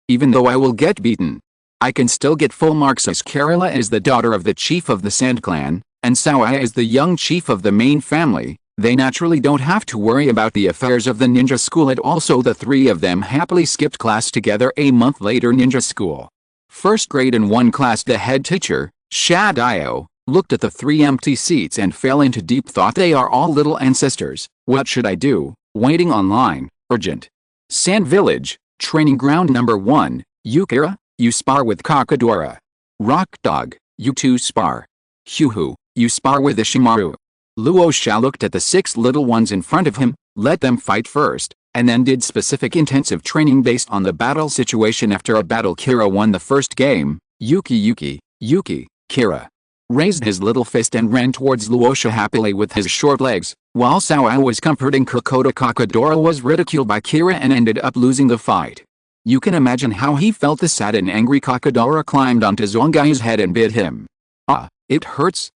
even though I will get beaten, I can still get full marks. As Karula is the daughter of the chief of the Sand Clan, and Xiao Ai is the young chief of the main family, they naturally don't have to worry about the affairs of the ninja school at all. So the 3 of them happily skipped class together. A month later, ninja school. First grade in one class. The head teacher, Shagu, looked at the 3 empty seats and fell into deep thought. They are all little ancestors. What should I do? Waiting online. Urgent. Sand Village, training ground number 1. Yukira, you spar with Kakadora. Rock Dog, you 2 spar. Huhu, you spar with Ishimaru. Luo Sha looked at the 6 little ones in front of him, let them fight first, and then did specific intensive training based on the battle situation. After a battle, Kira won the first game. Yuki, Kira raised his little fist and ran towards Luo Sha happily with his short legs, while Xiao Ai was comforting Kokoda. Kakadora was ridiculed by Kira and ended up losing the fight. You can imagine how he felt. The sad and angry Kakadora climbed onto Zhuangya's head and bit him. Ah, it hurts,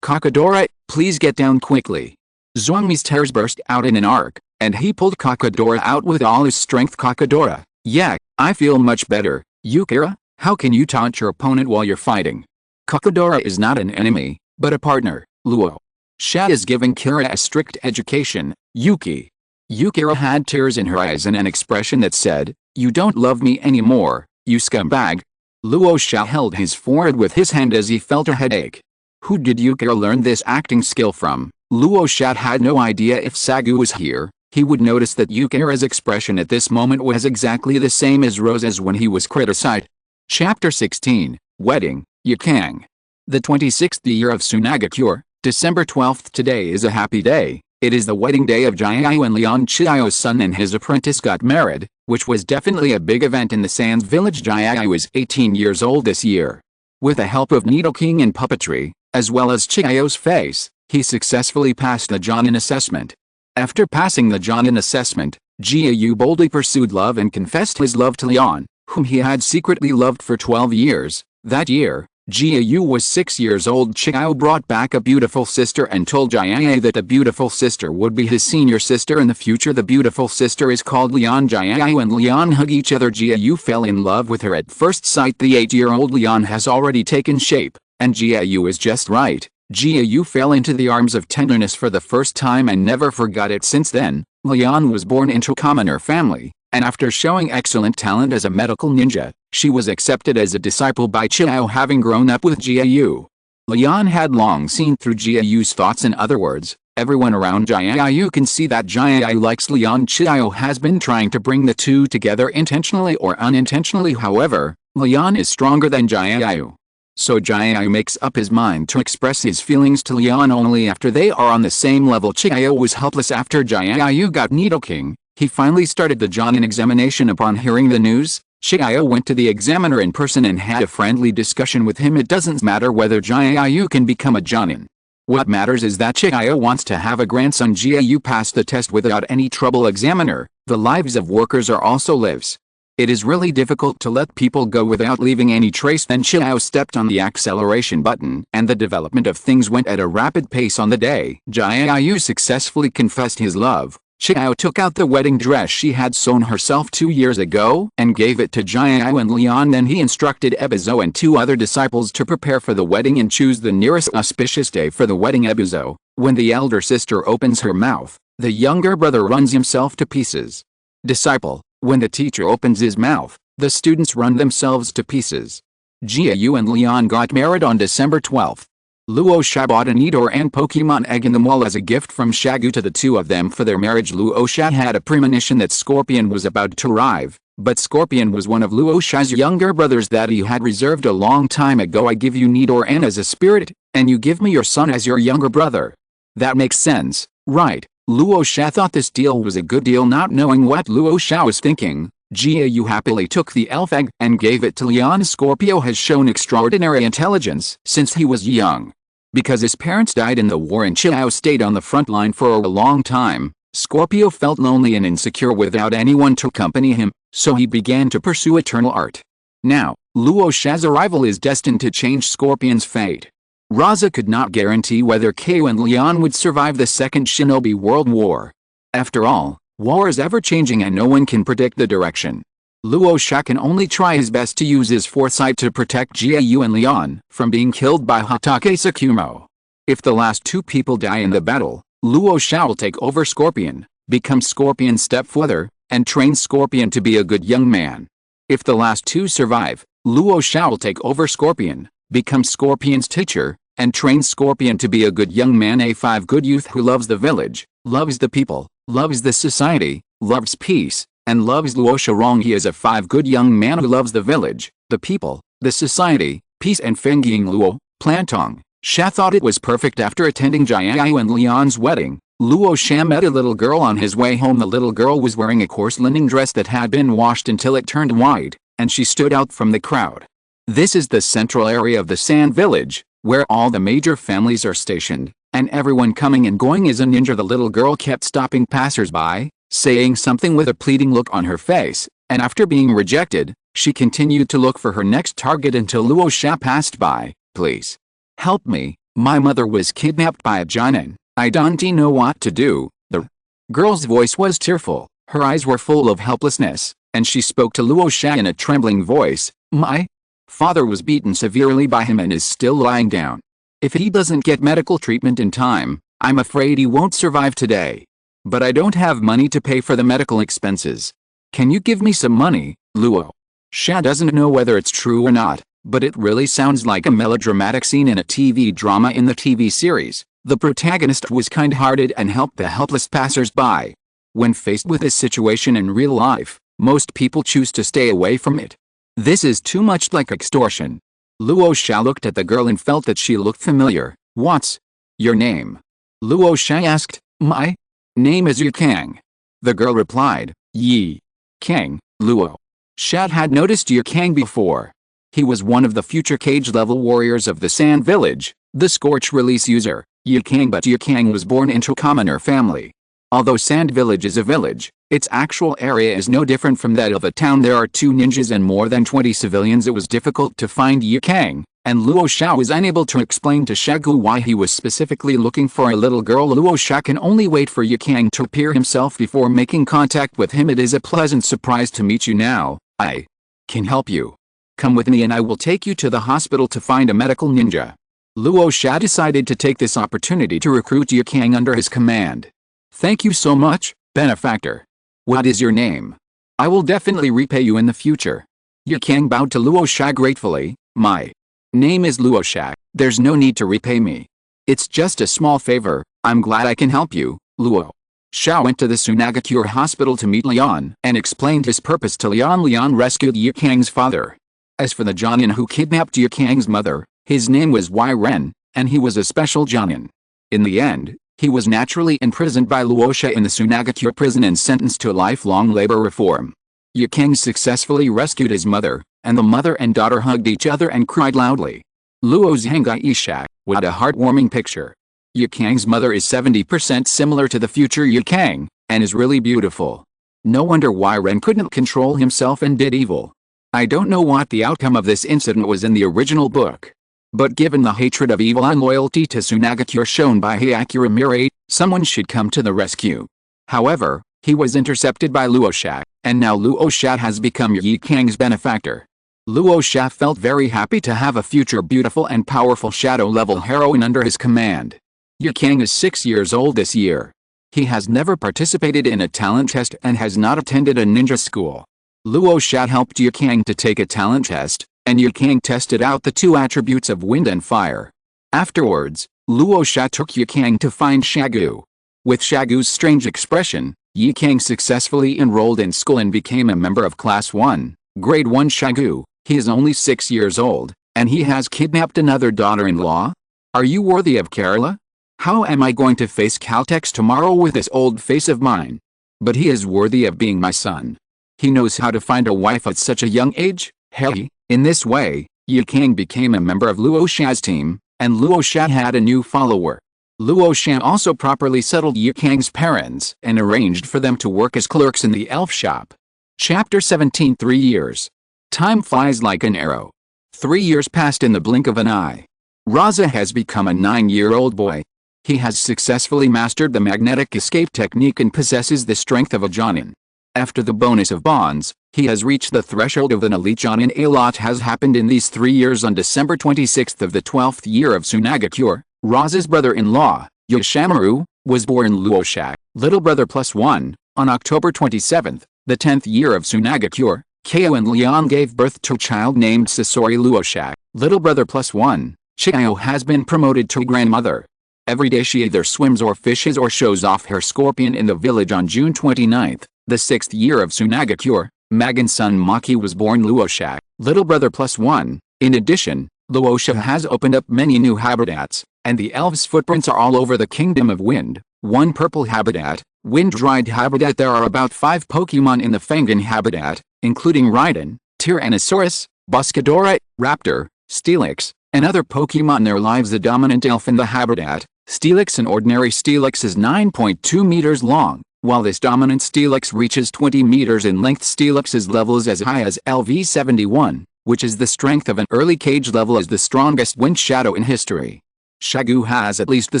Kakadora, please get down quickly. Zhuangmi's tears burst out in an arc, and he pulled Kakadora out with all his strength. Kakadora, yeah, I feel much better. Yukira, how can you taunt your opponent while you're fighting? Kakadora is not an enemy, but a partner. Luo Sha is giving Kira a strict education. Yukira had tears in her eyes and an expression that said, you don't love me anymore, you scumbag. Luo Sha held his forehead with his hand as he felt a headache. Who did Yukira learn this acting skill from? Luo Sha had no idea. If Shagu was here, he would notice that Yukira's expression at this moment was exactly the same as Rosa's when he was criticized. Chapter 16, Wedding, Yukang. The 26th year of Tsunagakure, December 12th. Today is a happy day. It is the wedding day of Xiao and Lian Qiao's son and his apprentice got married, which was definitely a big event in the Sands village. Xiao was 18 years old this year. With the help of Needle King and puppetry, as well as Qiao's face, he successfully passed the Jonin assessment. After passing the Jonin assessment, Xiao boldly pursued love and confessed his love to Lian, whom he had secretly loved for 12 years. That year, Xiao was 6 years old. Xiao brought back a beautiful sister and told Xiao that the beautiful sister would be his senior sister in the future. The beautiful sister is called Lian. Xiao and Lian hug each other. Xiao fell in love with her at first sight. The 8-year-old Lian has already taken shape, and Xiao is just right. Xiao fell into the arms of tenderness for the first time and never forgot it since then. Lian was born into a commoner family, and after showing excellent talent as a medical ninja, she was accepted as a disciple by Xiao. Having grown up with Xiao, Lian had long seen through Xiao's thoughts. In other words, everyone around Xiao can see that Xiao likes Lian. Xiao has been trying to bring the two together intentionally or unintentionally. However, Lian is stronger than Xiao. So Xiao makes up his mind to express his feelings to Lian only after they are on the same level. Xiao was helpless after Xiao got Needle King. He finally started the Jonin examination. Upon hearing the news, Xiao went to the examiner in person and had a friendly discussion with him. It doesn't matter whether Xiao can become a Jonin. What matters is that Xiao wants to have a grandson. Xiao passed the test without any trouble. Examiner, the lives of workers are also lives. It is really difficult to let people go without leaving any trace. Then Xiao stepped on the acceleration button, and the development of things went at a rapid pace. On the day Xiao successfully confessed his love, Xiao took out the wedding dress she had sewn herself 2 years ago and gave it to Xiao and Lian. Then he instructed Ebizo and 2 other disciples to prepare for the wedding and choose the nearest auspicious day for the wedding. Ebizo, when the elder sister opens her mouth, the younger brother runs himself to pieces. Disciple, when the teacher opens his mouth, the students run themselves to pieces. Xiao and Lian got married on December 12th. Luo Sha bought a Nidor and Pokemon egg in the mall as a gift from Shagu to the two of them for their marriage. Luo Sha had a premonition that Scorpion was about to arrive, but Scorpion was one of Luo Sha's younger brothers that he had reserved a long time ago. I give you Nidor N as a spirit, and you give me your son as your younger brother. That makes sense, right? Luo Sha thought this deal was a good deal. Not knowing what Luo Sha was thinking, Xiao happily took the elf egg and gave it to Lian. Scorpio has shown extraordinary intelligence since he was young. Because his parents died in the war and Xiao stayed on the front line for a long time, Scorpio felt lonely and insecure without anyone to accompany him, so he began to pursue eternal art. Now, Luo Sha's arrival is destined to change Scorpion's fate. Rasa could not guarantee whether Kyo and Lian would survive the Second Shinobi World War. After all, war is ever-changing and no one can predict the direction. Luo Sha can only try his best to use his foresight to protect Xiao and Lian from being killed by Hatake Tsukumo. If the last 2 people die in the battle, Luo Sha will take over Scorpion, become Scorpion's stepfather, and train Scorpion to be a good young man. If the last 2 survive, Luo Sha will take over Scorpion, become Scorpion's teacher, and train Scorpion to be a good young man. A 5 good youth who loves the village, loves the people, loves the society, loves peace, and loves Luo Sha wrong. He is a 5 good young man who loves the village, the people, the society, peace and Fengying. Luo, Plantong, Sha thought it was perfect. After attending Xiao and Lian's wedding, Luo Sha met a little girl on his way home. The little girl was wearing a coarse linen dress that had been washed until it turned white, and she stood out from the crowd. This is the central area of the Sand Village, where all the major families are stationed, and everyone coming and going is a ninja. The little girl kept stopping passers-by, saying something with a pleading look on her face, and after being rejected, she continued to look for her next target until Luo Sha passed by. Please help me, my mother was kidnapped by a Jonin. I don't know what to do. The girl's voice was tearful, her eyes were full of helplessness, and she spoke to Luo Sha in a trembling voice. My father was beaten severely by him and is still lying down. If he doesn't get medical treatment in time, I'm afraid he won't survive today. But I don't have money to pay for the medical expenses. Can you give me some money? Luo Sha doesn't know whether it's true or not, but it really sounds like a melodramatic scene in a TV drama. In the TV series, the protagonist was kind-hearted and helped the helpless passers-by. When faced with this situation in real life, most people choose to stay away from it. This is too much like extortion. Luo Sha looked at the girl and felt that she looked familiar. What's your name? Luo Sha asked. My name is Yu Kang. The girl replied. Yi Kang, Luo Sha had noticed Yu Kang before. He was one of the future cage-level warriors of the Sand Village, the Scorch Release user, Yu Kang. But Yu Kang was born into a commoner family. Although Sand Village is a village, its actual area is no different from that of a town. There are 2 ninjas and more than 20 civilians. It was difficult to find Yu Kang, and Luo Sha was unable to explain to Shagu why he was specifically looking for a little girl. Luo Sha can only wait for Yu Kang to appear himself before making contact with him. It is a pleasant surprise to meet you now. I can help you. Come with me and I will take you to the hospital to find a medical ninja. Luo Sha decided to take this opportunity to recruit Yu Kang under his command. Thank you so much, benefactor. What is your name? I will definitely repay you in the future. Yu Kang bowed to Luo Sha gratefully. My name is Luo Sha. There's no need to repay me. It's just a small favor. I'm glad I can help you. Luo Sha went to the Sunagakure hospital to meet Leon and explained his purpose to Leon. Leon rescued Yu Kang's father. As for the Jonin who kidnapped Yu Kang's mother, his name was Wei Ren, and he was a special Jonin. In the end, he was naturally imprisoned by Luo Sha in the Sunagakure prison and sentenced to lifelong labor reform. Yu Kang successfully rescued his mother, and the mother and daughter hugged each other and cried loudly. Luo Zhangai Isha, what a heartwarming picture. Yu Kang's mother is 70% similar to the future Yu Kang, and is really beautiful. No wonder Wei Ren couldn't control himself and did evil. I don't know what the outcome of this incident was in the original book. But given the hatred of evil and loyalty to Sunagakure shown by Hyakura Mirate, someone should come to the rescue. However, he was intercepted by Luo Sha, and now Luo Sha has become Yu Kang's benefactor. Luo Sha felt very happy to have a future beautiful and powerful shadow-level heroine under his command. Yu Kang is 6 years old this year. He has never participated in a talent test and has not attended a ninja school. Luo Sha helped Yu Kang to take a talent test, and Yu Kang tested out the 2 attributes of wind and fire. Afterwards, Luo Sha took Yu Kang to find Shagu. With Shagu's strange expression, Yu Kang successfully enrolled in school and became a member of Class 1, Grade 1 Shagu. He is only 6 years old, and he has kidnapped another daughter-in-law? Are you worthy of Karula? How am I going to face Caltex tomorrow with this old face of mine? But he is worthy of being my son. He knows how to find a wife at such a young age. Hey, in this way, Yu Kang became a member of Luo Sha's team, and Luo Sha had a new follower. Luo Sha also properly settled Yu Kang's parents and arranged for them to work as clerks in the elf shop. Chapter 17. 3 years. Time flies like an arrow. 3 years passed in the blink of an eye. Rasa has become a 9-year-old boy. He has successfully mastered the magnetic escape technique and possesses the strength of a Jonin. After the bonus of bonds, he has reached the threshold of an elite Jonin. A lot has happened in these 3 years. On December 26th of the 12th year of Sunagakure, Rasa's brother-in-law, Ishimaru, was born. Luo Sha, little brother +1, on October 27th, the 10th year of Sunagakure, Kao and Leon gave birth to a child named Sasori. Luo Sha, little brother +1, Xiao has been promoted to grandmother. Every day she either swims or fishes or shows off her scorpion in the village. On June 29th, the 6th year of Sunagakure, Magan's son Maki was born. Luo Sha, little brother +1. In addition, Luo Sha has opened up many new habitats, and the elves' footprints are all over the Kingdom of Wind. 1 purple habitat, wind-dried habitat. There are about 5 Pokémon in the Fangin habitat, including Raiden, Tyrannosaurus, Buscadora, Raptor, Steelix, and other Pokémon. There lives a dominant elf in the habitat. Steelix. An ordinary Steelix is 9.2 meters long, while this dominant Steelix reaches 20 meters in length. Steelix is levels as high as LV71, which is the strength of an early cage level as the strongest wind shadow in history. Shagu has at least the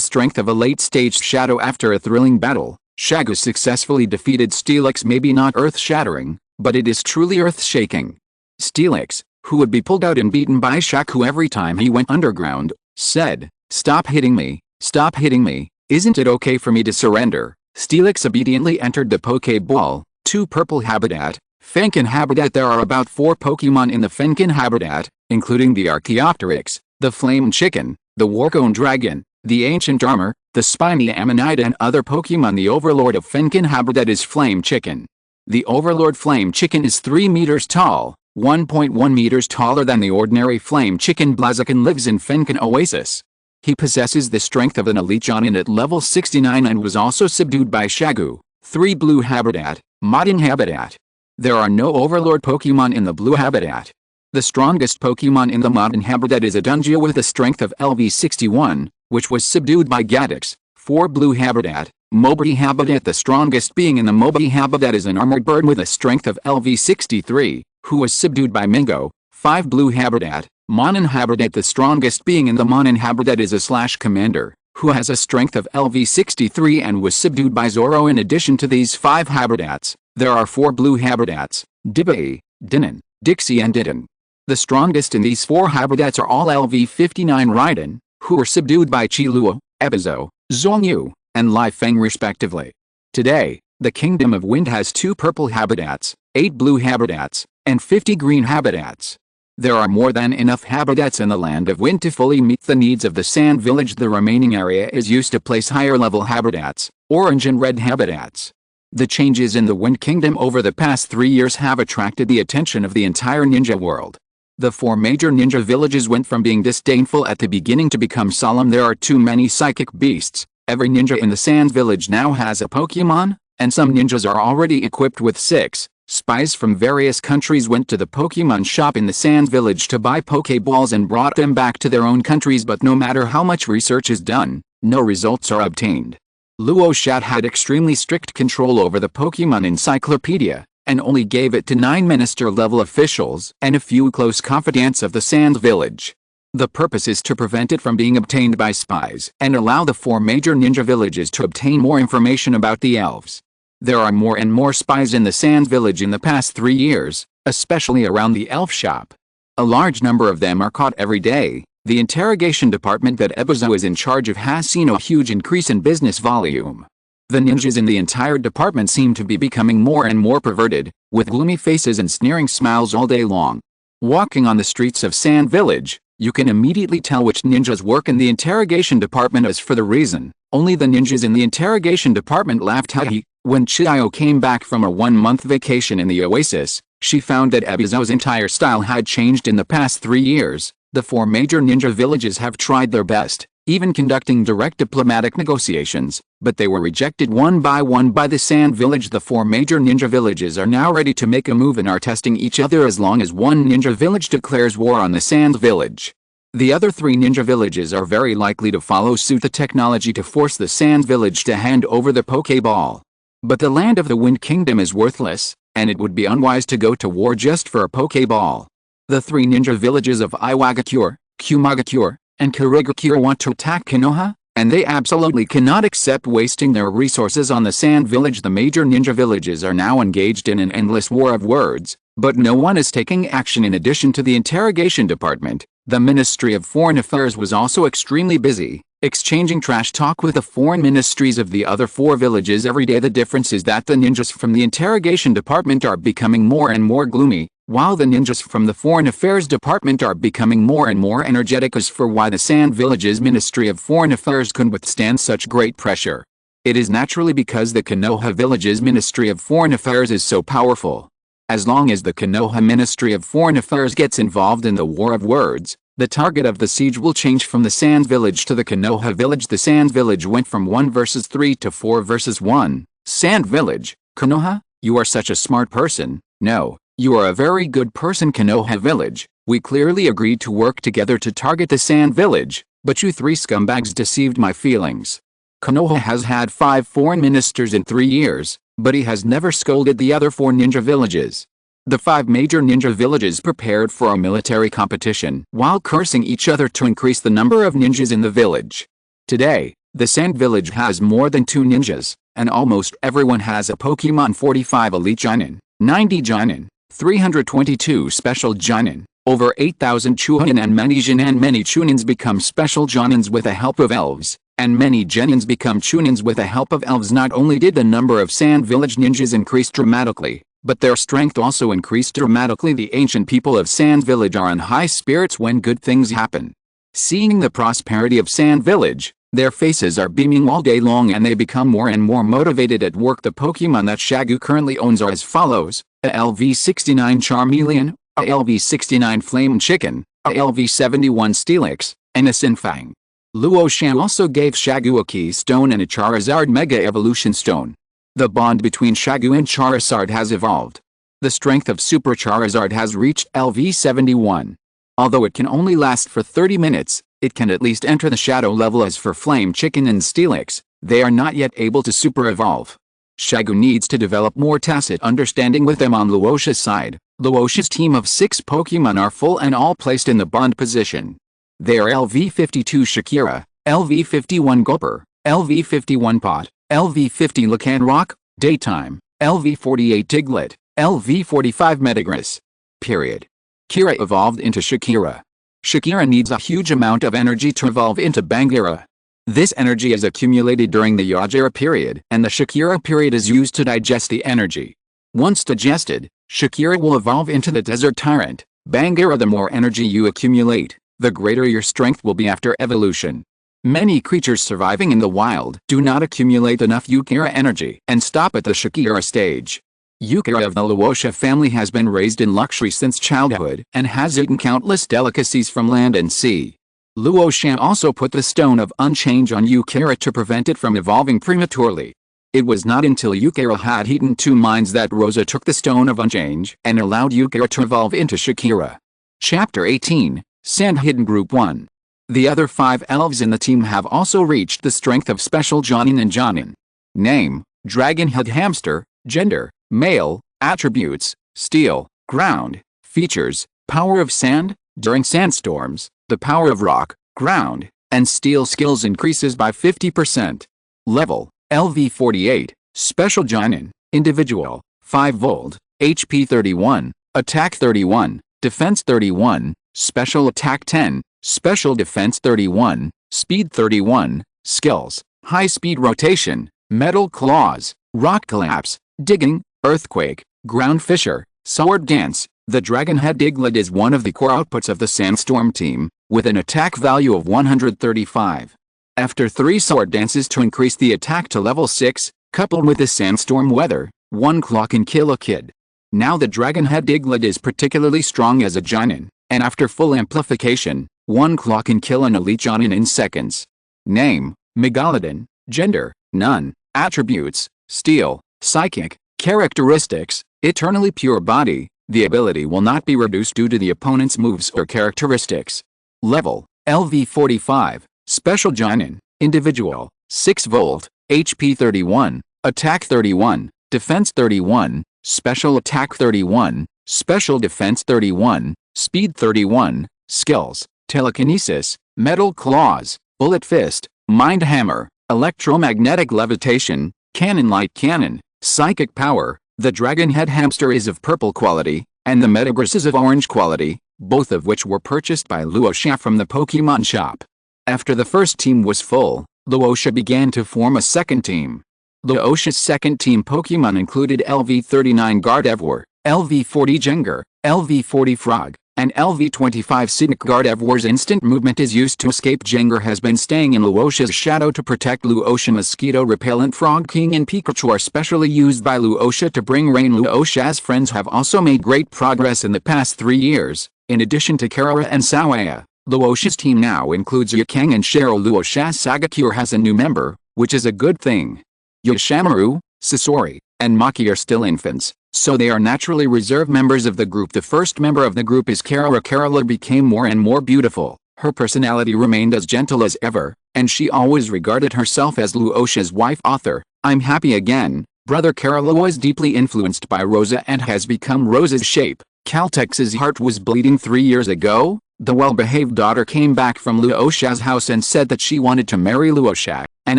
strength of a late-stage shadow. After a thrilling battle, Shagu successfully defeated Steelix. Maybe not earth-shattering, but it is truly earth-shaking. Steelix, who would be pulled out and beaten by Shagu every time he went underground, said, "Stop hitting me, stop hitting me, isn't it okay for me to surrender?" Steelix obediently entered the Pokeball. 2 purple habitat, Fenkin habitat. There are about 4 Pokémon in the Fenkin habitat, including the Archaeopteryx, the Flame Chicken, the Warcone Dragon, the Ancient Armor, the Spiny Ammonite, and other Pokémon. The Overlord of Fenkin habitat is Flame Chicken. The Overlord Flame Chicken is 3 meters tall, 1.1 meters taller than the ordinary flame chicken. Blaziken lives in Fenkan Oasis. He possesses the strength of an elite Jonin at level 69 and was also subdued by Shagu, 3 blue habitat, modding habitat. There are no overlord Pokemon in the blue habitat. The strongest Pokemon in the modern habitat is a Dungia with a strength of LV61, which was subdued by Gadix, 4 blue habitat, Mobi habitat. The strongest being in the Mobi habitat is an armored bird with a strength of LV63, who was subdued by Mingo, 5 blue habitat, Monin habitat. The strongest being in the Monin habitat is a Slash Commander, who has a strength of LV63 and was subdued by Zoro. In addition to these 5 habitats, there are 4 blue habitats, Dibai, Dinan, Dixie and Didon. The strongest in these 4 habitats are all LV59 Raiden, who were subdued by Chiluo, Ebizo, Zhongyu, and Lai Feng respectively. Today, the Kingdom of Wind has 2 purple habitats, 8 blue habitats, and 50 green habitats. There are more than enough habitats in the Land of Wind to fully meet the needs of the Sand Village. The remaining area is used to place higher level habitats, orange and red habitats. The changes in the Wind Kingdom over the past 3 years have attracted the attention of the entire ninja world. The 4 major ninja villages went from being disdainful at the beginning to become solemn. There are too many psychic beasts. Every ninja in the Sand Village now has a Pokemon, and some ninjas are already equipped with 6. Spies from various countries went to the Pokemon shop in the Sand Village to buy Pokeballs and brought them back to their own countries, but no matter how much research is done, no results are obtained. Luo Sha had extremely strict control over the Pokemon Encyclopedia, and only gave it to 9 minister-level officials and a few close confidants of the Sand Village. The purpose is to prevent it from being obtained by spies and allow the 4 major ninja villages to obtain more information about the elves. There are more and more spies in the Sand Village in the past 3 years, especially around the elf shop. A large number of them are caught every day. The interrogation department that Ebizo is in charge of has seen a huge increase in business volume. The ninjas in the entire department seem to be becoming more and more perverted, with gloomy faces and sneering smiles all day long. Walking on the streets of Sand Village, you can immediately tell which ninjas work in the interrogation department. As for the reason, only the ninjas in the interrogation department laughed. When Xiao came back from a 1-month vacation in the Oasis, she found that Ebizo's entire style had changed in the past 3 years. The 4 major ninja villages have tried their best, even conducting direct diplomatic negotiations, but they were rejected one by one by the Sand Village. The 4 major ninja villages are now ready to make a move and are testing each other as long as one ninja village declares war on the Sand Village. The other 3 ninja villages are very likely to follow suit. The technology to force the Sand Village to hand over the Pokeball. But the Land of the Wind Kingdom is worthless, and it would be unwise to go to war just for a Pokeball. The 3 ninja villages of Iwagakure, Kumagakure, and Kurigakure want to attack Konoha, and they absolutely cannot accept wasting their resources on the Sand Village. The major ninja villages are now engaged in an endless war of words, but no one is taking action. In addition to the interrogation department, the Ministry of Foreign Affairs was also extremely busy, exchanging trash talk with the foreign ministries of the other 4 villages every day. The difference is that the ninjas from the interrogation department are becoming more and more gloomy, while the ninjas from the Foreign Affairs Department are becoming more and more energetic. As for why the Sand Village's Ministry of Foreign Affairs couldn't withstand such great pressure, it is naturally because the Konoha Village's Ministry of Foreign Affairs is so powerful. As long as the Konoha Ministry of Foreign Affairs gets involved in the war of words, the target of the siege will change from the Sand Village to the Konoha Village. The Sand Village went from 1 versus 3 to 4 versus 1. Sand Village, Konoha, you are such a smart person. No, you are a very good person. Konoha Village, we clearly agreed to work together to target the Sand Village, but you 3 scumbags deceived my feelings. Konoha has had 5 foreign ministers in 3 years, but he has never scolded the other 4 ninja villages. The 5 major ninja villages prepared for a military competition while cursing each other to increase the number of ninjas in the village. Today, the Sand Village has more than 2 ninjas, and almost everyone has a Pokemon. 45 Elite Jonin, 90 Jonin, 322 Special Jonin, over 8,000 Chunin, and many Jonin. Many Chunins become Special Jonins with the help of elves, and many Genins become Chunins with the help of elves. Not only did the number of Sand Village ninjas increase dramatically, but their strength also increased dramatically. The ancient people of Sand Village are in high spirits when good things happen. Seeing the prosperity of Sand Village, their faces are beaming all day long and they become more and more motivated at work. The Pokemon that Shagu currently owns are as follows: a LV69 Charmeleon, a LV69 Flame Chicken, a LV71 Steelix, and a Sinfang. Luo Sha also gave Shagu a Key Stone and a Charizard Mega Evolution Stone. The bond between Shagu and Charizard has evolved. The strength of Super Charizard has reached LV71. Although it can only last for 30 minutes, it can at least enter the shadow level. As for Flame Chicken and Steelix, they are not yet able to super evolve. Shagu needs to develop more tacit understanding with them. On Luo Sha's side, Luo Sha's team of 6 Pokémon are full and all placed in the bond position. They are LV52 Yukira, LV51 Gulper, LV51 Pot, LV50 Lycanroc, Daytime, LV48 Diglett, LV45 Metagross. Period. Kira evolved into Yukira. Yukira needs a huge amount of energy to evolve into Bangira. This energy is accumulated during the Yajira period, and the Yukira period is used to digest the energy. Once digested, Yukira will evolve into the Desert Tyrant, Bangira. The more energy you accumulate, the greater your strength will be after evolution. Many creatures surviving in the wild do not accumulate enough Yukira energy and stop at the Yukira stage. Yukira of the Luo Sha family has been raised in luxury since childhood and has eaten countless delicacies from land and sea. Luo Sha also put the Stone of Unchange on Yukira to prevent it from evolving prematurely. It was not until Yukira had eaten 2 mines that Rosa took the Stone of Unchange and allowed Yukira to evolve into Yukira. Chapter 18, Sand Hidden Group 1. The other 5 elves in the team have also reached the strength of Special Jonin and Jonin. Name: Dragonhead Hamster. Gender: male. Attributes: steel, ground. Features: power of sand. During sandstorms, the power of rock, ground, and steel skills increases by 50%. Level: LV48, Special Jonin, Individual, 5 volt, HP 31, Attack 31, Defense 31, Special Attack 10, Special Defense 31, Speed 31, Skills: High Speed Rotation, Metal Claws, Rock Collapse, Digging, Earthquake, Ground Fissure, Sword Dance. The Dragonhead Diglett is one of the core outputs of the Sandstorm team, with an attack value of 135. After 3 sword dances to increase the attack to level 6, coupled with the sandstorm weather, 1 claw can kill a kid. Now the Dragonhead Diglett is particularly strong as a Jonin, and after full amplification, 1 claw can kill an elite Jonin in seconds. Name: Megalodon. Gender: none. Attributes: steel, psychic. Characteristics: eternally pure body. The ability will not be reduced due to the opponent's moves or characteristics. Level: LV45, Special Jonin, Individual, 6 volt, HP 31, Attack 31, Defense 31, Special Attack 31, Special Defense 31, Speed 31, Skills: Telekinesis, Metal Claws, Bullet Fist, Mind Hammer, Electromagnetic Levitation, Cannon Light Cannon, Psychic Power. The Dragonhead Hamster is of purple quality, and the Metagross is of orange quality, both of which were purchased by Luo Sha from the Pokémon shop. After the first team was full, Luo Sha began to form a second team. Luo Sha's second team Pokémon included LV39 Gardevoir, LV40 Jengar, LV40 Frog, and LV25 Cynic. Gardevoir's instant movement is used to escape. Jengar has been staying in Luo Sha's shadow to protect Luo Sha. Mosquito Repellent, Frog King, and Pikachu are specially used by Luo Sha to bring rain. Luo Sha's friends have also made great progress in the past 3 years. In addition to Karula and Xiao Ai, Luo Sha's team now includes Yukang and Cheryl. Luo Sha's Saga Cure has a new member, which is a good thing. Ishimaru, Sasori, and Maki are still infants, so they are naturally reserve members of the group. The first member of the group is Karula. Karula became more and more beautiful. Her personality remained as gentle as ever, and she always regarded herself as Luo Sha's wife. Author: I'm happy again. Brother Karula was deeply influenced by Rosa and has become Rosa's shape. Caltex's heart was bleeding 3 years ago. The well-behaved daughter came back from Luo Sha's house and said that she wanted to marry Luo Sha, and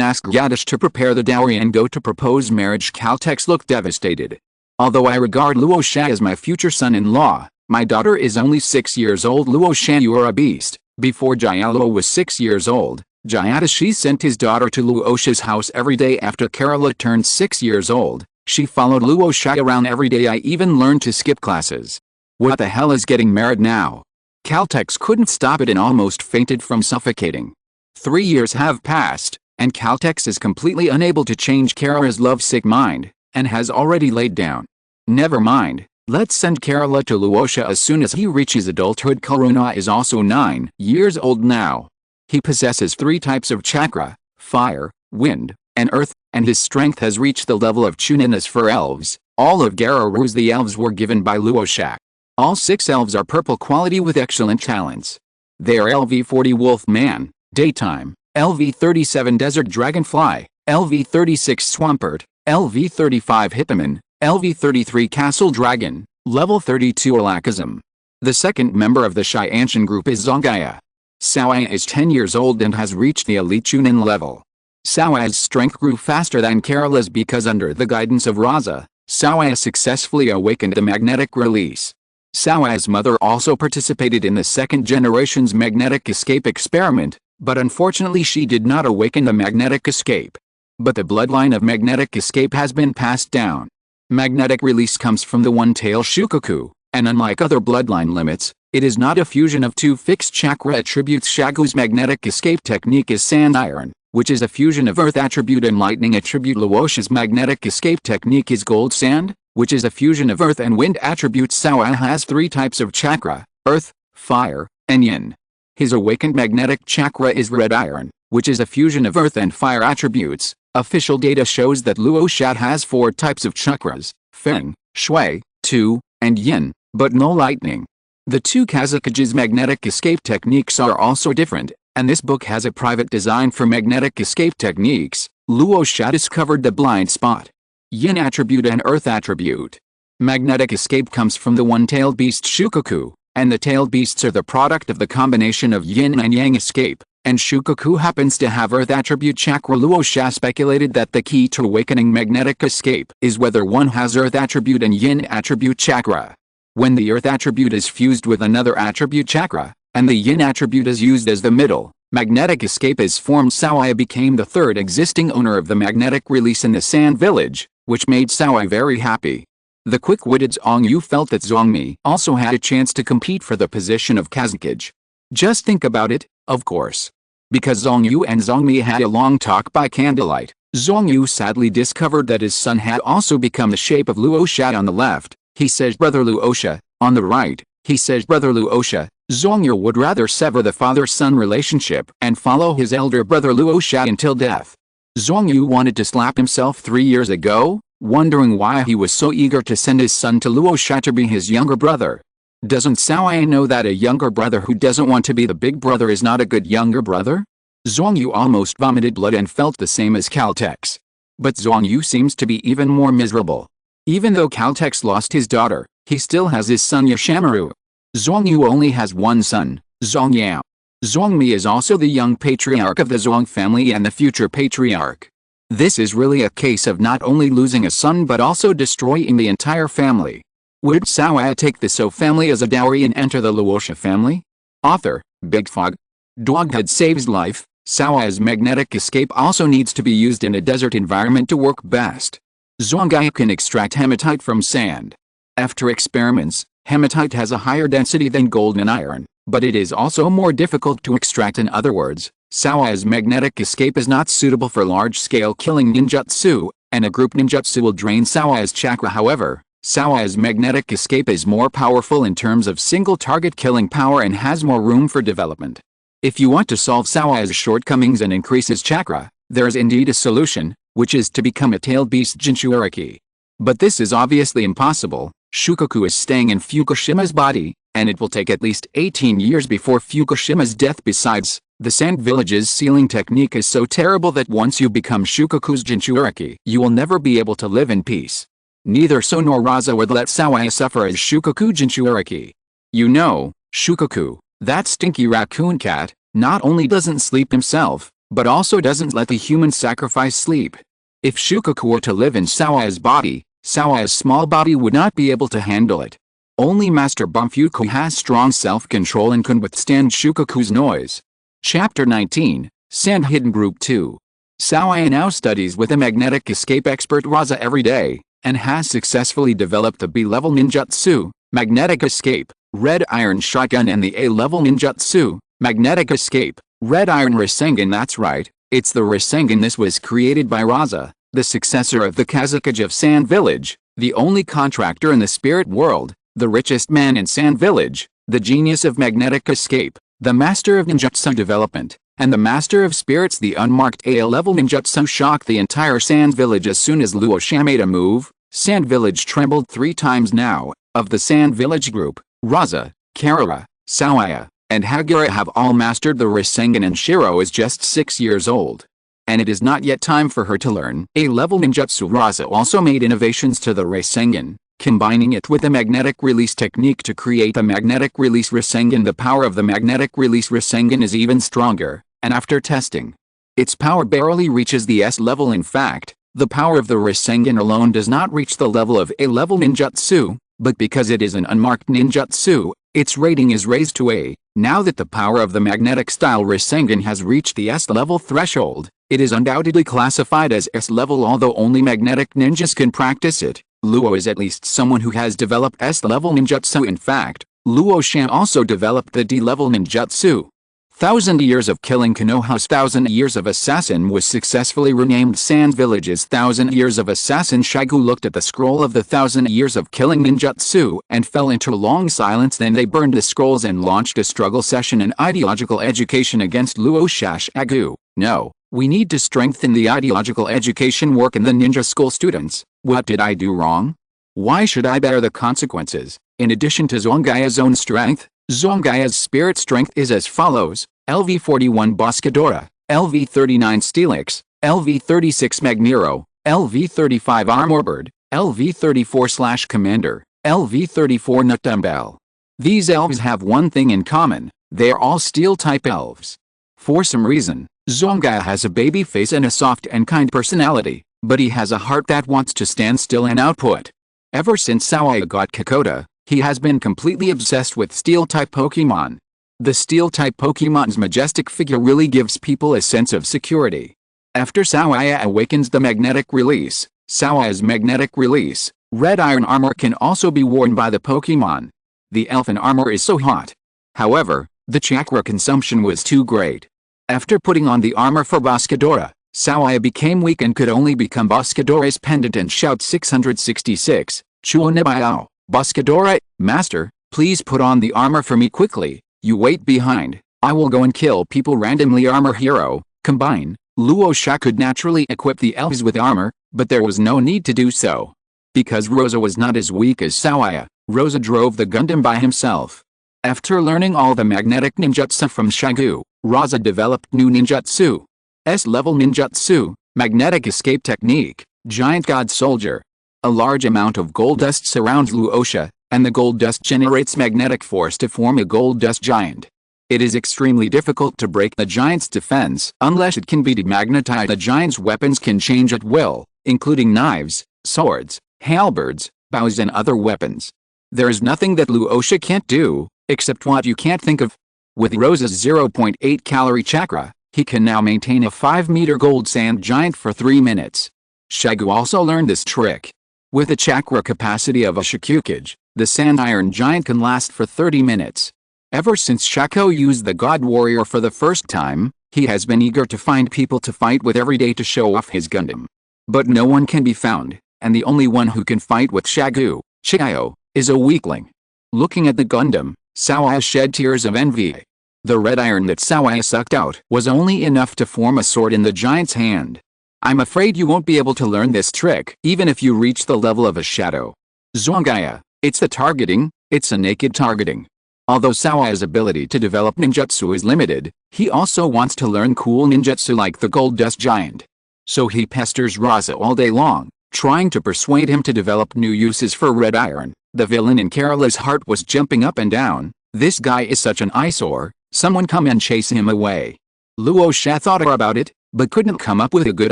asked Yadish to prepare the dowry and go to propose marriage. Caltex looked devastated. Although I regard Luo Sha as my future son-in-law, my daughter is only 6 years old. Luo Sha, you are a beast. Before Jayalo was 6 years old, Jayadashi sent his daughter to Luo Sha's house every day. After Karula turned 6 years old, she followed Luo Sha around every day. I even learned to skip classes. What the hell is getting married now? Caltex couldn't stop it and almost fainted from suffocating. 3 years have passed, and Caltex is completely unable to change Karula's lovesick mind, and has already laid down. Never mind, Let's send Karula to Luo Sha as soon as he reaches adulthood. Karuna is also 9 years old now. He possesses 3 types of chakra, fire, wind, and earth, and his strength has reached the level of Chunin. As for elves, all of Garuru's the elves were given by Luo Sha. All 6 elves are purple quality with excellent talents. They are LV40 Wolf Man, Daytime, LV37 Desert Dragonfly, LV36 Swampert, LV35 Hippoman, LV33 Castle Dragon, Level 32 Alakazam. The second member of the Shy Ancient group is Zongaya. Xiao Ai is 10 years old and has reached the elite Chunin level. Xiao Ai's strength grew faster than Karula's because under the guidance of Rasa, Xiao Ai successfully awakened the magnetic release. Xiao Ai's mother also participated in the second generation's magnetic escape experiment, but unfortunately she did not awaken the magnetic escape. But the bloodline of magnetic escape has been passed down. Magnetic release comes from the one-tail Shukaku, and unlike other bloodline limits, it is not a fusion of 2 fixed chakra attributes. Shagu's magnetic escape technique is sand iron, which is a fusion of earth attribute and lightning attribute. Luo Sha's magnetic escape technique is gold sand, which is a fusion of earth and wind attributes. Xiao Ai has 3 types of chakra, earth, fire, and yin. His awakened magnetic chakra is red iron, which is a fusion of earth and fire attributes. Official data shows that Luo Sha has 4 types of chakras, feng, shui, tu, and yin, but no lightning. The 2 Kazekage's magnetic escape techniques are also different, and this book has a private design for magnetic escape techniques. Luo Sha discovered the blind spot. Yin attribute and earth attribute. Magnetic escape comes from the one-tailed beast Shukaku, and the tailed beasts are the product of the combination of yin and yang escape, and Shukaku happens to have earth attribute chakra. Luo Sha speculated that the key to awakening magnetic escape is whether one has earth attribute and yin attribute chakra. When the earth attribute is fused with another attribute chakra, and the yin attribute is used as the middle, magnetic escape is formed. Xiao Ai became the 3rd existing owner of the magnetic release in the Sand Village, which made Xiao Ai very happy. The quick-witted Zhongyu felt that Zhongmi also had a chance to compete for the position of Kazekage. Just think about it, of course. Because Zhongyu and Zhongmi had a long talk by candlelight, Zhongyu sadly discovered that his son had also become the shape of Luo Sha. On the left, he says brother Luo Sha. On the right, he says brother Luo Sha. Zhongyu would rather sever the father-son relationship and follow his elder brother Luo Sha until death. Zhongyu wanted to slap himself 3 years ago, wondering why he was so eager to send his son to Luo Sha to be his younger brother. Doesn't Xiao Ai know that a younger brother who doesn't want to be the big brother is not a good younger brother? Zhongyu almost vomited blood and felt the same as Caltex. But Zhongyu seems to be even more miserable. Even though Caltex lost his daughter, he still has his son Ishimaru. Zhongyu only has one son, Zhongyao. Zhongmi is also the young patriarch of the Zhong family and the future patriarch. This is really a case of not only losing a son but also destroying the entire family. Would Xiao Ai take the So family as a dowry and enter the Luo Sha family? Author, Big Fog. Doghead saves life. Xiao Ai's magnetic escape also needs to be used in a desert environment to work best. Zhongaya can extract hematite from sand. After experiments, hematite has a higher density than gold and iron, but it is also more difficult to extract. In other words, Xiao Ai's magnetic escape is not suitable for large-scale killing ninjutsu, and a group ninjutsu will drain Xiao Ai's chakra. However, Xiao Ai's magnetic escape is more powerful in terms of single-target killing power and has more room for development. If you want to solve Xiao Ai's shortcomings and increase his chakra, there is indeed a solution, which is to become a tailed beast Jinchuriki. But this is obviously impossible. Shukaku is staying in Fukushima's body, and it will take at least 18 years before Fukushima's death. Besides, the Sand Village's sealing technique is so terrible that once you become Shukaku's Jinchuriki, you will never be able to live in peace. Neither So nor Rasa would let Xiao Ai suffer as Shukaku Jinchuriki. You know, Shukaku, that stinky raccoon cat, not only doesn't sleep himself, but also doesn't let the human sacrifice sleep. If Shukaku were to live in Xiao Ai's body, Xiao Ai's small body would not be able to handle it. Only Master Banfuku has strong self-control and can withstand Shukaku's noise. Chapter 19, Sand Hidden Group 2. Xiao Ai now studies with a magnetic escape expert Rasa every day, and has successfully developed the B-level ninjutsu, magnetic escape, red iron shotgun, and the A-level ninjutsu, magnetic escape, red iron Rasengan. That's right, it's the Rasengan. This was created by Rasa, the successor of the Kazekage of Sand Village, the only contractor in the spirit world, the richest man in Sand Village, the genius of magnetic escape, the master of ninjutsu development, and the master of spirits. The unmarked AL-level ninjutsu shocked the entire Sand Village. As soon as Luo Sha made a move, Sand Village trembled 3 times. Now, of the Sand Village group, Rasa, Karula, Xiao Ai, and Yukira have all mastered the Rasengan, and Shiro is just 6 years old. And it is not yet time for her to learn A-level ninjutsu. Rasa also made innovations to the Rasengan, combining it with the magnetic release technique to create the magnetic release Rasengan. The power of the magnetic release Rasengan is even stronger, and after testing, its power barely reaches the S level. In fact, the power of the Rasengan alone does not reach the level of A-level ninjutsu, but because it is an unmarked ninjutsu, its rating is raised to A. Now that the power of the magnetic style Rasengan has reached the S level threshold, it is undoubtedly classified as S level. Although only magnetic ninjas can practice it, Luo is at least someone who has developed S-level ninjutsu. In fact, Luo Sha also developed the D-level ninjutsu. 1,000 Years of Killing Konoha's 1,000 Years of Assassin was successfully renamed Sand Village's 1,000 Years of Assassin. Shagu looked at the scroll of the 1,000 Years of Killing ninjutsu and fell into a long silence. Then they burned the scrolls and launched a struggle session in ideological education against Luo Sha. Shagu, no. We need to strengthen the ideological education work in the ninja school. Students, what did I do wrong? Why should I bear the consequences? In addition to Zongaya's own strength, Zongaya's spirit strength is as follows: LV41 Boscadora, LV39 Steelix, LV36 Magnero, LV35 Armorbird, LV34 Commander, LV34 Nut Dumbbell. These elves have one thing in common: they are all steel-type elves. For some reason, Zongaya has a baby face and a soft and kind personality, but he has a heart that wants to stand still and output. Ever since Xiao Ai got Kokoda, he has been completely obsessed with Steel-type Pokémon. The Steel-type Pokémon's majestic figure really gives people a sense of security. After Xiao Ai awakens the magnetic release, Xiao Ai's magnetic release, red iron armor can also be worn by the Pokémon. The elfin armor is so hot. However, the chakra consumption was too great. After putting on the armor for Boscadora, Xiao Ai became weak and could only become Boscadora's pendant and shout 666, Chuonebiao, Boscadora, Master, please put on the armor for me quickly, you wait behind, I will go and kill people randomly. Armor hero, combine. Luo Sha could naturally equip the elves with armor, but there was no need to do so. Because Rosa was not as weak as Xiao Ai, Rosa drove the Gundam by himself. After learning all the magnetic ninjutsu from Shagu, Rasa developed new ninjutsu. S-level ninjutsu, magnetic escape technique, giant god soldier. A large amount of gold dust surrounds Luo Sha, and the gold dust generates magnetic force to form a gold dust giant. It is extremely difficult to break the giant's defense unless it can be demagnetized. The giant's weapons can change at will, including knives, swords, halberds, bows and other weapons. There is nothing that Luo Sha can't do, except what you can't think of. With Rosa's 0.8 calorie chakra, he can now maintain a 5-meter gold sand giant for 3 minutes. Shagu also learned this trick. With a chakra capacity of a Shikukage, the sand iron giant can last for 30 minutes. Ever since Shaku used the God Warrior for the first time, he has been eager to find people to fight with every day to show off his Gundam. But no one can be found, and the only one who can fight with Shagu, Xiao, is a weakling. Looking at the Gundam, Xiao Ai shed tears of envy. The red iron that Xiao Ai sucked out was only enough to form a sword in the giant's hand. I'm afraid you won't be able to learn this trick even if you reach the level of a shadow. Zongaya, it's the targeting, it's a naked targeting. Although Xiao Ai's ability to develop ninjutsu is limited, he also wants to learn cool ninjutsu like the gold dust giant. So he pesters Rasa all day long, trying to persuade him to develop new uses for red iron. The villain in Karula's heart was jumping up and down. This guy is such an eyesore, someone come and chase him away. Luo Sha thought about it, but couldn't come up with a good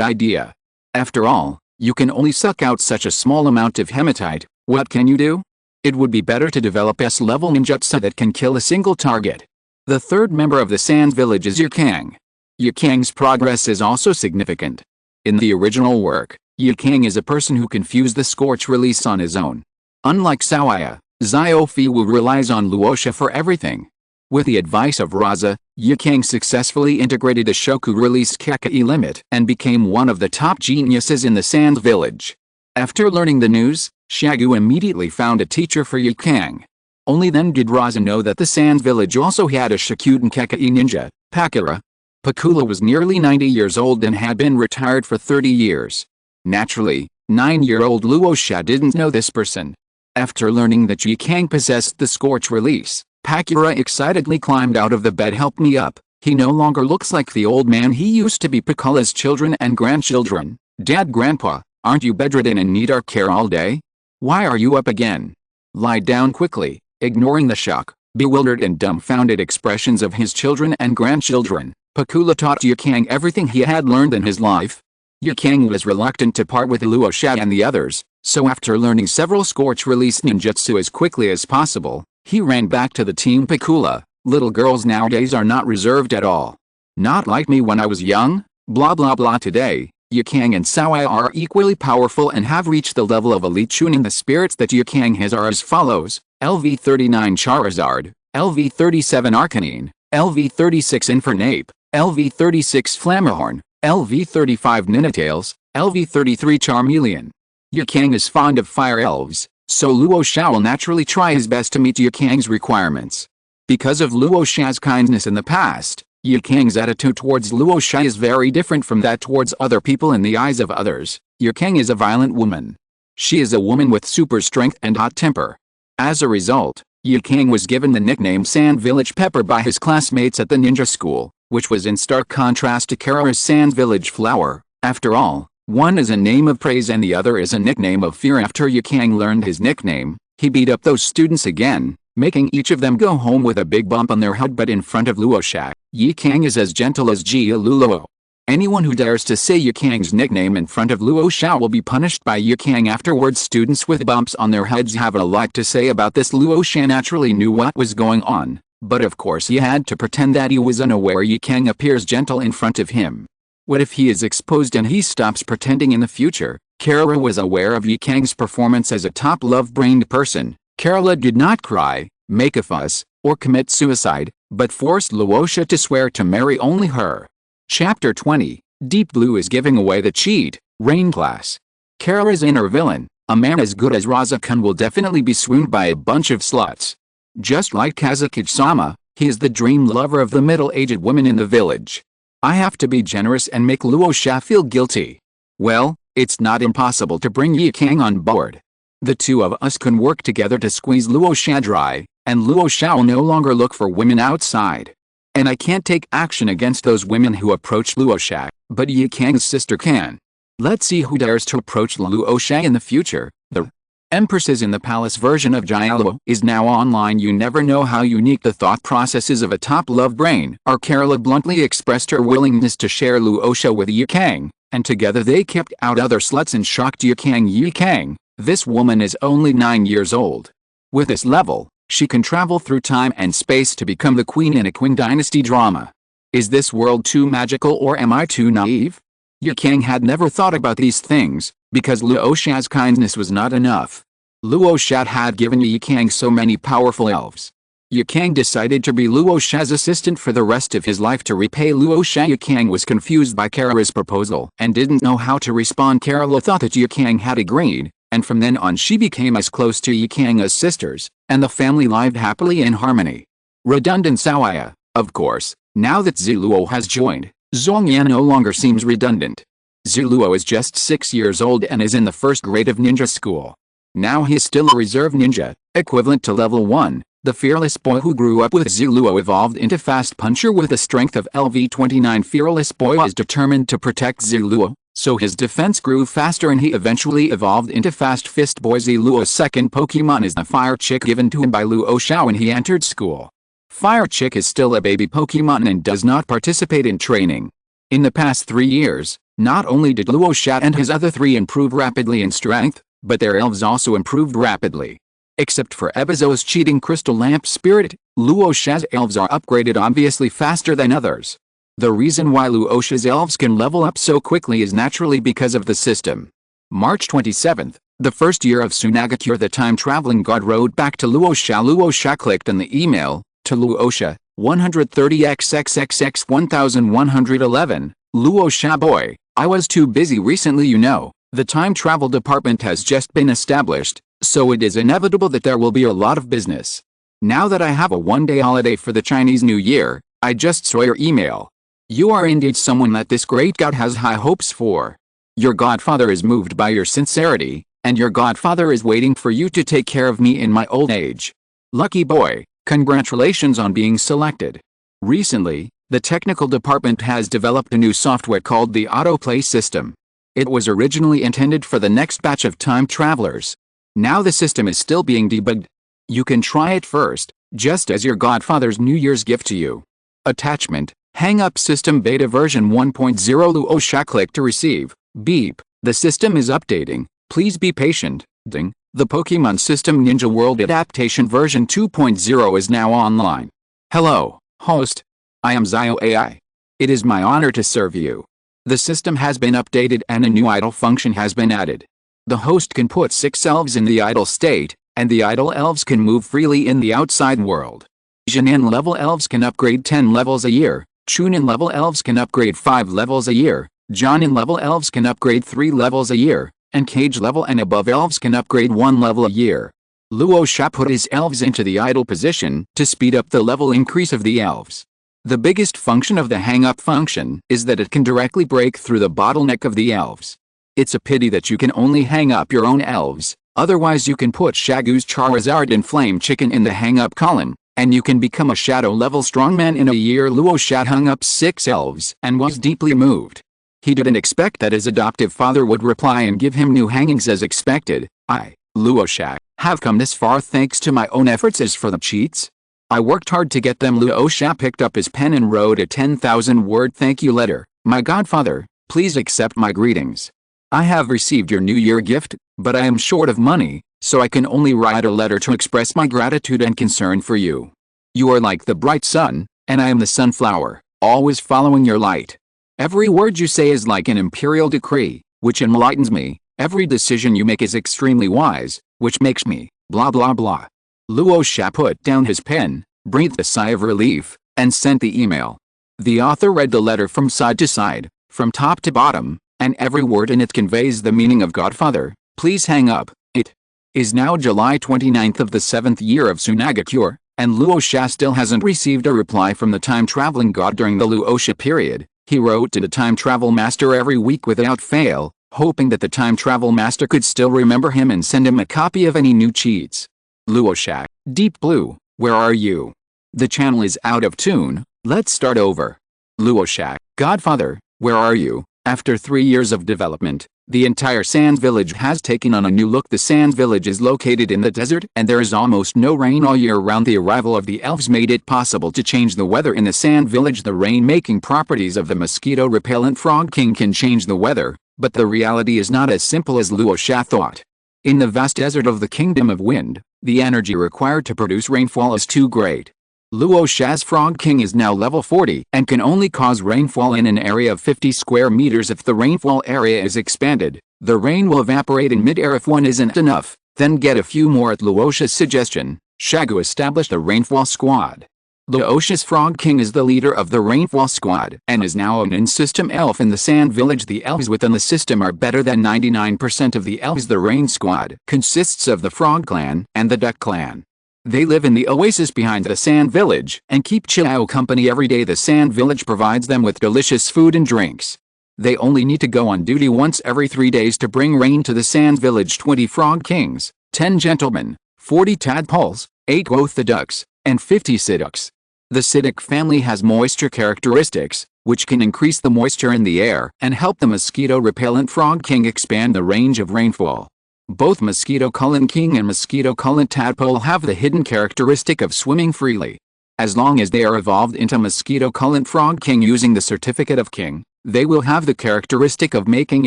idea. After all, you can only suck out such a small amount of hematite, what can you do? It would be better to develop S-level ninjutsu that can kill a single target. The third member of the Sand Village is Yukang. Yukang's progress is also significant. In the original work, Yukang is a person who can fuse the Scorch release on his own. Unlike Xiao Ai, Xiao relies on Luo Sha for everything. With the advice of Rasa, Yukang successfully integrated the Shoku release Kakai limit and became one of the top geniuses in the Sand Village. After learning the news, Shagu immediately found a teacher for Yukang. Only then did Rasa know that the Sands village also had a Shikuten Kekai ninja, Pakura. Pakula was nearly 90 years old and had been retired for 30 years. Naturally, 9-year-old Luo Sha didn't know this person. After learning that Yukang possessed the Scorch release, Pakura excitedly climbed out of the bed. Help me up, he no longer looks like the old man he used to be. Pakula's children and grandchildren, Dad, Grandpa, aren't you bedridden and need our care all day? Why are you up again? Lie down quickly. Ignoring the shock, bewildered and dumbfounded expressions of his children and grandchildren, Pakula taught Yukang everything he had learned in his life. Yukang was reluctant to part with Luo Sha and the others, so after learning several Scorch release ninjutsu as quickly as possible, he ran back to the team. Pakula, little girls nowadays are not reserved at all. Not like me when I was young, blah blah blah. Today, Yukang and Xiao Ai are equally powerful and have reached the level of elite Chunin. The spirits that Yukang has are as follows: LV39 Charizard, LV37 Arcanine, LV36 Infernape, LV36 Flammahorn, LV35 Ninetales, LV33 Charmeleon. Yukang is fond of fire elves, so Luo Sha will naturally try his best to meet Yukang's requirements. Because of Luo Sha's kindness in the past, Yukang's attitude towards Luo Sha is very different from that towards other people. In the eyes of others, Yukang is a violent woman. She is a woman with super strength and hot temper. As a result, Yukang was given the nickname Sand Village Pepper by his classmates at the ninja school, which was in stark contrast to Karula's Sand Village Flower. After all, one is a name of praise and the other is a nickname of fear. After Yukang learned his nickname, he beat up those students again, making each of them go home with a big bump on their head. But in front of Luo Sha, Yukang is as gentle as Jia Luo. Anyone who dares to say Yukang's nickname in front of Luo Sha will be punished by Yukang afterwards. Students with bumps on their heads have a lot to say about this. Luo Sha naturally knew what was going on, but of course he had to pretend that he was unaware. Yukang appears gentle in front of him. What if he is exposed and he stops pretending in the future? Karula was aware of Yukang's performance as a top love-brained person. Karula did not cry, make a fuss, or commit suicide, but forced Luo Sha to swear to marry only her. Chapter 20, Deep Blue is giving away the cheat, Rain class. Karula's inner villain, a man as good as Rasa-kun, will definitely be swooned by a bunch of sluts. Just like Kazekage-sama, he is the dream lover of the middle-aged women in the village. I have to be generous and make Luo Sha feel guilty. Well, it's not impossible to bring Yukang on board. The two of us can work together to squeeze Luo Sha dry, and Luo Sha will no longer look for women outside. And I can't take action against those women who approach Luo Sha, but Yukang's sister can. Let's see who dares to approach Luo Sha in the future. The Empresses in the Palace version of Jialuo is now online. You never know how unique the thought processes of a top love brain are. Karula bluntly expressed her willingness to share Luo Sha with Yukang, and together they kept out other sluts and shocked Yukang. Yukang, this woman is only 9 years old. With this level, she can travel through time and space to become the queen in a Qing dynasty drama. Is this world too magical or am I too naive? Yukang had never thought about these things, because Luo Sha's kindness was not enough. Luo Sha had given Yukang so many powerful elves. Yukang decided to be Luo Sha's assistant for the rest of his life to repay Luo Sha. Yukang was confused by Karula's proposal and didn't know how to respond. Karula thought that Yukang had agreed, and from then on she became as close to Yukang as sisters, and the family lived happily in harmony. Redundant Xiao Ai, of course, now that Ziluo has joined, Zhongyan no longer seems redundant. Ziluo is just 6 years old and is in the first grade of ninja school. Now he is still a reserve ninja, equivalent to level 1. The fearless boy who grew up with Ziluo evolved into fast puncher with the strength of LV29. Fearless boy is determined to protect Ziluo, so his defense grew faster and he eventually evolved into fast fist boy. Ziluo's second Pokemon is the Fire Chick, given to him by Luo Sha when he entered school. Fire Chick is still a baby Pokemon and does not participate in training. In the past 3 years, not only did Luo Sha and his other 3 improve rapidly in strength, but their elves also improved rapidly. Except for Ebizo's cheating Crystal Lamp Spirit, Luo Sha's elves are upgraded obviously faster than others. The reason why Luo Sha's elves can level up so quickly is naturally because of the system. March 27th, the first year of Sunagakure, the time-traveling god, wrote back to Luo Sha. Luo Sha clicked on the email. To Luo Sha, 130xxxx 1111, Luo Sha boy, I was too busy recently, you know. The time travel department has just been established, so it is inevitable that there will be a lot of business. Now that I have a one-day holiday for the Chinese New Year, I just saw your email. You are indeed someone that this great god has high hopes for. Your godfather is moved by your sincerity, and your godfather is waiting for you to take care of me in my old age. Lucky boy, congratulations on being selected. Recently, the technical department has developed a new software called the autoplay system. It was originally intended for the next batch of time travelers. Now the system is still being debugged. You can try it first, just as your godfather's New Year's gift to you. Attachment, Hang Up System Beta version 1.0 Luo Sha. Click to receive. Beep, the system is updating. Please be patient. Ding, the Pokémon System Ninja World Adaptation version 2.0 is now online. Hello, host. I am Xiao Ai. It is my honor to serve you. The system has been updated and a new idle function has been added. The host can put 6 elves in the idle state, and the idle elves can move freely in the outside world. Jinan level elves can upgrade 10 levels a year, Chunin level elves can upgrade 5 levels a year, Jonin level elves can upgrade 3 levels a year, and Cage level and above elves can upgrade 1 level a year. Luo Sha put his elves into the idle position to speed up the level increase of the elves. The biggest function of the hang-up function is that it can directly break through the bottleneck of the elves. It's a pity that you can only hang up your own elves, otherwise you can put Shagu's Charizard and Flame Chicken in the hang-up column, and you can become a shadow-level strongman in a year. Luo Sha hung up 6 elves and was deeply moved. He didn't expect that his adoptive father would reply and give him new hangings as expected. I, Luo Sha, have come this far thanks to my own efforts. As for the cheats, I worked hard to get them. Luo Sha picked up his pen and wrote a 10,000-word thank you letter. My godfather, please accept my greetings. I have received your New Year gift, but I am short of money, so I can only write a letter to express my gratitude and concern for you. You are like the bright sun, and I am the sunflower, always following your light. Every word you say is like an imperial decree, which enlightens me. Every decision you make is extremely wise, which makes me, blah blah blah. Luo Sha put down his pen, breathed a sigh of relief, and sent the email. The author read the letter from side to side, from top to bottom, and every word in it conveys the meaning of Godfather. Please hang up. It is now July 29th of the 7th year of Sunagakure, and Luo Sha still hasn't received a reply from the time-traveling god during the Luo Sha period. He wrote to the time travel master every week without fail, hoping that the time travel master could still remember him and send him a copy of any new cheats. Luo Sha, Deep Blue, where are you? The channel is out of tune, let's start over. Luo Sha, Godfather, where are you? After 3 years of development, the entire Sand Village has taken on a new look. The Sand Village is located in the desert and there is almost no rain all year round. The arrival of the elves made it possible to change the weather in the Sand Village. The rain-making properties of the mosquito-repellent Frog King can change the weather, but the reality is not as simple as Luo Sha thought. In the vast desert of the Kingdom of Wind, the energy required to produce rainfall is too great. Luo Sha's Frog King is now level 40 and can only cause rainfall in an area of 50 square meters. If the rainfall area is expanded, the rain will evaporate in mid-air. If one isn't enough, then get a few more. At Luo Sha's suggestion, Shagu established a rainfall squad. Luo Sha's Frog King is the leader of the rainfall squad and is now an in-system elf in the Sand Village. The elves within the system are better than 99% of the elves. The rain squad consists of the Frog Clan and the Duck Clan. They live in the oasis behind the Sand Village and keep Xiao company every day. The Sand Village provides them with delicious food and drinks. They only need to go on duty once every 3 days to bring rain to the Sand Village. 20 Frog Kings, 10 gentlemen, 40 tadpoles, 8 quoth the ducks, and 50 sidducks. The sidduck family has moisture characteristics, which can increase the moisture in the air and help the mosquito-repellent Frog King expand the range of rainfall. Both Mosquito-Cullen King and Mosquito-Cullen Tadpole have the hidden characteristic of swimming freely. As long as they are evolved into Mosquito-Cullen Frog King using the Certificate of King, they will have the characteristic of making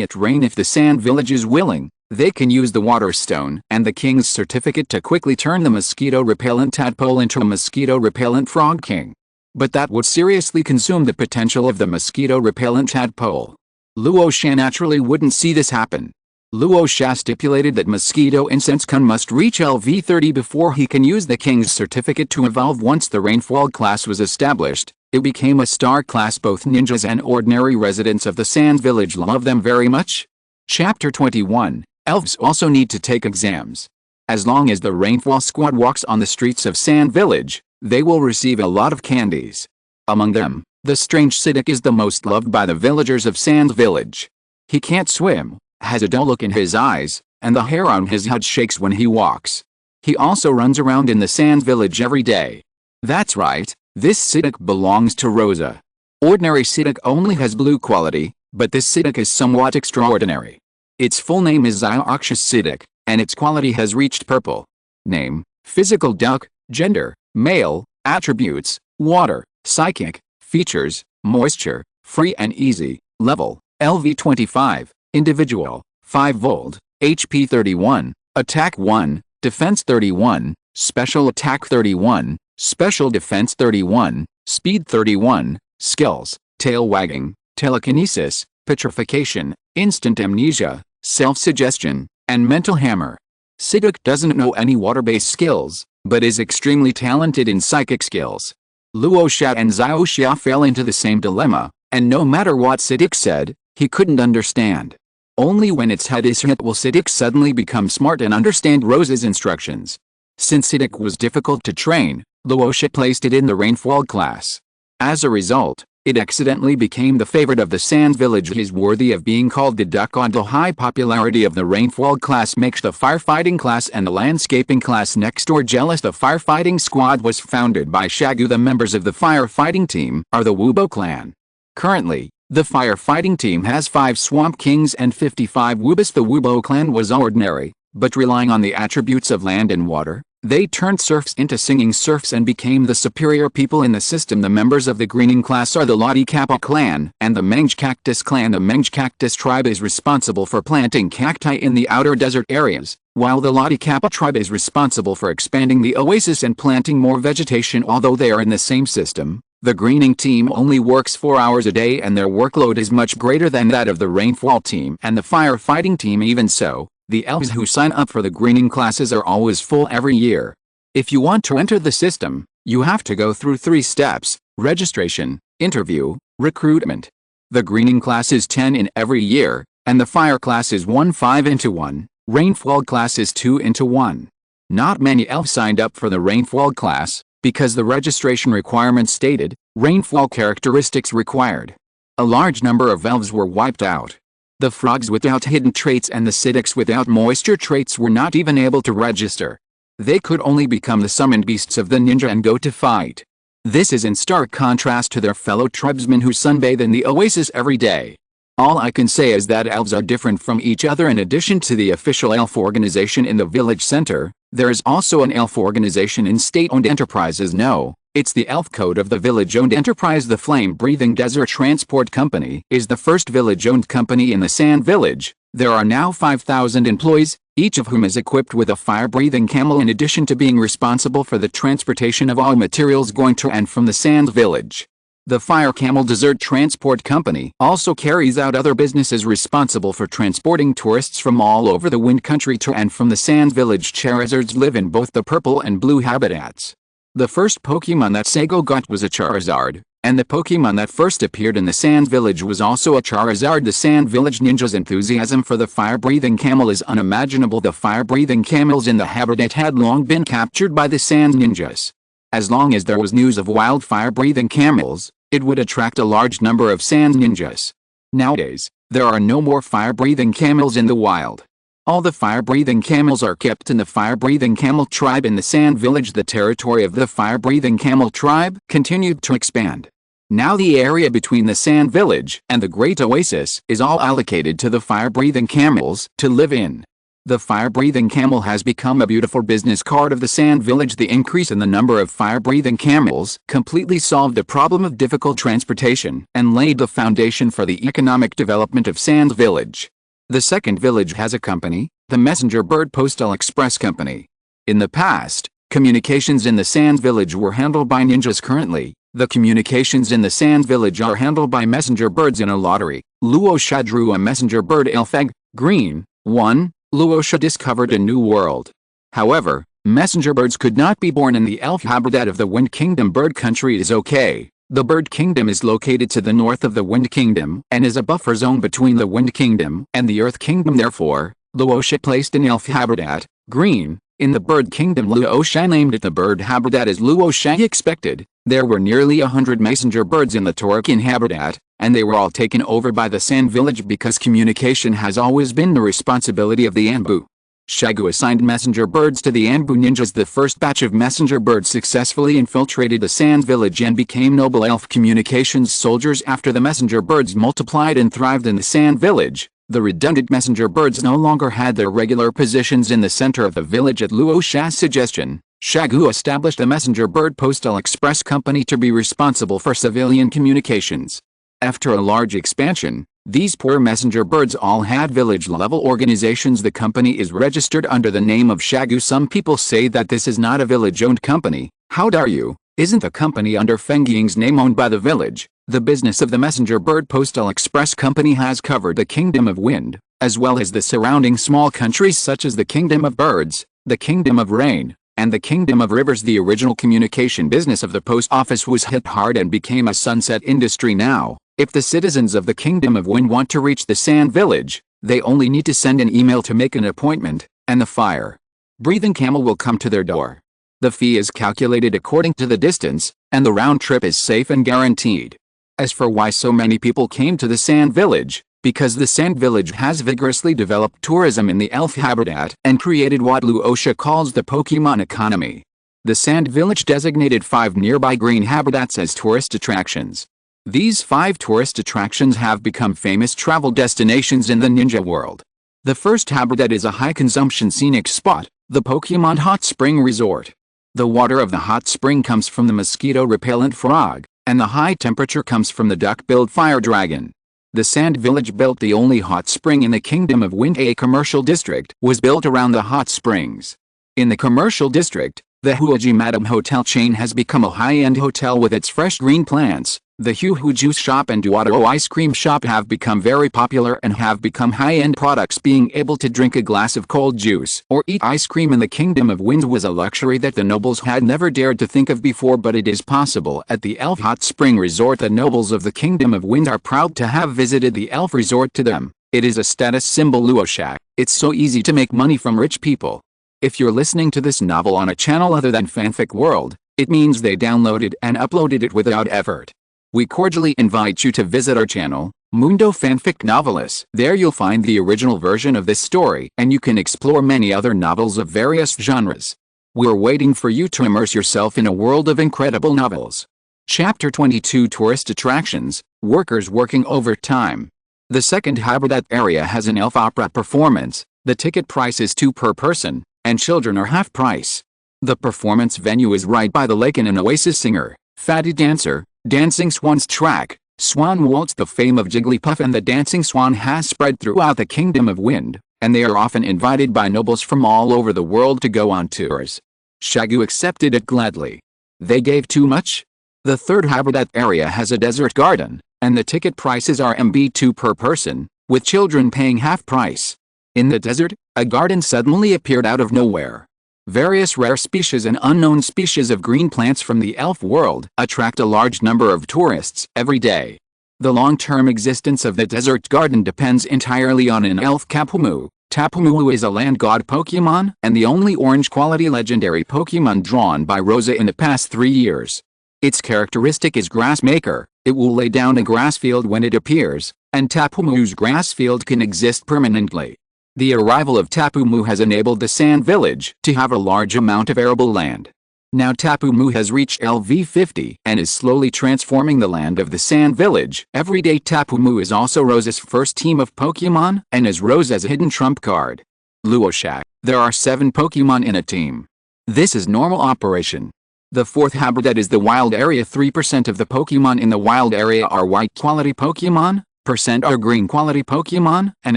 it rain. If the Sand Village is willing, they can use the Water Stone and the King's Certificate to quickly turn the Mosquito-Repellent Tadpole into a Mosquito-Repellent Frog King. But that would seriously consume the potential of the Mosquito-Repellent Tadpole. Luo Sha naturally wouldn't see this happen. Luo Sha stipulated that Mosquito Incense Kun must reach LV 30 before he can use the King's Certificate to evolve. Once the Rainfall class was established, it became a star class. Both ninjas and ordinary residents of the Sand Village love them very much. Chapter 21. Elves also need to take exams. As long as the Rainfall Squad walks on the streets of Sand Village, they will receive a lot of candies. Among them, the strange Siddiq is the most loved by the villagers of Sand Village. He can't swim, has a dull look in his eyes, and the hair on his head shakes when he walks. He also runs around in the Sand Village every day. That's right, this Siddiq belongs to Rasa. Ordinary Siddiq only has blue quality, but this Siddiq is somewhat extraordinary. Its full name is Xiao Ai Siddiq, and its quality has reached purple. Name: physical duck, gender, male, attributes, water, psychic, features, moisture, free and easy, level, LV 25, individual, 5 volt, HP 31, attack 1, defense 31, special attack 31, special defense 31, speed 31, skills, tail wagging, telekinesis, petrification, instant amnesia, self-suggestion, and mental hammer. Siddiq doesn't know any water-based skills, but is extremely talented in psychic skills. Luo Sha and Xiao Ai fell into the same dilemma, and no matter what Siddiq said, he couldn't understand. Only when its head is hit will Siddiq suddenly become smart and understand Rosa's instructions. Since Siddiq was difficult to train, Luo Sha placed it in the Rainfall class. As a result, it accidentally became the favorite of the Sand Village. It is worthy of being called the duck. The high popularity of the Rainfall class makes the firefighting class and the landscaping class next door jealous. The firefighting squad was founded by Shagu. The members of the firefighting team are the Wubo clan. Currently, the firefighting team has 5 Swamp Kings and 55 Wubas. The Wubo clan was ordinary, but relying on the attributes of land and water, they turned serfs into singing serfs and became the superior people in the system. The members of the greening class are the Lodi Kappa clan and the Menge Cactus clan. The Menge Cactus tribe is responsible for planting cacti in the outer desert areas, while the Lodi Kappa tribe is responsible for expanding the oasis and planting more vegetation. Although they are in the same system, the greening team only works 4 hours a day and their workload is much greater than that of the rainfall team and the firefighting team. Even so, the elves who sign up for the greening classes are always full every year. If you want to enter the system, you have to go through 3 steps: registration, interview, recruitment. The greening class is 10 in every year, and the fire class is 5-1, rainfall class is 2-1. Not many elves signed up for the rainfall class, because the registration requirements stated, rainfall characteristics required. A large number of elves were wiped out. The frogs without hidden traits and the Siddiqs without moisture traits were not even able to register. They could only become the summoned beasts of the ninja and go to fight. This is in stark contrast to their fellow tribesmen who sunbathe in the oasis every day. All I can say is that elves are different from each other. In addition to the official elf organization in the village center, there is also an elf organization in state-owned enterprises. No, it's the elf code of the village-owned enterprise. The Flame-Breathing Desert Transport Company is the first village-owned company in the Sand Village. There are now 5,000 employees, each of whom is equipped with a fire-breathing camel in addition to being responsible for the transportation of all materials going to and from the Sand Village. The Fire Camel Desert Transport Company also carries out other businesses responsible for transporting tourists from all over the Wind Country to and from the Sand Village. Charizards live in both the purple and blue habitats. The first Pokemon that Sago got was a Charizard, and the Pokemon that first appeared in the Sand Village was also a Charizard. The Sand Village ninjas' enthusiasm for the fire-breathing camel is unimaginable. The fire-breathing camels in the habitat had long been captured by the Sand Ninjas. As long as there was news of wild fire-breathing camels, it would attract a large number of Sand Ninjas. Nowadays, there are no more fire-breathing camels in the wild. All the fire-breathing camels are kept in the fire-breathing camel tribe in the Sand Village. The territory of the fire-breathing camel tribe continued to expand. Now the area between the Sand Village and the Great Oasis is all allocated to the fire-breathing camels to live in. The fire-breathing camel has become a beautiful business card of the Sand Village. The increase in the number of fire-breathing camels completely solved the problem of difficult transportation and laid the foundation for the economic development of Sand Village. The second village has a company, the Messenger Bird Postal Express Company. In the past, communications in the Sand Village were handled by ninjas. Currently, the communications in the Sand Village are handled by messenger birds in a lottery. Luo Sha drew a messenger bird elf egg, green, 1. Luo Sha discovered a new world. However, messenger birds could not be born in the elf habitat of the Wind Kingdom. Bird Country is okay, The Bird Kingdom is located to the north of the Wind Kingdom and is a buffer zone between the Wind Kingdom and the Earth Kingdom. Therefore, Luo Sha placed an elf habitat, green, in the Bird Kingdom. Luo Sha named it the bird habitat as Luo Sha expected. There were nearly 100 messenger birds in the Torkin habitat, and they were all taken over by the Sand Village because communication has always been the responsibility of the Anbu. Shagu assigned messenger birds to the Anbu ninjas. The first batch of messenger birds successfully infiltrated the Sand Village and became noble elf communications soldiers. After the messenger birds multiplied and thrived in the Sand Village, the redundant messenger birds no longer had their regular positions in the center of the village. At Luo Sha's suggestion, Shagu established a messenger bird postal express company to be responsible for civilian communications. After a large expansion, these poor messenger birds all had village-level organizations. The company is registered under the name of Shagu. Some people say that this is not a village-owned company. How dare you? Isn't the company under Feng Ying's name owned by the village? The business of the messenger bird postal express company has covered the Kingdom of Wind, as well as the surrounding small countries such as the Kingdom of Birds, the Kingdom of Rain, and the Kingdom of Rivers. The original communication business of the post office was hit hard and became a sunset industry now. If the citizens of the Kingdom of Wind want to reach the Sand Village, they only need to send an email to make an appointment, and the fire-breathing camel will come to their door. The fee is calculated according to the distance, and the round trip is safe and guaranteed. As for why so many people came to the Sand Village, because the Sand Village has vigorously developed tourism in the elf habitat and created what Luo Sha calls the Pokémon economy. The Sand Village designated 5 nearby green habitats as tourist attractions. These 5 tourist attractions have become famous travel destinations in the ninja world. The first habitat is a high-consumption scenic spot, the Pokémon Hot Spring Resort. The water of the hot spring comes from the mosquito-repellent frog, and the high temperature comes from the duck-billed fire dragon. The Sand Village built the only hot spring in the Kingdom of Wind. A commercial district was built around the hot springs. In the commercial district, the Huaji Madam Hotel chain has become a high-end hotel with its fresh green plants. The Hu Juice Shop and Duado Ice Cream Shop have become very popular and have become high-end products. Being able to drink a glass of cold juice or eat ice cream in the Kingdom of Wind was a luxury that the nobles had never dared to think of before, but it is possible at the Elf Hot Spring Resort. The nobles of the Kingdom of Wind are proud to have visited the Elf Resort. To them, it is a status symbol. Luo Sha, it's so easy to make money from rich people. If you're listening to this novel on a channel other than Fanfic World, it means they downloaded and uploaded it without effort. We cordially invite you to visit our channel, Mundo Fanfic Novelis. There you'll find the original version of this story, and you can explore many other novels of various genres. We're waiting for you to immerse yourself in a world of incredible novels. Chapter 22 Tourist Attractions, Workers Working Overtime. The second habitat area has an elf opera performance. The ticket price is 2 per person, and children are half price. The performance venue is right by the lake, and an oasis singer, fatty dancer, Dancing Swan's track, Swan Waltz. The fame of Jigglypuff and the Dancing Swan has spread throughout the Kingdom of Wind, and they are often invited by nobles from all over the world to go on tours. Shagu accepted it gladly. They gave too much? The third habitat area has a desert garden, and the ticket prices are 2 per person, with children paying half price. In the desert, a garden suddenly appeared out of nowhere. Various rare species and unknown species of green plants from the elf world attract a large number of tourists every day. The long-term existence of the desert garden depends entirely on an elf Tapumu. Tapumu is a land god Pokémon and the only orange-quality legendary Pokémon drawn by Rosa in the past 3 years. Its characteristic is grass maker. It will lay down a grass field when it appears, and Tapumu's grass field can exist permanently. The arrival of Tapumu has enabled the Sand Village to have a large amount of arable land. Now Tapumu has reached LV50 and is slowly transforming the land of the Sand Village. Every day Tapumu is also Rose's first team of Pokémon and is Rose's hidden trump card. Luo Sha, there are 7 Pokémon in a team. This is normal operation. The fourth habitat is the wild area. 3% of the Pokémon in the wild area are white quality Pokémon. Percent are green quality Pokémon, and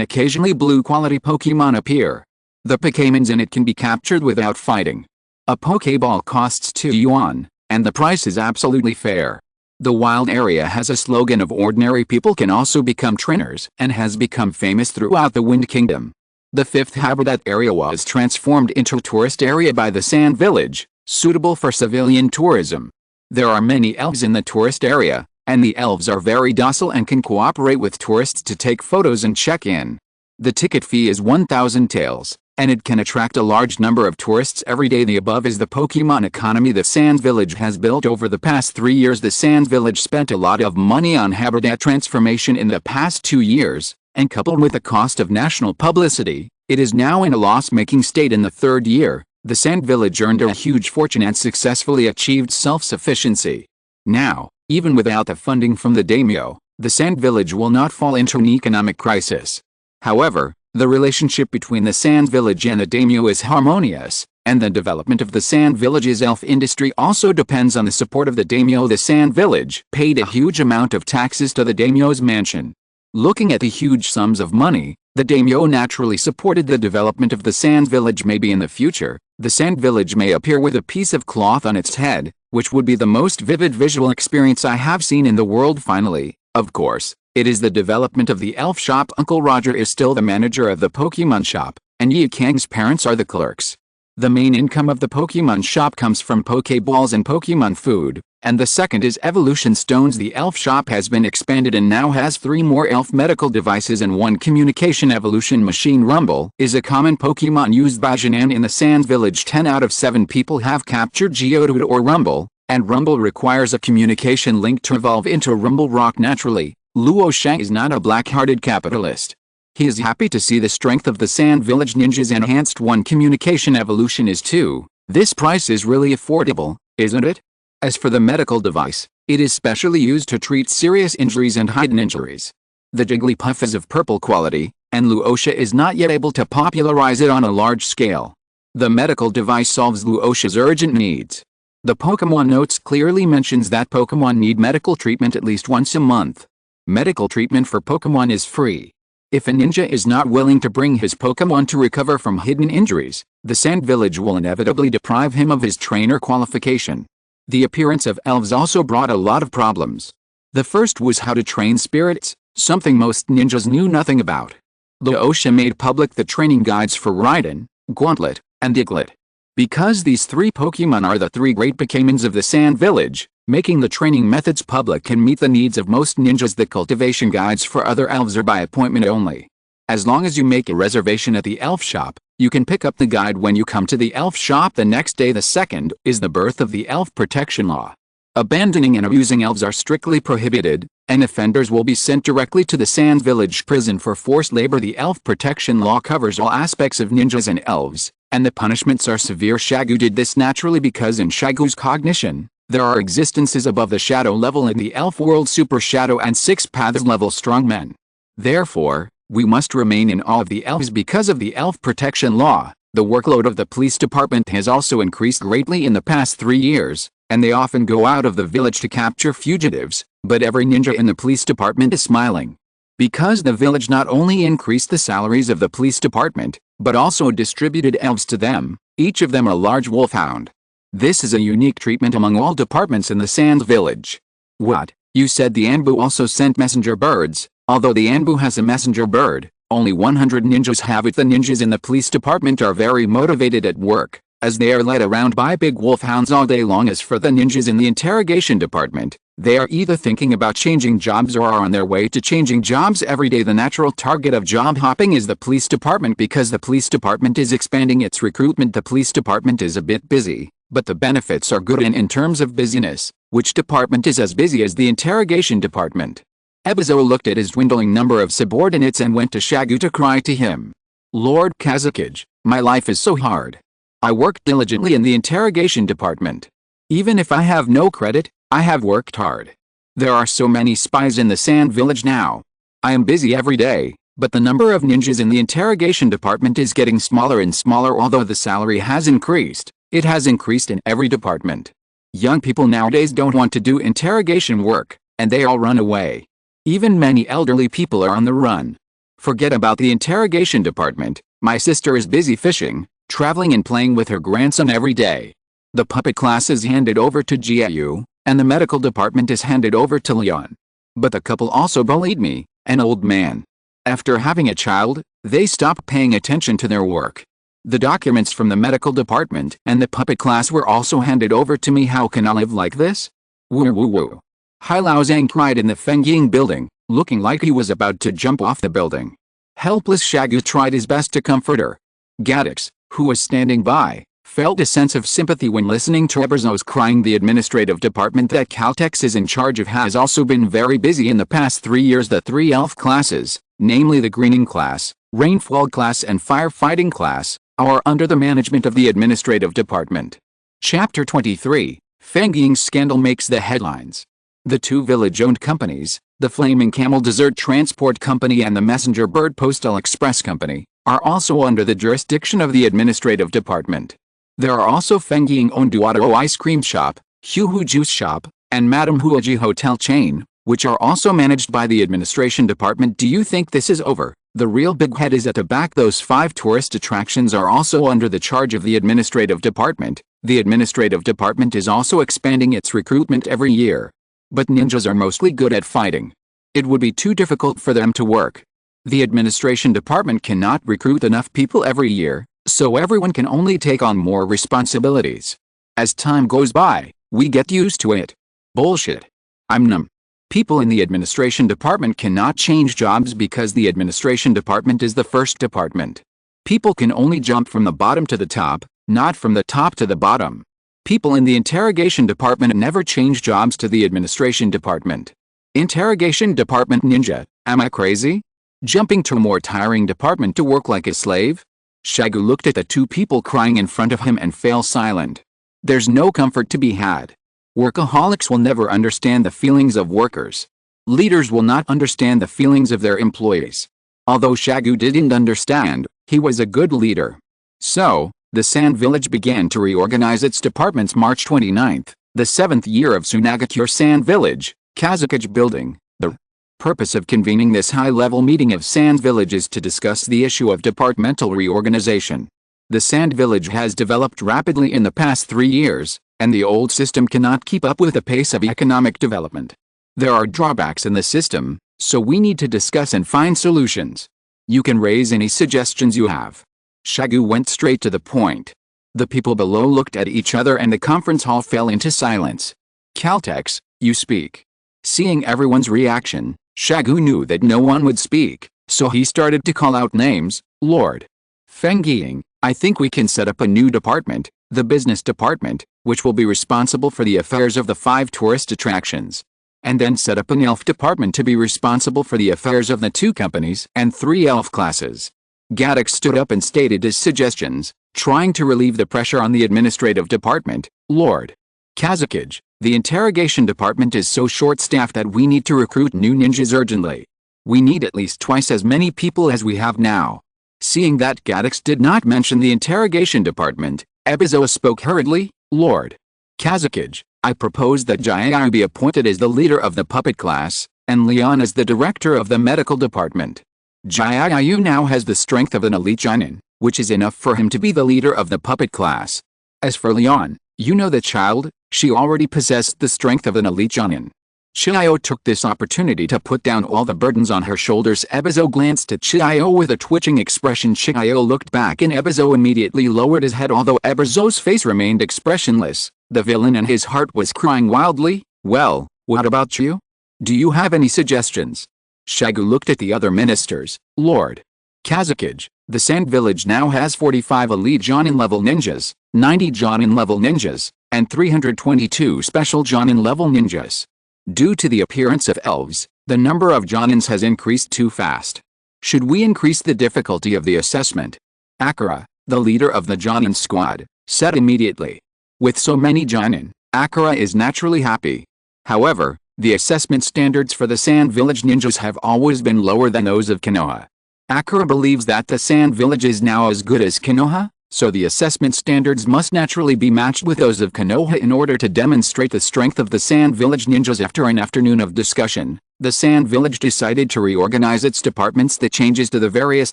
occasionally blue quality Pokémon appear. The Pokémons in it can be captured without fighting. A Pokéball costs 2 yuan, and the price is absolutely fair. The wild area has a slogan of ordinary people can also become trainers and has become famous throughout the Wind Kingdom. The fifth habitat area was transformed into a tourist area by the Sand Village, suitable for civilian tourism. There are many elves in the tourist area, and the elves are very docile and can cooperate with tourists to take photos and check in. The ticket fee is 1,000 taels, and it can attract a large number of tourists every day. The above is the Pokemon economy the Sand Village has built over the past 3 years. The Sand Village spent a lot of money on habitat transformation in the past 2 years, and coupled with the cost of national publicity, it is now in a loss-making state. In the 3rd year, the Sand Village earned a huge fortune and successfully achieved self-sufficiency. Now, even without the funding from the daimyo, the Sand Village will not fall into an economic crisis. However, the relationship between the Sand Village and the daimyo is harmonious, and the development of the Sand Village's elf industry also depends on the support of the daimyo. The Sand Village paid a huge amount of taxes to the daimyo's mansion. Looking at the huge sums of money, the daimyo naturally supported the development of the Sand Village. Maybe in the future, the Sand Village may appear with a piece of cloth on its head, which would be the most vivid visual experience I have seen in the world. Finally, of course, it is the development of the elf shop. Uncle Roger is still the manager of the Pokemon shop, and Yi Kang's parents are the clerks. The main income of the Pokemon shop comes from Pokeballs and Pokemon food, and the second is evolution stones. The elf shop has been expanded and now has 3 more elf medical devices and 1 communication evolution machine. Rumble is a common Pokemon used by Jinan in the Sand Village. 10 out of 7 people have captured Geodude or Rumble, and Rumble requires a communication link to evolve into Rumble Rock naturally. Luo Sha is not a black-hearted capitalist. He is happy to see the strength of the Sand Village ninjas. Enhanced 1 communication evolution is 2. This price is really affordable, isn't it? As for the medical device, it is specially used to treat serious injuries and hidden injuries. The Jigglypuff is of purple quality, and Luo Sha is not yet able to popularize it on a large scale. The medical device solves Luo Sha's urgent needs. The Pokemon notes clearly mentions that Pokemon need medical treatment at least once a month. Medical treatment for Pokemon is free. If a ninja is not willing to bring his Pokemon to recover from hidden injuries, the Sand Village will inevitably deprive him of his trainer qualification. The appearance of elves also brought a lot of problems. The first was how to train spirits, something most ninjas knew nothing about. Luo Sha made public the training guides for Raiden, Gauntlet, and Diglett. Because these 3 Pokemon are the 3 great Pokémons of the Sand Village, making the training methods public can meet the needs of most ninjas. The cultivation guides for other elves are by appointment only. As long as you make a reservation at the elf shop, you can pick up the guide when you come to the elf shop the next day. The second is the birth of the elf protection law. Abandoning and abusing elves are strictly prohibited, and offenders will be sent directly to the Sand Village prison for forced labor. The elf protection law covers all aspects of ninjas and elves, and the punishments are severe. Shagu did this naturally because in Shagu's cognition, there are existences above the shadow level in the elf world, super shadow and 6 paths level strongmen. Therefore, we must remain in awe of the elves because of the elf protection law. The workload of the police department has also increased greatly in the past 3 years, and they often go out of the village to capture fugitives, but every ninja in the police department is smiling. Because the village not only increased the salaries of the police department, but also distributed elves to them, each of them a large wolfhound. This is a unique treatment among all departments in the Sand Village. What? You said the Anbu also sent messenger birds? Although the Anbu has a messenger bird, only 100 ninjas have it. The ninjas in the police department are very motivated at work, as they are led around by big wolfhounds all day long. As for the ninjas in the interrogation department, they are either thinking about changing jobs or are on their way to changing jobs every day. The natural target of job hopping is the police department because the police department is expanding its recruitment. The police department is a bit busy, but the benefits are good. And in terms of busyness, which department is as busy as the interrogation department? Ebizo looked at his dwindling number of subordinates and went to Shagu to cry to him. Lord Kazekage, my life is so hard. I worked diligently in the interrogation department. Even if I have no credit, I have worked hard. There are so many spies in the Sand Village now. I am busy every day, but the number of ninjas in the interrogation department is getting smaller and smaller. Although the salary has increased, it has increased in every department. Young people nowadays don't want to do interrogation work, and they all run away. Even many elderly people are on the run. Forget about the interrogation department. My sister is busy fishing, traveling and playing with her grandson every day. The puppet class is handed over to Jiayu, and the medical department is handed over to Leon. But the couple also bullied me, an old man. After having a child, they stopped paying attention to their work. The documents from the medical department and the puppet class were also handed over to me. How can I live like this? Woo woo woo. Hai Laozang cried in the Fengying building, looking like he was about to jump off the building. Helpless Shagu tried his best to comfort her. Gadix, who was standing by, felt a sense of sympathy when listening to Eberzo's crying. The administrative department that Caltex is in charge of has also been very busy in the past 3 years. The 3 elf classes, namely the Greening class, Rainfall class and Firefighting class, are under the management of the administrative department. Chapter 23, Fengying Scandal makes the headlines. The 2 village-owned companies, the Flaming Camel Dessert Transport Company and the Messenger Bird Postal Express Company, are also under the jurisdiction of the administrative department. There are also Fengying-owned Duodo Ice Cream Shop, Huhu Juice Shop, and Madame Huaji Hotel Chain, which are also managed by the administration department. Do you think this is over? The real big head is at the back. Those 5 tourist attractions are also under the charge of the administrative department. The administrative department is also expanding its recruitment every year. But ninjas are mostly good at fighting. It would be too difficult for them to work. The administration department cannot recruit enough people every year, so everyone can only take on more responsibilities. As time goes by, we get used to it. Bullshit. I'm numb. People in the administration department cannot change jobs because the administration department is the first department. People can only jump from the bottom to the top, not from the top to the bottom. People in the interrogation department never change jobs to the administration department. Interrogation department ninja, am I crazy? Jumping to a more tiring department to work like a slave? Shagu looked at the 2 people crying in front of him and fell silent. There's no comfort to be had. Workaholics will never understand the feelings of workers. Leaders will not understand the feelings of their employees. Although Shagu didn't understand, he was a good leader. So, the Sand Village began to reorganize its departments. March 29th, the 7th year of Sunagakure Sand Village, Kazekage Building. The purpose of convening this high-level meeting of Sand Village is to discuss the issue of departmental reorganization. The Sand Village has developed rapidly in the past 3 years, and the old system cannot keep up with the pace of economic development. There are drawbacks in the system, so we need to discuss and find solutions. You can raise any suggestions you have. Shagu went straight to the point. The people below looked at each other and the conference hall fell into silence. Caltex, you speak. Seeing everyone's reaction, Shagu knew that no one would speak, so he started to call out names. Lord Fengying, I think we can set up a new department, the business department, which will be responsible for the affairs of the 5 tourist attractions. And then set up an elf department to be responsible for the affairs of the 2 companies and 3 elf classes. Gaddock stood up and stated his suggestions, trying to relieve the pressure on the administrative department. Lord Kazekage, the interrogation department is so short-staffed that we need to recruit new ninjas urgently. We need at least twice as many people as we have now. Seeing that Gaddock did not mention the interrogation department, Ebizo spoke hurriedly. Lord Kazekage, I propose that Xiao Ai be appointed as the leader of the puppet class, and Leon as the director of the medical department. Xiao Ai now has the strength of an elite Jonin, which is enough for him to be the leader of the puppet class. As for Leon, you know the child, she already possessed the strength of an elite Jonin. Xiao took this opportunity to put down all the burdens on her shoulders. Ebizo glanced at Xiao with a twitching expression. Xiao looked back and Ebizo immediately lowered his head. Although Ebizo's face remained expressionless, the villain in his heart was crying wildly. Well, what about you? Do you have any suggestions? Shagu looked at the other ministers. Lord Kazekage, the Sand Village now has 45 elite Jonin level ninjas, 90 Jonin level ninjas, and 322 special Jonin level ninjas. Due to the appearance of elves, the number of Jonins has increased too fast. Should we increase the difficulty of the assessment? Akira, the leader of the Jonin squad, said immediately. With so many Jonin, Akira is naturally happy. However, the assessment standards for the Sand Village ninjas have always been lower than those of Konoha. Akira believes that the Sand Village is now as good as Konoha, so the assessment standards must naturally be matched with those of Konoha in order to demonstrate the strength of the Sand Village ninjas. After an afternoon of discussion, the Sand Village decided to reorganize its departments. The changes to the various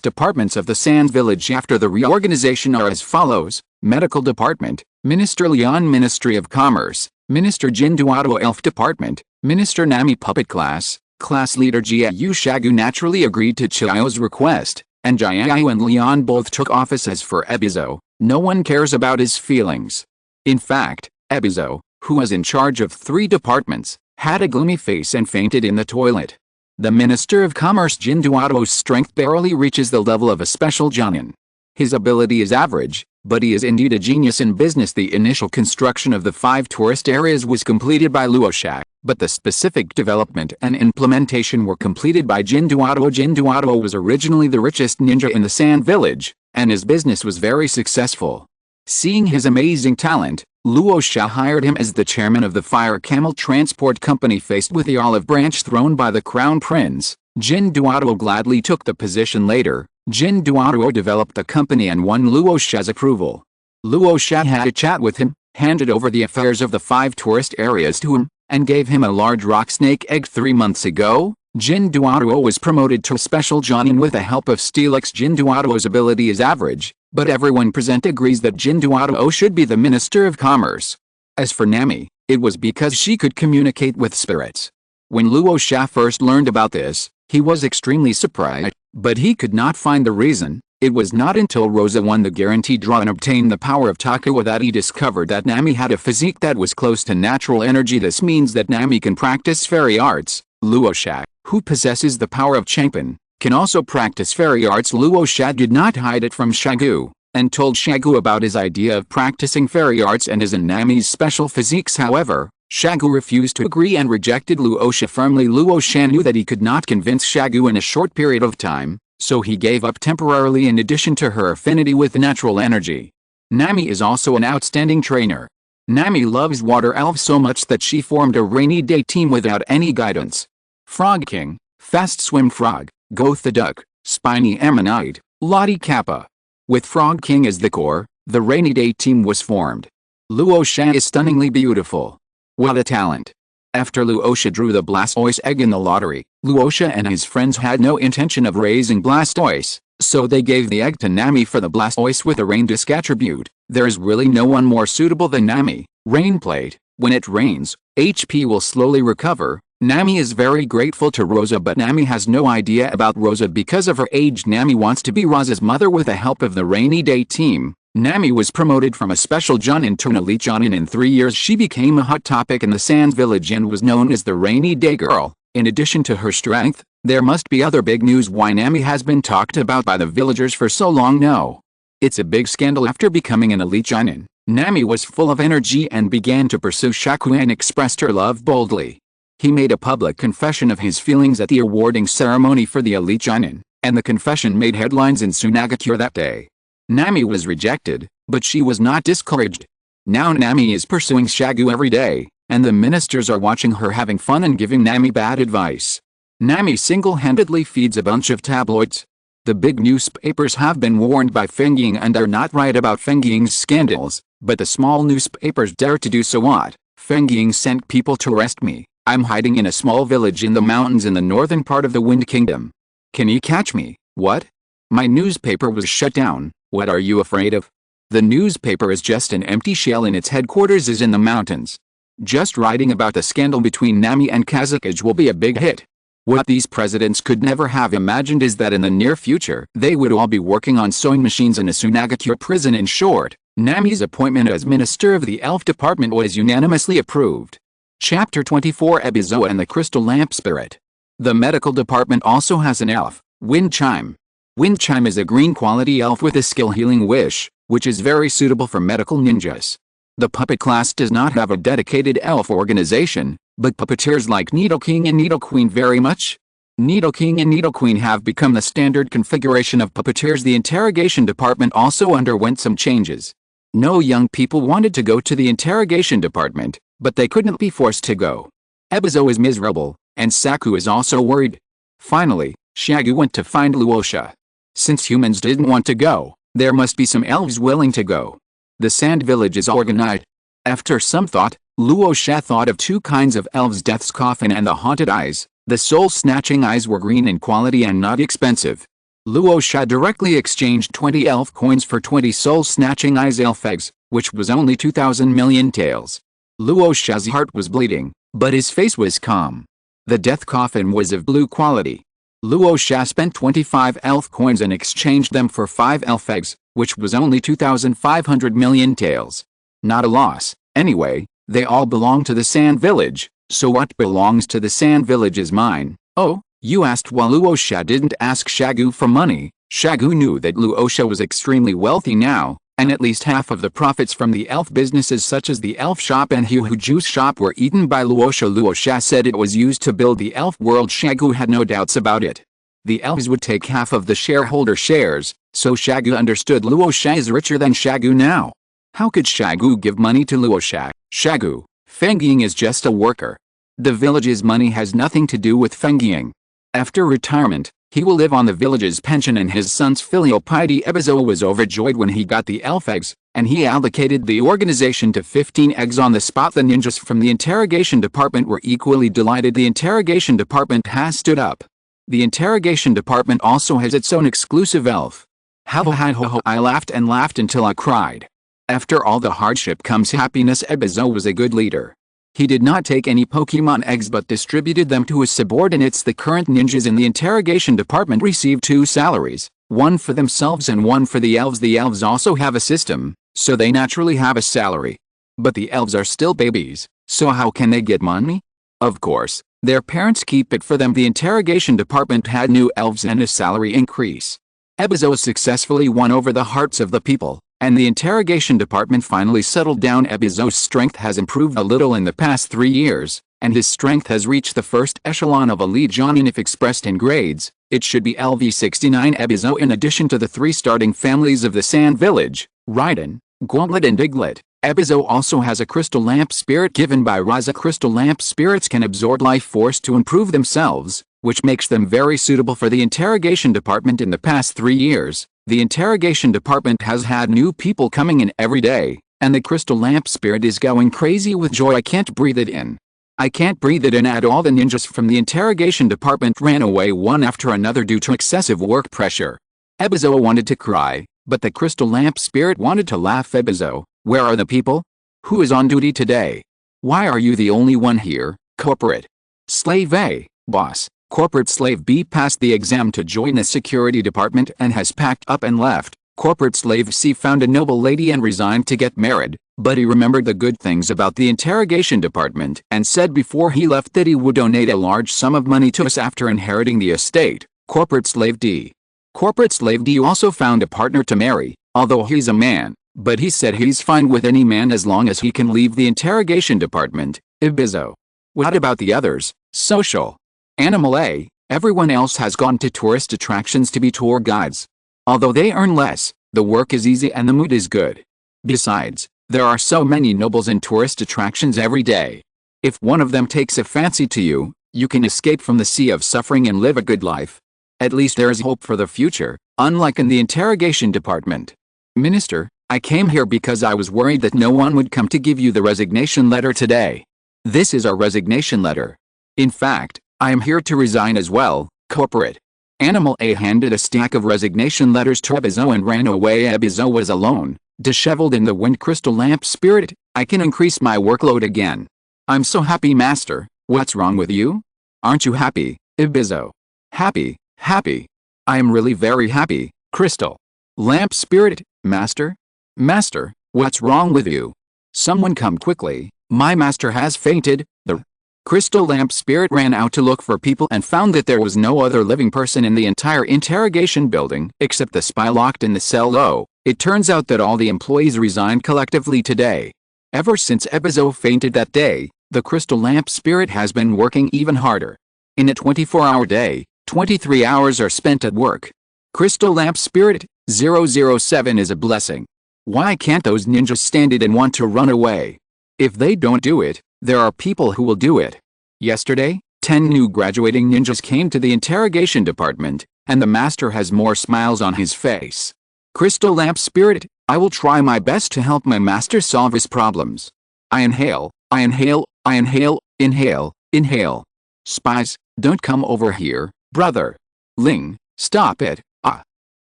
departments of the Sand Village after the reorganization are as follows: Medical Department, Minister Leon, Ministry of Commerce, Minister Jin Duado Elf Department, Minister Nami Puppet Class. Class leader Jiayu Shagu naturally agreed to Chiao's request, and Jiayu and Leon both took office. As for Ebizo, no one cares about his feelings. In fact, Ebizo, who was in charge of 3 departments, had a gloomy face and fainted in the toilet. The Minister of Commerce Jin Duato's strength barely reaches the level of a special Jonin. His ability is average, but he is indeed a genius in business. The initial construction of the 5 tourist areas was completed by Luo Sha, but the specific development and implementation were completed by Jin Duato. Jin Duato was originally the richest ninja in the Sand Village, and his business was very successful. Seeing his amazing talent, Luo Sha hired him as the chairman of the Fire Camel Transport Company. Faced with the olive branch thrown by the Crown Prince, Jin Duato gladly took the position. Later, Jin Duato developed the company and won Luo Sha's approval. Luo Sha had a chat with him, handed over the affairs of the 5 tourist areas to him, and gave him a large rock snake egg. 3 months ago, Jin Duato was promoted to special Jonin with the help of Steelix. Jin Duato's ability is average, but everyone present agrees that Jin Duato should be the Minister of Commerce. As for Nami, it was because she could communicate with spirits. When Luo Sha first learned about this, he was extremely surprised, but he could not find the reason. It was not until Rosa won the guaranteed draw and obtained the power of Takawa that he discovered that Nami had a physique that was close to natural energy. This means that Nami can practice fairy arts. Luo Sha, who possesses the power of Changpan, can also practice fairy arts. Luo Sha did not hide it from Shagu, and told Shagu about his idea of practicing fairy arts and his and Nami's special physiques. However, Shagu refused to agree and rejected Luo Sha firmly. Luo Sha knew that he could not convince Shagu in a short period of time, so he gave up temporarily. In addition to her affinity with natural energy, Nami is also an outstanding trainer. Nami loves water elves so much that she formed a rainy day team without any guidance. Frog King, Fast Swim Frog, Goth the Duck, Spiny Ammonite, Lottie Kappa. With Frog King as the core, the rainy day team was formed. Luo Sha is stunningly beautiful. What a talent! After Luo Sha drew the Blastoise egg in the lottery, Luo Sha and his friends had no intention of raising Blastoise, so they gave the egg to Nami for the Blastoise with a rain disc attribute. There is really no one more suitable than Nami. Rain Plate. When it rains, HP will slowly recover. Nami is very grateful to Rosa, but Nami has no idea about Rosa because of her age. Nami wants to be Rosa's mother. With the help of the rainy day team, Nami was promoted from a special Jonin to an elite Jonin. In 3 years she became a hot topic in the Sands Village and was known as the Rainy Day Girl. In addition to her strength, there must be other big news. Why Nami has been talked about by the villagers for so long? No. It's a big scandal. After becoming an elite Jonin, Nami was full of energy and began to pursue Shaku and expressed her love boldly. He made a public confession of his feelings at the awarding ceremony for the elite Jonin, and the confession made headlines in Sunagakure that day. Nami was rejected, but she was not discouraged. Now Nami is pursuing Shagu every day, and the ministers are watching her having fun and giving Nami bad advice. Nami single-handedly feeds a bunch of tabloids. The big newspapers have been warned by Feng Ying and are not right about Feng Ying's scandals, but the small newspapers dare to do so. What? Feng Ying sent people to arrest me. I'm hiding in a small village in the mountains in the northern part of the Wind Kingdom. Can you catch me? What? My newspaper was shut down. What are you afraid of? The newspaper is just an empty shell and its headquarters is in the mountains. Just writing about the scandal between Nami and Kazekage will be a big hit. What these presidents could never have imagined is that in the near future they would all be working on sewing machines in a Sunagakure prison. In short, Nami's appointment as Minister of the Elf Department was unanimously approved. Chapter 24 Ebizoa and the Crystal Lamp Spirit. The medical department also has an elf, Wind Chime. Wind Chime is a green quality elf with a skill Healing Wish, which is very suitable for medical ninjas. The puppet class does not have a dedicated elf organization, but puppeteers like Needle King and Needle Queen very much. Needle King and Needle Queen have become the standard configuration of puppeteers. The interrogation department also underwent some changes. No young people wanted to go to the interrogation department, but they couldn't be forced to go. Ebizo is miserable, and Saku is also worried. Finally, Shagu went to find Luo Sha. Since humans didn't want to go, there must be some elves willing to go. The Sand Village is organized. After some thought, Luo Sha thought of 2 kinds of elves: Death's Coffin and the Haunted Eyes. The soul-snatching eyes were green in quality and not expensive. Luo Sha directly exchanged 20 elf coins for 20 soul-snatching eyes elf eggs, which was only 2,000 million taels. Luo Sha's heart was bleeding, but his face was calm. The Death Coffin was of blue quality. Luo Sha spent 25 elf coins and exchanged them for 5 elf eggs, which was only 2,500 million taels. Not a loss. Anyway, They all belong to the Sand Village, so what belongs to the Sand Village is mine. Oh, you asked why Luo Sha didn't ask Shagu for money. Shagu knew that Luo Sha was extremely wealthy now, and at least half of the profits from the elf businesses such as the elf shop and Hu juice shop were eaten by Luo Sha. Luo Sha said it was used to build the elf world. Shagu had no doubts about it. The elves would take half of the shareholder shares, so Shagu understood Luo Sha is richer than Shagu now. How could Shagu give money to Luo Sha? Shagu, Fengying is just a worker. The village's money has nothing to do with Fengying. After retirement, he will live on the village's pension and his son's filial piety. Ebizo was overjoyed when he got the elf eggs, and he allocated the organization to 15 eggs on the spot. The ninjas from the interrogation department were equally delighted. The interrogation department has stood up. The interrogation department also has its own exclusive elf. I laughed and laughed until I cried. After all the hardship comes happiness. Ebizo was a good leader. He did not take any Pokemon eggs but distributed them to his subordinates. The current ninjas in the interrogation department receive 2 salaries, one for themselves and one for the elves. The elves also have a system, so they naturally have a salary. But the elves are still babies, so how can they get money? Of course, their parents keep it for them. The interrogation department had new elves and a salary increase. Ebizo successfully won over the hearts of the people, and the interrogation department finally settled down. Ebizo's strength has improved a little in the past 3 years, and his strength has reached the first echelon of elite Jonin. If expressed in grades, it should be LV69. Ebizo, in addition to the 3 starting families of the Sand Village, Raiden, Gauntlet and Diglett, Ebizo also has a crystal lamp spirit given by Rasa. Crystal lamp spirits can absorb life force to improve themselves, which makes them very suitable for the interrogation department. In the past 3 years, the interrogation department has had new people coming in every day, and the crystal lamp spirit is going crazy with joy. I can't breathe it in. I can't breathe it in at all. The ninjas from the interrogation department ran away one after another due to excessive work pressure. Ebizo wanted to cry, but the crystal lamp spirit wanted to laugh. Ebizo, where are the people? Who is on duty today? Why are you the only one here? Corporate Slave A, boss. Corporate Slave B passed the exam to join the security department and has packed up and left. Corporate Slave C found a noble lady and resigned to get married, but he remembered the good things about the interrogation department and said before he left that he would donate a large sum of money to us after inheriting the estate. Corporate Slave D. Corporate Slave D also found a partner to marry, although he's a man, but he said he's fine with any man as long as he can leave the interrogation department. Ebizo. What about the others? Social. Animal A, everyone else has gone to tourist attractions to be tour guides. Although they earn less, the work is easy and the mood is good. Besides, there are so many nobles in tourist attractions every day. If one of them takes a fancy to you, you can escape from the sea of suffering and live a good life. At least there is hope for the future, unlike in the interrogation department. Minister, I came here because I was worried that no one would come to give you the resignation letter today. This is our resignation letter. In fact, I am here to resign as well. Corporate Animal A handed a stack of resignation letters to Ebizo and ran away. Ebizo was alone, disheveled in the wind. Crystal lamp spirit, I can increase my workload again. I'm so happy, master. What's wrong with you? Aren't you happy, Ebizo? Happy, happy. I am really very happy. Crystal lamp spirit, master? Master, what's wrong with you? Someone come quickly, my master has fainted. The crystal lamp spirit ran out to look for people and found that there was no other living person in the entire interrogation building except the spy locked in the cell. Oh, it turns out that all the employees resigned collectively today. Ever since Ebizo fainted that day, the crystal lamp spirit has been working even harder. In a 24-hour day, 23 hours are spent at work. Crystal lamp spirit 007 is a blessing. Why can't those ninjas stand it and want to run away? If they don't do it, there are people who will do it. Yesterday, 10 new graduating ninjas came to the interrogation department, and the master has more smiles on his face. Crystal lamp spirit, I will try my best to help my master solve his problems. I inhale, I inhale, I inhale, inhale, inhale. Spies, don't come over here, brother. Ling, stop it,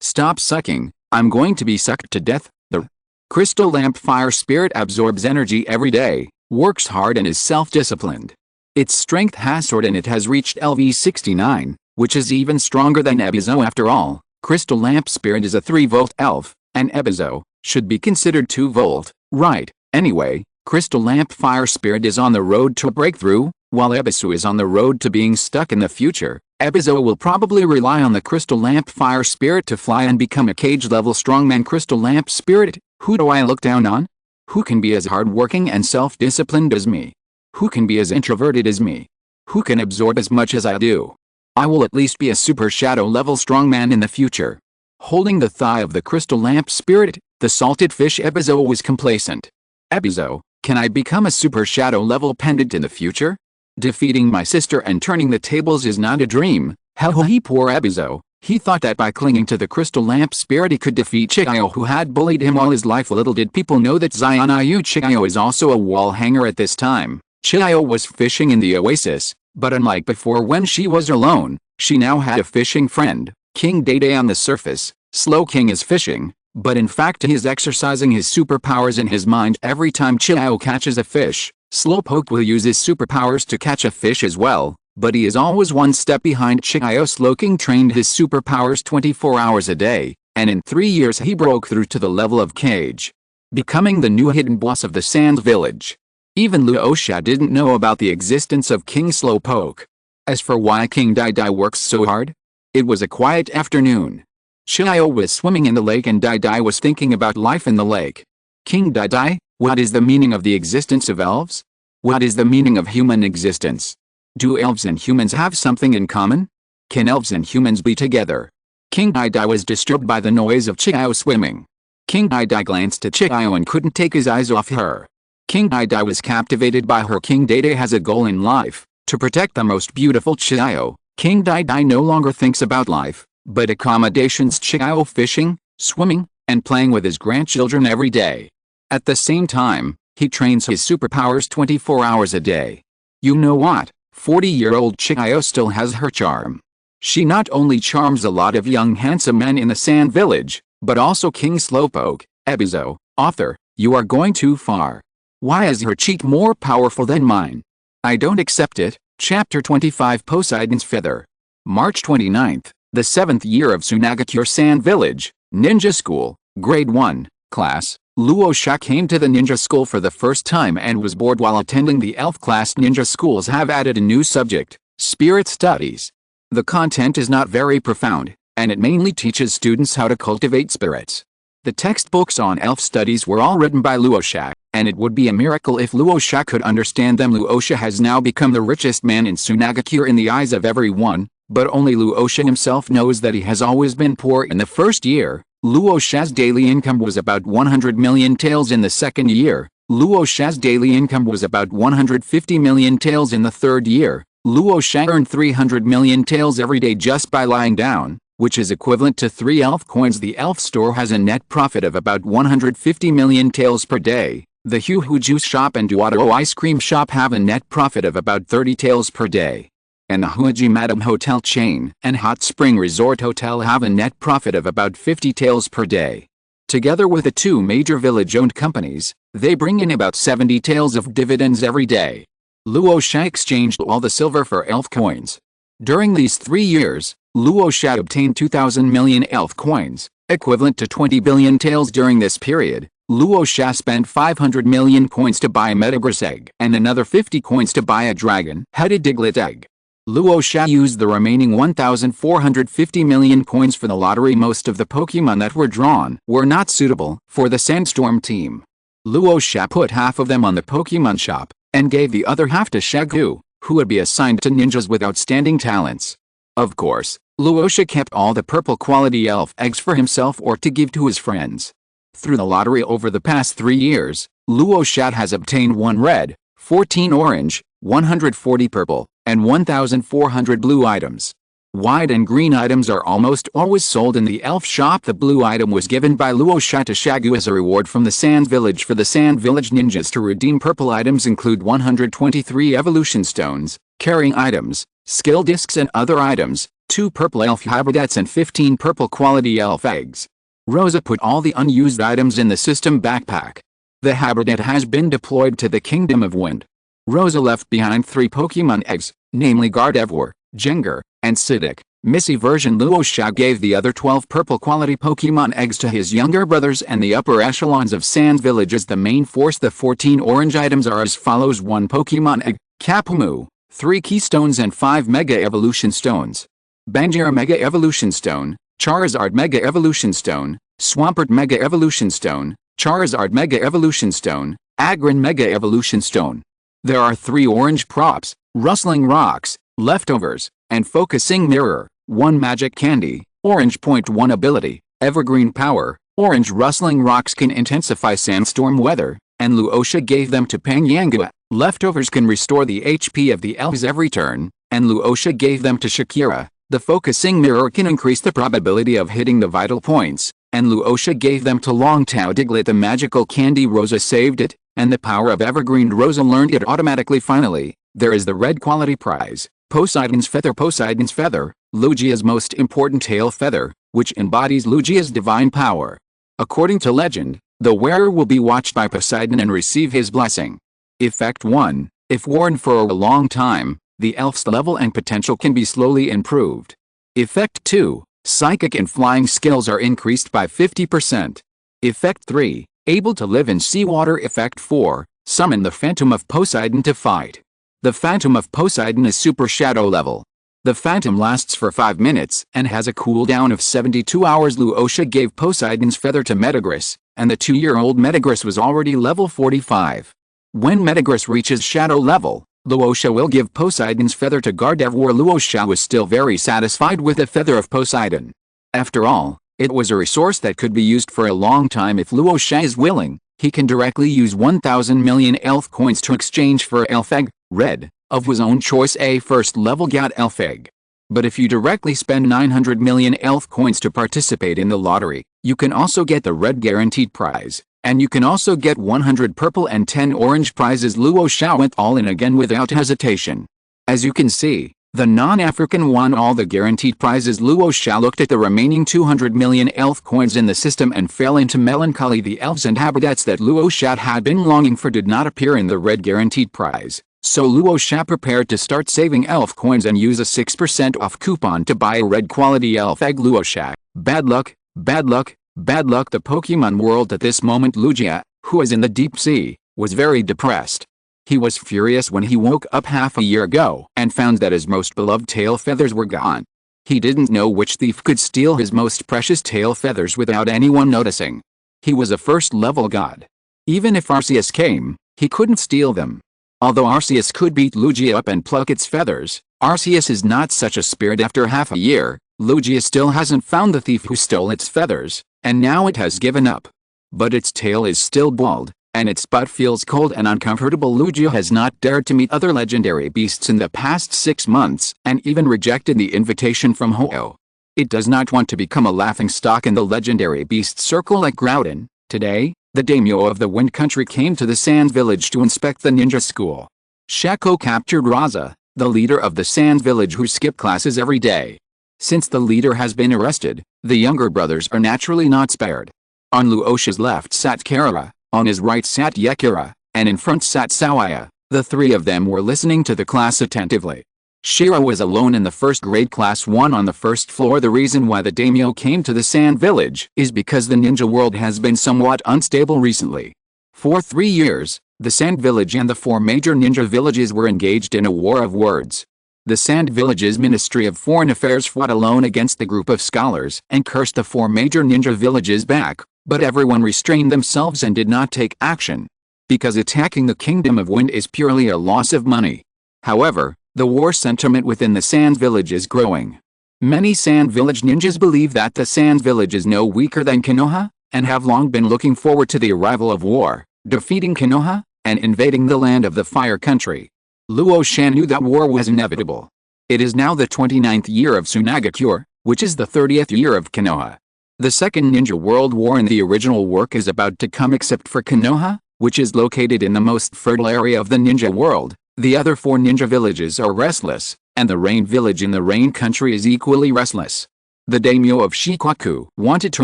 stop sucking, I'm going to be sucked to death. The crystal lamp fire spirit absorbs energy every day, works hard and is self-disciplined. Its strength has soared and it has reached LV69, which is even stronger than Ebizo. After all, crystal lamp spirit is a 3-volt elf, and Ebizo should be considered 2-volt, right? Anyway, Crystal Lamp Fire Spirit is on the road to a breakthrough, while Ebisu is on the road to being stuck in the future. Ebisu will probably rely on the Crystal Lamp Fire Spirit to fly and become a cage-level strongman. Crystal Lamp Spirit, who do I look down on? Who can be as hardworking and self-disciplined as me? Who can be as introverted as me? Who can absorb as much as I do? I will at least be a super shadow-level strongman in the future. Holding the thigh of the Crystal Lamp Spirit, the salted fish Ebisu was complacent. Ebisu, can I become a super shadow-level pendant in the future? Defeating my sister and turning the tables is not a dream. He poor Ebisu. He thought that by clinging to the Crystal Lamp Spirit he could defeat Xiao, who had bullied him all his life. Little did people know that Xiao is also a wall hanger at this time. Xiao was fishing in the oasis, but unlike before when she was alone, she now had a fishing friend, King Dede on the surface. Slow King is fishing, but in fact he is exercising his superpowers in his mind. Every time Xiao catches a fish, Slowpoke will use his superpowers to catch a fish as well, but he is always one step behind Xiao. Slow King trained his superpowers 24 hours a day, and in 3 years he broke through to the level of Cage, becoming the new hidden boss of the Sand Village. Even Luo Sha didn't know about the existence of King Slowpoke. As for why King Dai works so hard, it was a quiet afternoon. Xiao was swimming in the lake and Dai was thinking about life in the lake. King Dai, what is the meaning of the existence of elves? What is the meaning of human existence? Do elves and humans have something in common? Can elves and humans be together? King Dai was disturbed by the noise of Xiao swimming. King Dai glanced at Xiao and couldn't take his eyes off her. King Dai was captivated by her. King Dede has a goal in life, to protect the most beautiful Xiao. King Dai no longer thinks about life, but accommodations. Xiao fishing, swimming, and playing with his grandchildren every day. At the same time, he trains his superpowers 24 hours a day. You know what? 40-year-old Xiao still has her charm. She not only charms a lot of young handsome men in the Sand Village, but also King Slowpoke. Ebisu, author, you are going too far. Why is her cheek more powerful than mine? I don't accept it. Chapter 25 Poseidon's Feather. March 29th, the 7th year of Sunagakure Sand Village, Ninja School, Grade 1, Class. Luo Sha came to the ninja school for the first time and was bored while attending. The elf class ninja schools have added a new subject, spirit studies. The content is not very profound, and it mainly teaches students how to cultivate spirits. The textbooks on elf studies were all written by Luo Sha, and it would be a miracle if Luo Sha could understand them. Luo Sha has now become the richest man in Sunagakure in the eyes of everyone, but only Luo Sha himself knows that he has always been poor. In the first year, Luo Sha's daily income was about 100 million taels. In the second year, Luo Sha's daily income was about 150 million taels. In the third year, Luo Sha earned 300 million taels every day just by lying down, which is equivalent to 3 elf coins. The elf store has a net profit of about 150 million taels per day. The Hu Juice Shop and Duodo Ice Cream Shop have a net profit of about 30 taels per day. And the Huaji Madam Hotel chain and Hot Spring Resort Hotel have a net profit of about 50 taels per day. Together with the 2 major village-owned companies, they bring in about 70 taels of dividends every day. Luo Sha exchanged all the silver for elf coins. During these 3 years, Luo Sha obtained 2,000 million elf coins, equivalent to 20 billion taels. During this period, Luo Sha spent 500 million coins to buy a Metagross egg and another 50 coins to buy a dragon-headed Diglett egg. Luo Sha used the remaining 1,450 million coins for the lottery. Most of the Pokémon that were drawn were not suitable for the Sandstorm team. Luo Sha put half of them on the Pokémon shop, and gave the other half to Shagu, who would be assigned to ninjas with outstanding talents. Of course, Luo Sha kept all the purple quality elf eggs for himself or to give to his friends. Through the lottery over the past 3 years, Luo Sha has obtained 1 red, 14 orange, 140 purple, and 1,400 blue items. White and green items are almost always sold in the elf shop. The blue item was given by Luo Sha to Shagu as a reward from the Sand Village. For the Sand Village ninjas to redeem purple items include 123 evolution stones, carrying items, skill discs and other items, 2 purple elf hybridettes and 15 purple quality elf eggs. Rosa put all the unused items in the system backpack. The hybridette has been deployed to the Kingdom of Wind. Rosa left behind 3 Pokémon eggs, namely Gardevoir, Jengar, and Psyduck. Missy version Luo Sha gave the other 12 purple quality Pokemon eggs to his younger brothers and the upper echelons of Sand Village as the main force. The 14 orange items are as follows: 1 Pokemon egg, Kapumu, 3 Keystones and 5 Mega Evolution Stones. Banjira Mega Evolution Stone, Charizard Mega Evolution Stone, Swampert Mega Evolution Stone, Charizard Mega Evolution Stone, Agron Mega Evolution Stone. There are 3 orange props, Rustling Rocks, Leftovers, and Focusing Mirror, 1 Magic Candy, Orange Point 1 Ability, Evergreen Power. Orange Rustling Rocks can intensify sandstorm weather, and Luo Sha gave them to Pangyanga. Leftovers can restore the HP of the elves every turn, and Luo Sha gave them to Yukira. The Focusing Mirror can increase the probability of hitting the vital points, and Luo Sha gave them to Longtao Diglett. The magical candy Rosa saved it, and the power of Evergreen Rosa learned it automatically. Finally, there is the red quality prize, Poseidon's Feather. Poseidon's Feather, Lugia's most important tail feather, which embodies Lugia's divine power. According to legend, the wearer will be watched by Poseidon and receive his blessing. Effect 1. If worn for a long time, the elf's level and potential can be slowly improved. Effect 2. Psychic and flying skills are increased by 50%. Effect 3. Able to live in seawater. Effect 4. Summon the Phantom of Poseidon to fight. The Phantom of Poseidon is Super Shadow level. The Phantom lasts for 5 minutes and has a cooldown of 72 hours. Luo Sha gave Poseidon's Feather to Metagross, and the 2-year-old Metagross was already level 45. When Metagross reaches Shadow level, Luo Sha will give Poseidon's Feather to Gardevoir. Luo Sha was still very satisfied with the Feather of Poseidon. After all, it was a resource that could be used for a long time. If Luo Sha is willing, he can directly use 1,000 million elf coins to exchange for elf egg, red, of his own choice, a first level GOT elf egg. But if you directly spend 900 million elf coins to participate in the lottery, you can also get the red guaranteed prize, and you can also get 100 purple and 10 orange prizes. Luo Sha went all in again without hesitation. As you can see, the non-African won all the guaranteed prizes. Luo Sha looked at the remaining 200 million elf coins in the system and fell into melancholy. The elves and habitats that Luo Sha had been longing for did not appear in the red guaranteed prize. So Luo Sha prepared to start saving elf coins and use a 6% off coupon to buy a red quality elf egg. Luo Sha, bad luck, bad luck, bad luck. The Pokemon world at this moment. Lugia, who is in the deep sea, was very depressed. He was furious when he woke up half a year ago and found that his most beloved tail feathers were gone. He didn't know which thief could steal his most precious tail feathers without anyone noticing. He was a first level god. Even if Arceus came, he couldn't steal them. Although Arceus could beat Lugia up and pluck its feathers, Arceus is not such a spirit. After half a year, Lugia still hasn't found the thief who stole its feathers, and now it has given up. But its tail is still bald, and its butt feels cold and uncomfortable. Lugia has not dared to meet other legendary beasts in the past 6 months, and even rejected the invitation from Ho-Oh. It does not want to become a laughingstock in the legendary beast circle like Groudon. Today, the daimyo of the Wind Country came to the Sand Village to inspect the ninja school. Shagu captured Rasa, the leader of the Sand Village, who skip classes every day. Since the leader has been arrested, the younger brothers are naturally not spared. On Luo Sha's left sat Karula, on his right sat Yukira, and in front sat Xiao Ai. The 3 of them were listening to the class attentively. Shiro was alone in the first grade class 1 on the first floor. The reason why the daimyo came to the Sand Village is because the ninja world has been somewhat unstable recently. For 3 years, the Sand Village and the 4 major ninja villages were engaged in a war of words. The Sand Village's Ministry of Foreign Affairs fought alone against the group of scholars and cursed the 4 major ninja villages back, but everyone restrained themselves and did not take action. Because attacking the Kingdom of Wind is purely a loss of money. However, the war sentiment within the Sand Village is growing. Many Sand Village ninjas believe that the Sand Village is no weaker than Konoha, and have long been looking forward to the arrival of war, defeating Konoha, and invading the land of the Fire Country. Luo Sha knew that war was inevitable. It is now the 29th year of Tsunagakure, which is the 30th year of Konoha. The Second Ninja World War in the original work is about to come, except for Konoha, which is located in the most fertile area of the ninja world. The other 4 ninja villages are restless, and the Rain Village in the Rain Country is equally restless. The daimyo of Shikoku wanted to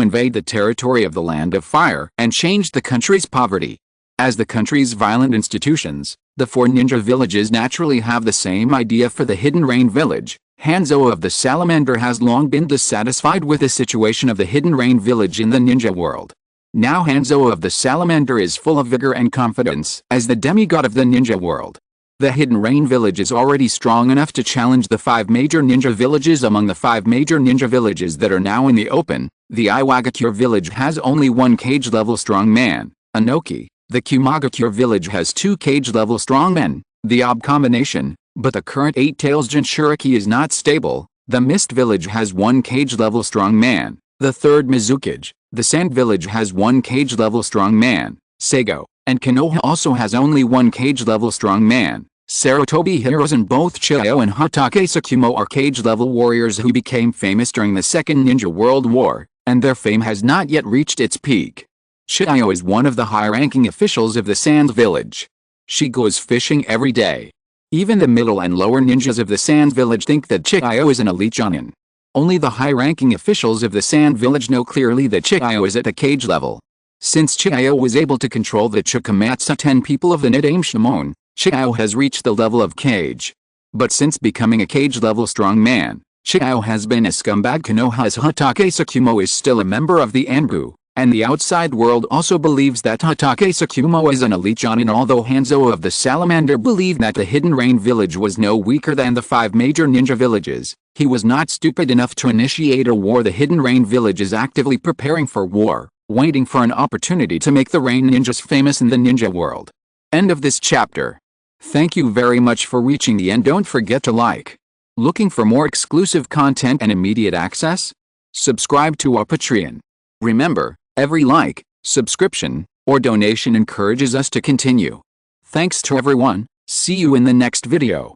invade the territory of the Land of Fire and change the country's poverty. As the country's violent institutions, the 4 ninja villages naturally have the same idea for the Hidden Rain Village, Hanzo of the Salamander has long been dissatisfied with the situation of the Hidden Rain village in the ninja world. Now Hanzo of the Salamander is full of vigor and confidence as the demigod of the ninja world. The Hidden Rain village is already strong enough to challenge the 5 major ninja villages. Among the 5 major ninja villages that are now in the open, the Iwagakure village has only 1 cage-level strong man, Anoki. The Kumagakure village has 2 cage-level strong men, the Ob combination, but the current 8 Tails Jinchuriki is not stable. The Mist village has 1 cage-level strong man, the 3rd Mizukage. The Sand village has 1 cage-level strong man, Seigo, and Konoha also has only 1 cage-level strong man, Sarutobi heroes, and both Xiao and Hatake Tsukumo are cage-level warriors who became famous during the Second Ninja World War, and their fame has not yet reached its peak. Xiao is one of the high-ranking officials of the Sands village. She goes fishing every day. Even the middle and lower ninjas of the Sands village think that Xiao is an elite jonin. Only the high-ranking officials of the Sand village know clearly that Xiao is at the cage level. Since Xiao was able to control the Chikamatsu 10 people of the Nidaime Shimon, Xiao has reached the level of cage. But since becoming a cage-level strong man, Xiao has been a scumbag. Konoha's Hatake Tsukumo is still a member of the Anbu, and the outside world also believes that Hatake Tsukumo is an elite jonin. Although Hanzo of the Salamander believed that the Hidden Rain village was no weaker than the 5 major ninja villages, he was not stupid enough to initiate a war. The Hidden Rain village is actively preparing for war, waiting for an opportunity to make the Rain ninjas famous in the ninja world. End of this chapter. Thank you very much for reaching the end. Don't forget to like. Looking for more exclusive content and immediate access? Subscribe to our Patreon. Remember, every like, subscription, or donation encourages us to continue. Thanks to everyone. See you in the next video.